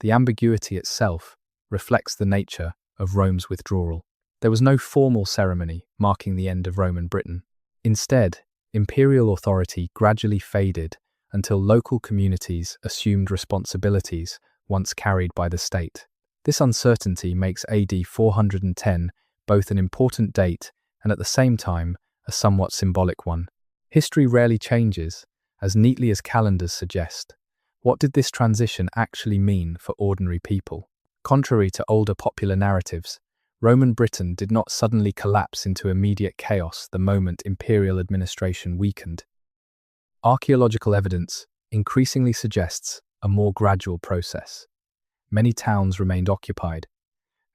The ambiguity itself reflects the nature of Rome's withdrawal. There was no formal ceremony marking the end of Roman Britain. Instead, imperial authority gradually faded until local communities assumed responsibilities once carried by the state. This uncertainty makes AD 410 both an important date and at the same time a somewhat symbolic one. History rarely changes as neatly as calendars suggest. What did this transition actually mean for ordinary people? Contrary to older popular narratives, Roman Britain did not suddenly collapse into immediate chaos the moment imperial administration weakened. Archaeological evidence increasingly suggests a more gradual process. Many towns remained occupied.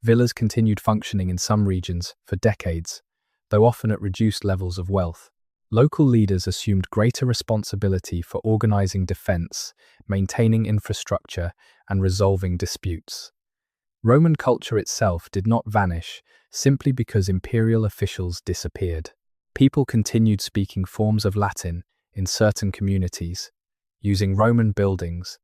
Villas continued functioning in some regions for decades, though often at reduced levels of wealth. Local leaders assumed greater responsibility for organizing defense, maintaining infrastructure, and resolving disputes. Roman culture itself did not vanish simply because imperial officials disappeared. People continued speaking forms of Latin in certain communities, using Roman buildings,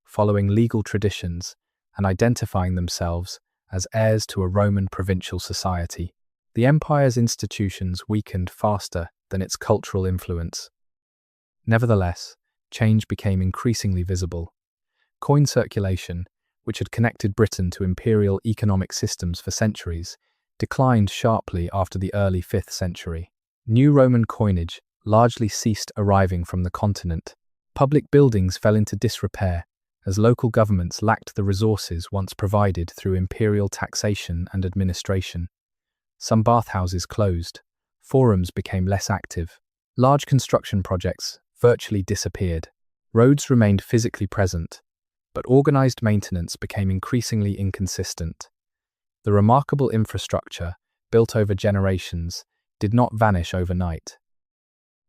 following legal traditions, and identifying themselves as heirs to a Roman provincial society. The empire's institutions weakened faster than its cultural influence. Nevertheless, change became increasingly visible. Coin circulation, which had connected Britain to imperial economic systems for centuries, declined sharply after the early 5th century. New Roman coinage largely ceased arriving from the continent. Public buildings fell into disrepair as local governments lacked the resources once provided through imperial taxation and administration. Some bathhouses closed, forums became less active, large construction projects virtually disappeared. Roads remained physically present, but organized maintenance became increasingly inconsistent. The remarkable infrastructure, built over generations, did not vanish overnight.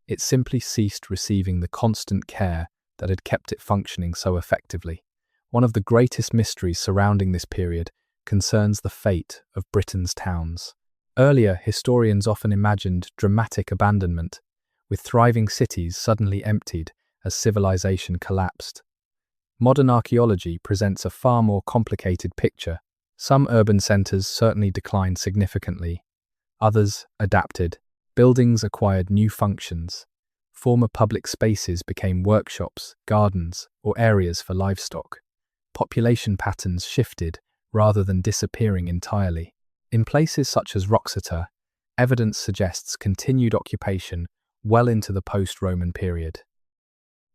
It simply ceased receiving the constant care that had kept it functioning so effectively. One of the greatest mysteries surrounding this period concerns the fate of Britain's towns. Earlier, historians often imagined dramatic abandonment, with thriving cities suddenly emptied as civilization collapsed. Modern archaeology presents a far more complicated picture. Some urban centers certainly declined significantly. Others adapted. Buildings acquired new functions. Former public spaces became workshops, gardens, or areas for livestock. Population patterns shifted rather than disappearing entirely. In places such as Wroxeter, evidence suggests continued occupation well into the post-Roman period.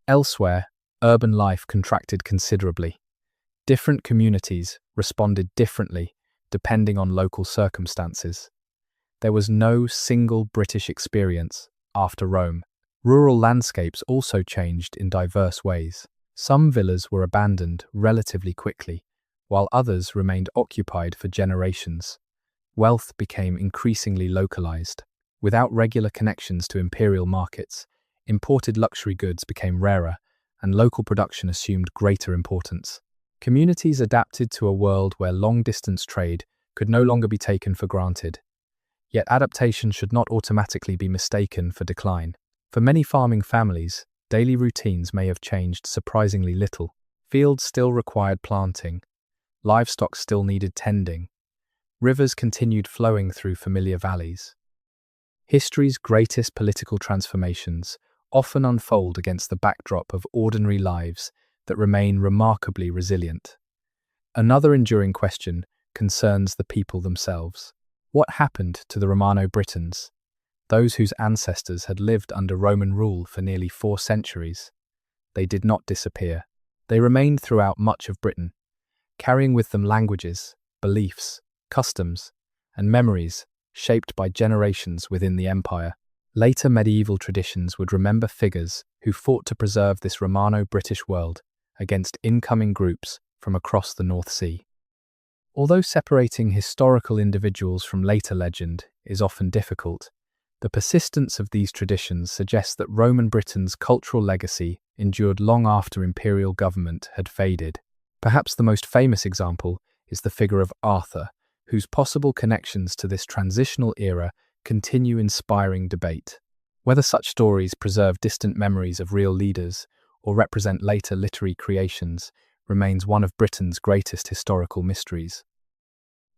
Elsewhere, urban life contracted considerably. Different communities responded differently depending on local circumstances. There was no single British experience after Rome. Rural landscapes also changed in diverse ways. Some villas were abandoned relatively quickly, while others remained occupied for generations. Wealth became increasingly localized. Without regular connections to imperial markets, imported luxury goods became rarer, and local production assumed greater importance. Communities adapted to a world where long-distance trade could no longer be taken for granted. Yet adaptation should not automatically be mistaken for decline. For many farming families, daily routines may have changed surprisingly little. Fields still required planting, livestock still needed tending, rivers continued flowing through familiar valleys. History's greatest political transformations often unfold against the backdrop of ordinary lives that remain remarkably resilient. Another enduring question concerns the people themselves. What happened to the Romano-Britons, those whose ancestors had lived under Roman rule for nearly 4 centuries? They did not disappear. They remained throughout much of Britain, carrying with them languages, beliefs, customs, and memories shaped by generations within the empire. Later medieval traditions would remember figures who fought to preserve this Romano-British world against incoming groups from across the North Sea. Although separating historical individuals from later legend is often difficult, the persistence of these traditions suggests that Roman Britain's cultural legacy endured long after imperial government had faded. Perhaps the most famous example is the figure of Arthur, whose possible connections to this transitional era continue inspiring debate. Whether such stories preserve distant memories of real leaders or represent later literary creations remains one of Britain's greatest historical mysteries.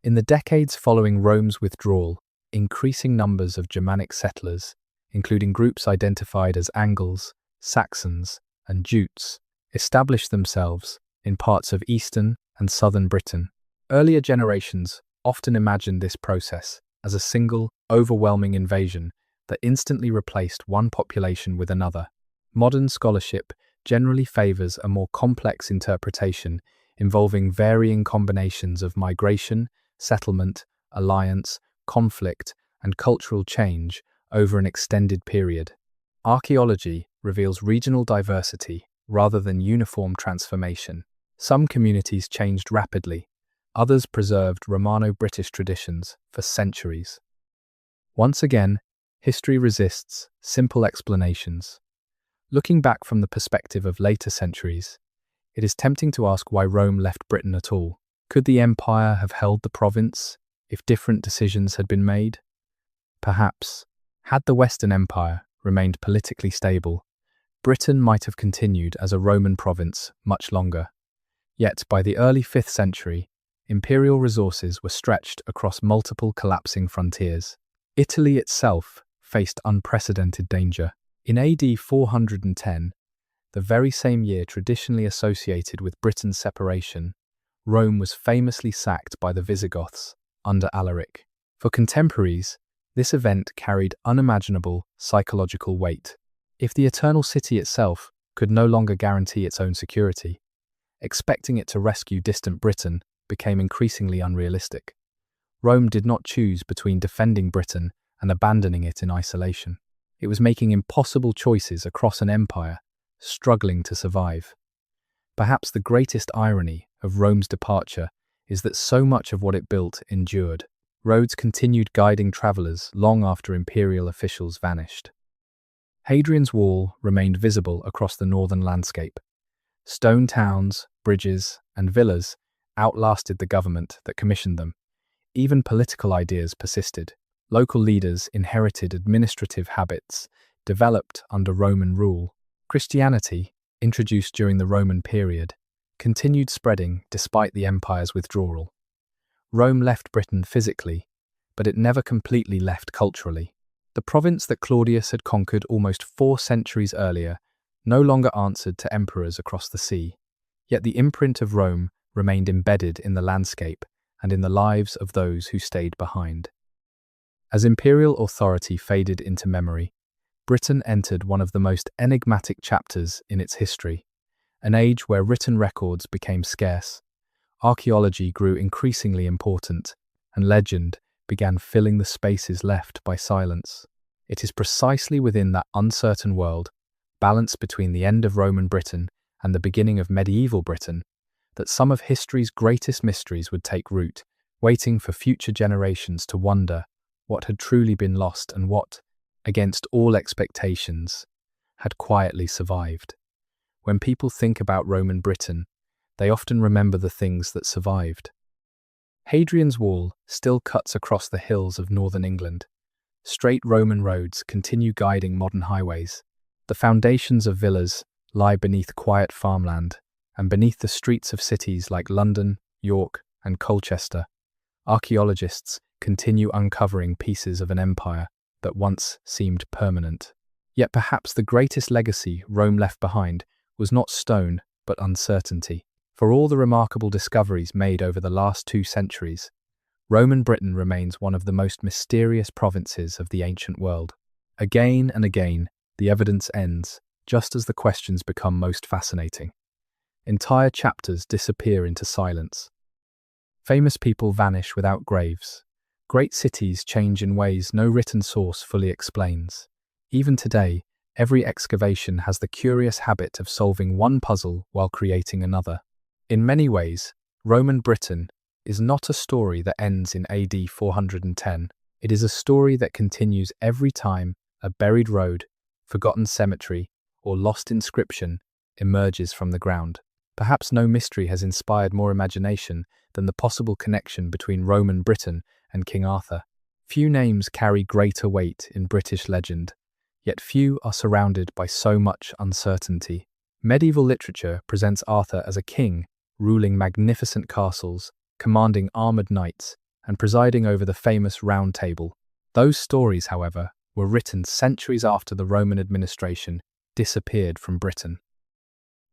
In the decades following Rome's withdrawal, increasing numbers of Germanic settlers, including groups identified as Angles, Saxons, and Jutes, established themselves in parts of eastern and southern Britain. Earlier generations often imagined this process as a single, overwhelming invasion that instantly replaced one population with another. Modern scholarship generally favors a more complex interpretation involving varying combinations of migration, settlement, alliance, conflict, and cultural change over an extended period. Archaeology reveals regional diversity rather than uniform transformation. Some communities changed rapidly, others preserved Romano-British traditions for centuries. Once again, history resists simple explanations. Looking back from the perspective of later centuries, it is tempting to ask why Rome left Britain at all. Could the empire have held the province if different decisions had been made? Perhaps, had the Western Empire remained politically stable, Britain might have continued as a Roman province much longer. Yet by the early 5th century, imperial resources were stretched across multiple collapsing frontiers. Italy itself faced unprecedented danger. In AD 410, the very same year traditionally associated with Britain's separation, Rome was famously sacked by the Visigoths under Alaric. For contemporaries, this event carried unimaginable psychological weight. If the Eternal City itself could no longer guarantee its own security, expecting it to rescue distant Britain became increasingly unrealistic. Rome did not choose between defending Britain and abandoning it in isolation. It was making impossible choices across an empire, struggling to survive. Perhaps the greatest irony of Rome's departure is that so much of what it built endured. Roads continued guiding travelers long after imperial officials vanished. Hadrian's Wall remained visible across the northern landscape. Stone towns, bridges, and villas outlasted the government that commissioned them. Even political ideas persisted. Local leaders inherited administrative habits developed under Roman rule. Christianity, introduced during the Roman period, continued spreading despite the empire's withdrawal. Rome left Britain physically, but it never completely left culturally. The province that Claudius had conquered almost 4 centuries earlier no longer answered to emperors across the sea, yet the imprint of Rome remained embedded in the landscape and in the lives of those who stayed behind. As imperial authority faded into memory, Britain entered one of the most enigmatic chapters in its history, an age where written records became scarce, archaeology grew increasingly important, and legend began filling the spaces left by silence. It is precisely within that uncertain world, balanced between the end of Roman Britain and the beginning of medieval Britain, that some of history's greatest mysteries would take root, waiting for future generations to wonder what had truly been lost and what, against all expectations, had quietly survived. When people think about Roman Britain, they often remember the things that survived. Hadrian's Wall still cuts across the hills of northern England. Straight Roman roads continue guiding modern highways. The foundations of villas lie beneath quiet farmland, and beneath the streets of cities like London, York, and Colchester, archaeologists continue uncovering pieces of an empire that once seemed permanent. Yet perhaps the greatest legacy Rome left behind was not stone, but uncertainty. For all the remarkable discoveries made over the last 2 centuries, Roman Britain remains one of the most mysterious provinces of the ancient world. Again and again, the evidence ends, just as the questions become most fascinating. Entire chapters disappear into silence. Famous people vanish without graves. Great cities change in ways no written source fully explains. Even today, every excavation has the curious habit of solving one puzzle while creating another. In many ways, Roman Britain is not a story that ends in AD 410. It is a story that continues every time a buried road, forgotten cemetery, or lost inscription emerges from the ground. Perhaps no mystery has inspired more imagination than the possible connection between Roman Britain and King Arthur. Few names carry greater weight in British legend, yet few are surrounded by so much uncertainty. Medieval literature presents Arthur as a king, ruling magnificent castles, commanding armoured knights, and presiding over the famous Round Table. Those stories, however, were written centuries after the Roman administration disappeared from Britain.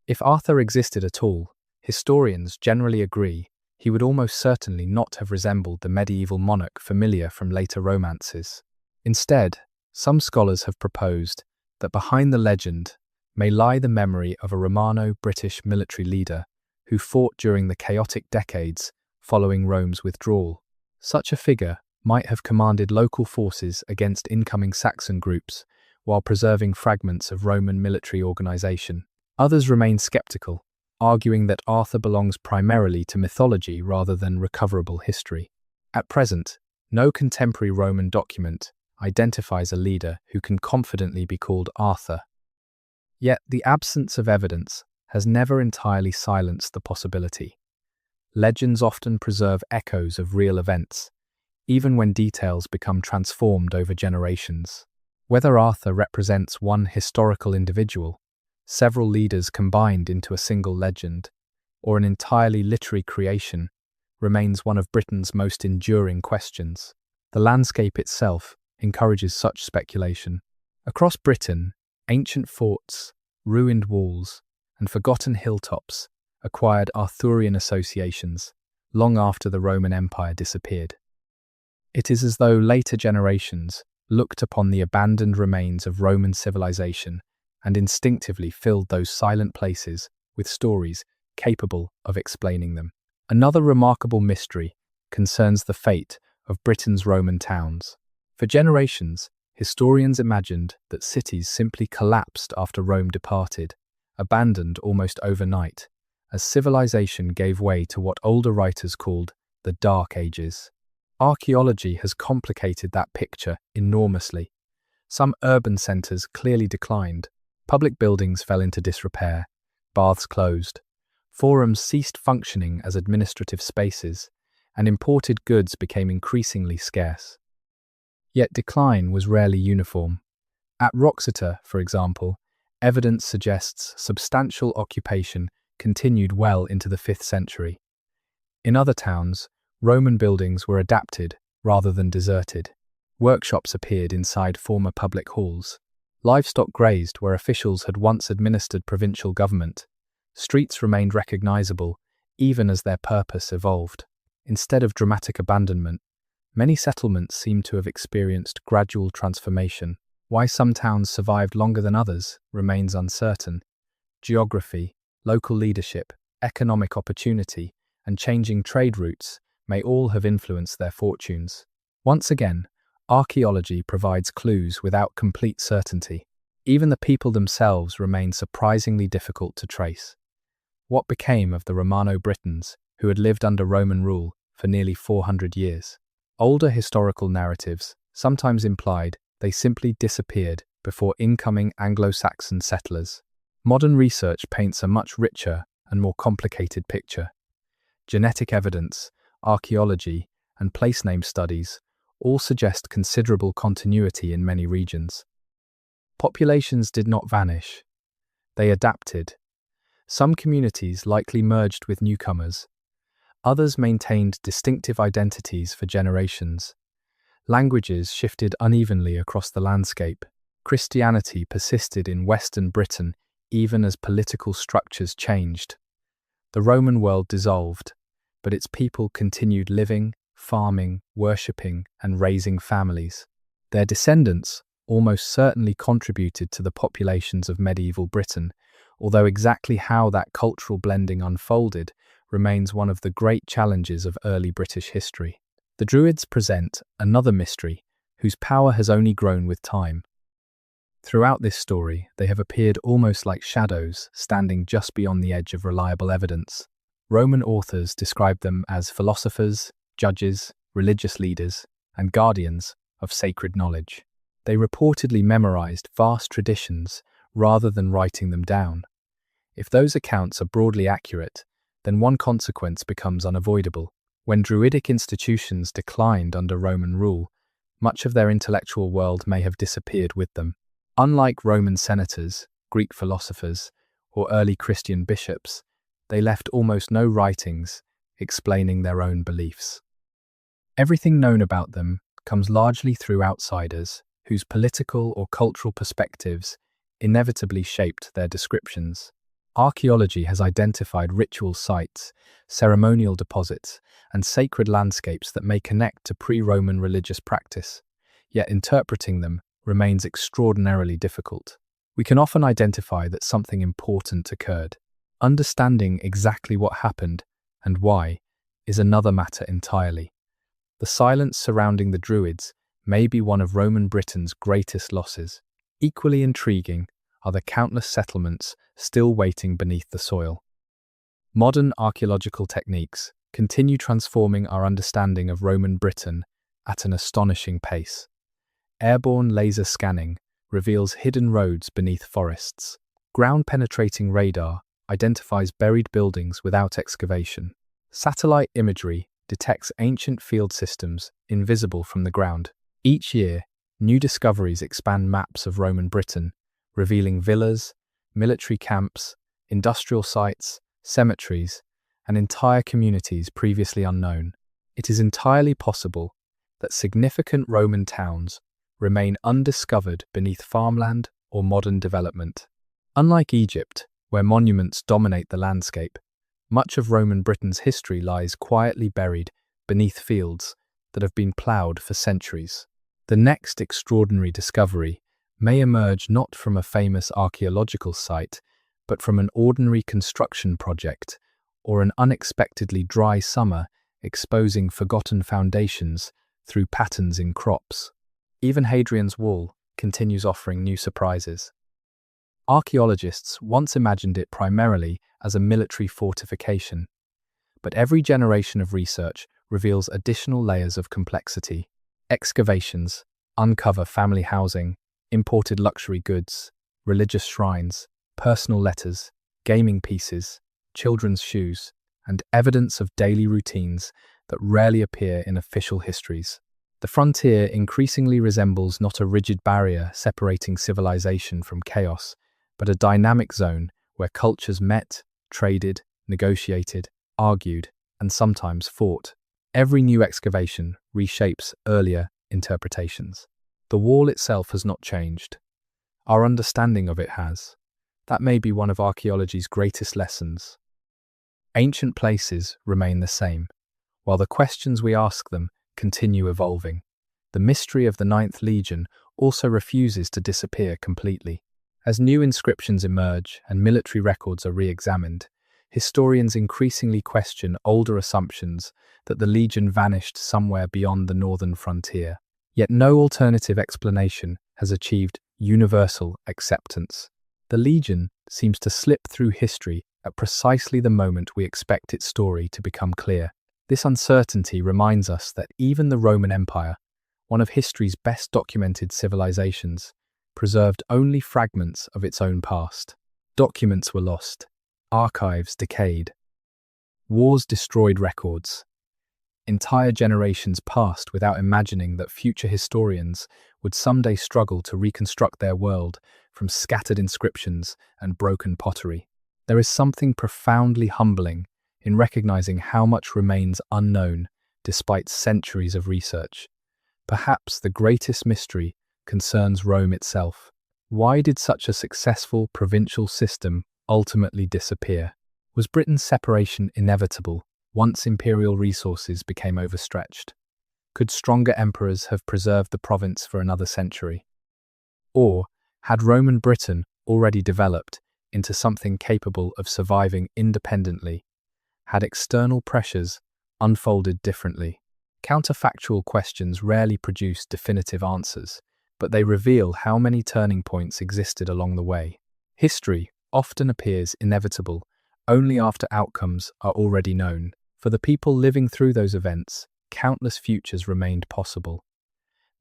If Arthur existed at all, historians generally agree he would almost certainly not have resembled the medieval monarch familiar from later romances. Instead, some scholars have proposed that behind the legend may lie the memory of a Romano-British military leader who fought during the chaotic decades following Rome's withdrawal. Such a figure might have commanded local forces against incoming Saxon groups while preserving fragments of Roman military organization. Others remain skeptical, arguing that Arthur belongs primarily to mythology rather than recoverable history. At present, no contemporary Roman document identifies a leader who can confidently be called Arthur. Yet the absence of evidence has never entirely silenced the possibility. Legends often preserve echoes of real events, even when details become transformed over generations. Whether Arthur represents one historical individual, several leaders combined into a single legend, or an entirely literary creation, remains one of Britain's most enduring questions. The landscape itself encourages such speculation. Across Britain, ancient forts, ruined walls, and forgotten hilltops acquired Arthurian associations long after the Roman Empire disappeared. It is as though later generations looked upon the abandoned remains of Roman civilization and instinctively filled those silent places with stories capable of explaining them. Another remarkable mystery concerns the fate of Britain's Roman towns. For generations, historians imagined that cities simply collapsed after Rome departed, abandoned almost overnight, as civilization gave way to what older writers called the Dark Ages. Archaeology has complicated that picture enormously. Some urban centres clearly declined, public buildings fell into disrepair, baths closed, forums ceased functioning as administrative spaces, and imported goods became increasingly scarce. Yet decline was rarely uniform. At Wroxeter, for example, evidence suggests substantial occupation continued well into the 5th century. In other towns, Roman buildings were adapted rather than deserted. Workshops appeared inside former public halls. Livestock grazed where officials had once administered provincial government. Streets remained recognizable, even as their purpose evolved. Instead of dramatic abandonment, many settlements seem to have experienced gradual transformation. Why some towns survived longer than others remains uncertain. Geography, local leadership, economic opportunity, and changing trade routes may all have influenced their fortunes. Once again, archaeology provides clues without complete certainty. Even the people themselves remain surprisingly difficult to trace. What became of the Romano-Britons, who had lived under Roman rule for nearly 400 years? Older historical narratives sometimes implied they simply disappeared before incoming Anglo-Saxon settlers. Modern research paints a much richer and more complicated picture. Genetic evidence archaeology, and place name studies all suggest considerable continuity in many regions. Populations did not vanish. They adapted. Some communities likely merged with newcomers. Others maintained distinctive identities for generations. Languages shifted unevenly across the landscape. Christianity persisted in Western Britain even as political structures changed. The Roman world dissolved, but its people continued living, farming, worshipping, and raising families. Their descendants almost certainly contributed to the populations of medieval Britain, although exactly how that cultural blending unfolded remains one of the great challenges of early British history. The Druids present another mystery whose power has only grown with time. Throughout this story, they have appeared almost like shadows, standing just beyond the edge of reliable evidence. Roman authors describe them as philosophers, judges, religious leaders, and guardians of sacred knowledge. They reportedly memorized vast traditions rather than writing them down. If those accounts are broadly accurate, then one consequence becomes unavoidable. When Druidic institutions declined under Roman rule, much of their intellectual world may have disappeared with them. Unlike Roman senators, Greek philosophers, or early Christian bishops, they left almost no writings explaining their own beliefs. Everything known about them comes largely through outsiders whose political or cultural perspectives inevitably shaped their descriptions. Archaeology has identified ritual sites, ceremonial deposits, and sacred landscapes that may connect to pre-Roman religious practice, yet interpreting them remains extraordinarily difficult. We can often identify that something important occurred. Understanding exactly what happened and why is another matter entirely. The silence surrounding the Druids may be one of Roman Britain's greatest losses. Equally intriguing are the countless settlements still waiting beneath the soil. Modern archaeological techniques continue transforming our understanding of Roman Britain at an astonishing pace. Airborne laser scanning reveals hidden roads beneath forests. Ground-penetrating radar identifies buried buildings without excavation. Satellite imagery detects ancient field systems invisible from the ground. Each year, new discoveries expand maps of Roman Britain, revealing villas, military camps, industrial sites, cemeteries, and entire communities previously unknown. It is entirely possible that significant Roman towns remain undiscovered beneath farmland or modern development. Unlike Egypt, where monuments dominate the landscape, much of Roman Britain's history lies quietly buried beneath fields that have been ploughed for centuries. The next extraordinary discovery may emerge not from a famous archaeological site, but from an ordinary construction project or an unexpectedly dry summer exposing forgotten foundations through patterns in crops. Even Hadrian's Wall continues offering new surprises. Archaeologists once imagined it primarily as a military fortification, but every generation of research reveals additional layers of complexity. Excavations uncover family housing, imported luxury goods, religious shrines, personal letters, gaming pieces, children's shoes, and evidence of daily routines that rarely appear in official histories. The frontier increasingly resembles not a rigid barrier separating civilization from chaos, but a dynamic zone where cultures met, traded, negotiated, argued, and sometimes fought. Every new excavation reshapes earlier interpretations. The wall itself has not changed. Our understanding of it has. That may be one of archaeology's greatest lessons. Ancient places remain the same, while the questions we ask them continue evolving. The mystery of the Ninth Legion also refuses to disappear completely. As new inscriptions emerge and military records are re-examined, historians increasingly question older assumptions that the legion vanished somewhere beyond the northern frontier. Yet no alternative explanation has achieved universal acceptance. The legion seems to slip through history at precisely the moment we expect its story to become clear. This uncertainty reminds us that even the Roman Empire, one of history's best documented civilizations, preserved only fragments of its own past. Documents were lost, archives decayed, wars destroyed records, Entire generations passed without imagining that future historians would someday struggle to reconstruct their world from scattered inscriptions and broken pottery. There is something profoundly humbling in recognizing how much remains unknown despite centuries of research. Perhaps the greatest mystery concerns Rome itself. Why did such a successful provincial system ultimately disappear? Was Britain's separation inevitable once imperial resources became overstretched? Could stronger emperors have preserved the province for another century? Or had Roman Britain already developed into something capable of surviving independently? Had external pressures unfolded differently? Counterfactual questions rarely produce definitive answers, but they reveal how many turning points existed along the way. History often appears inevitable only after outcomes are already known. For the people living through those events, countless futures remained possible.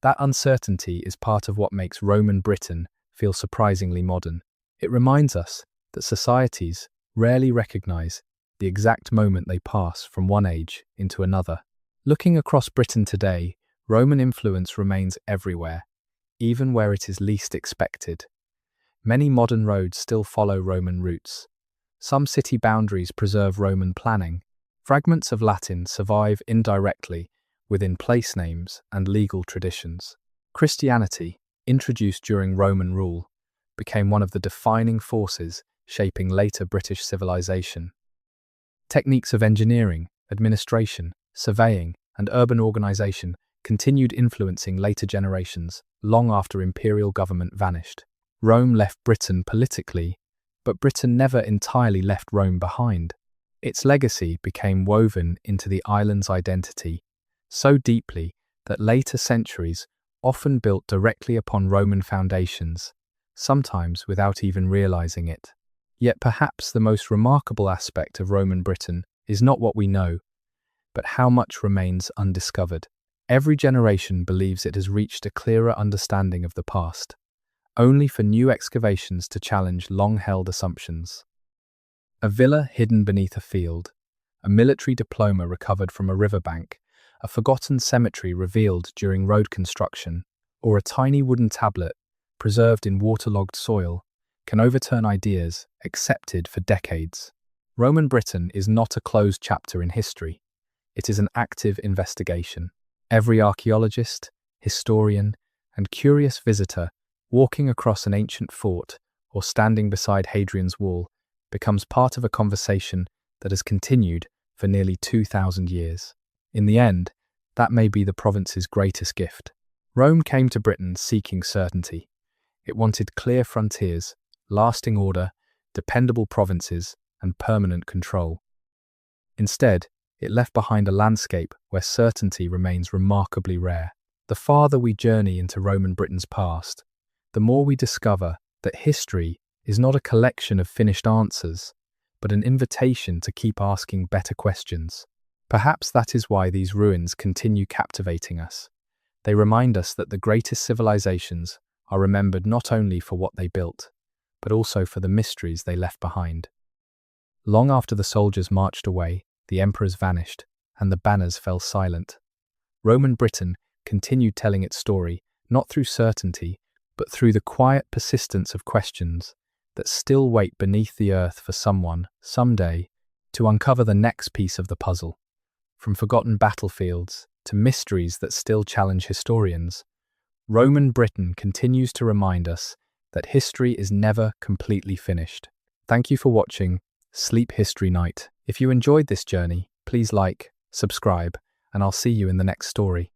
That uncertainty is part of what makes Roman Britain feel surprisingly modern. It reminds us that societies rarely recognize the exact moment they pass from one age into another. Looking across Britain today, Roman influence remains everywhere, even where it is least expected. Many modern roads still follow Roman routes. Some city boundaries preserve Roman planning. Fragments of Latin survive indirectly within place names and legal traditions. Christianity, introduced during Roman rule, became one of the defining forces shaping later British civilization. Techniques of engineering, administration, surveying, and urban organization continued influencing later generations long after imperial government vanished. Rome left Britain politically, but Britain never entirely left Rome behind. Its legacy became woven into the island's identity so deeply that later centuries often built directly upon Roman foundations, sometimes without even realizing it. Yet perhaps the most remarkable aspect of Roman Britain is not what we know, but how much remains undiscovered. Every generation believes it has reached a clearer understanding of the past, only for new excavations to challenge long-held assumptions. A villa hidden beneath a field, a military diploma recovered from a riverbank, a forgotten cemetery revealed during road construction, or a tiny wooden tablet preserved in waterlogged soil can overturn ideas accepted for decades. Roman Britain is not a closed chapter in history. It is an active investigation. Every archaeologist, historian, and curious visitor walking across an ancient fort or standing beside Hadrian's wall becomes part of a conversation that has continued for nearly 2,000 years. In the end, that may be the province's greatest gift. Rome came to Britain seeking certainty. It wanted clear frontiers, lasting order, dependable provinces, and permanent control. Instead, it left behind a landscape where certainty remains remarkably rare. The farther we journey into Roman Britain's past, the more we discover that history is not a collection of finished answers, but an invitation to keep asking better questions. Perhaps that is why these ruins continue captivating us. They remind us that the greatest civilizations are remembered not only for what they built, but also for the mysteries they left behind. Long after the soldiers marched away, the emperors vanished, and the banners fell silent. Roman Britain continued telling its story, not through certainty, but through the quiet persistence of questions that still wait beneath the earth for someone, someday, to uncover the next piece of the puzzle. From forgotten battlefields to mysteries that still challenge historians, Roman Britain continues to remind us that history is never completely finished. Thank you for watching Sleep History Night. If you enjoyed this journey, please like, subscribe, and I'll see you in the next story.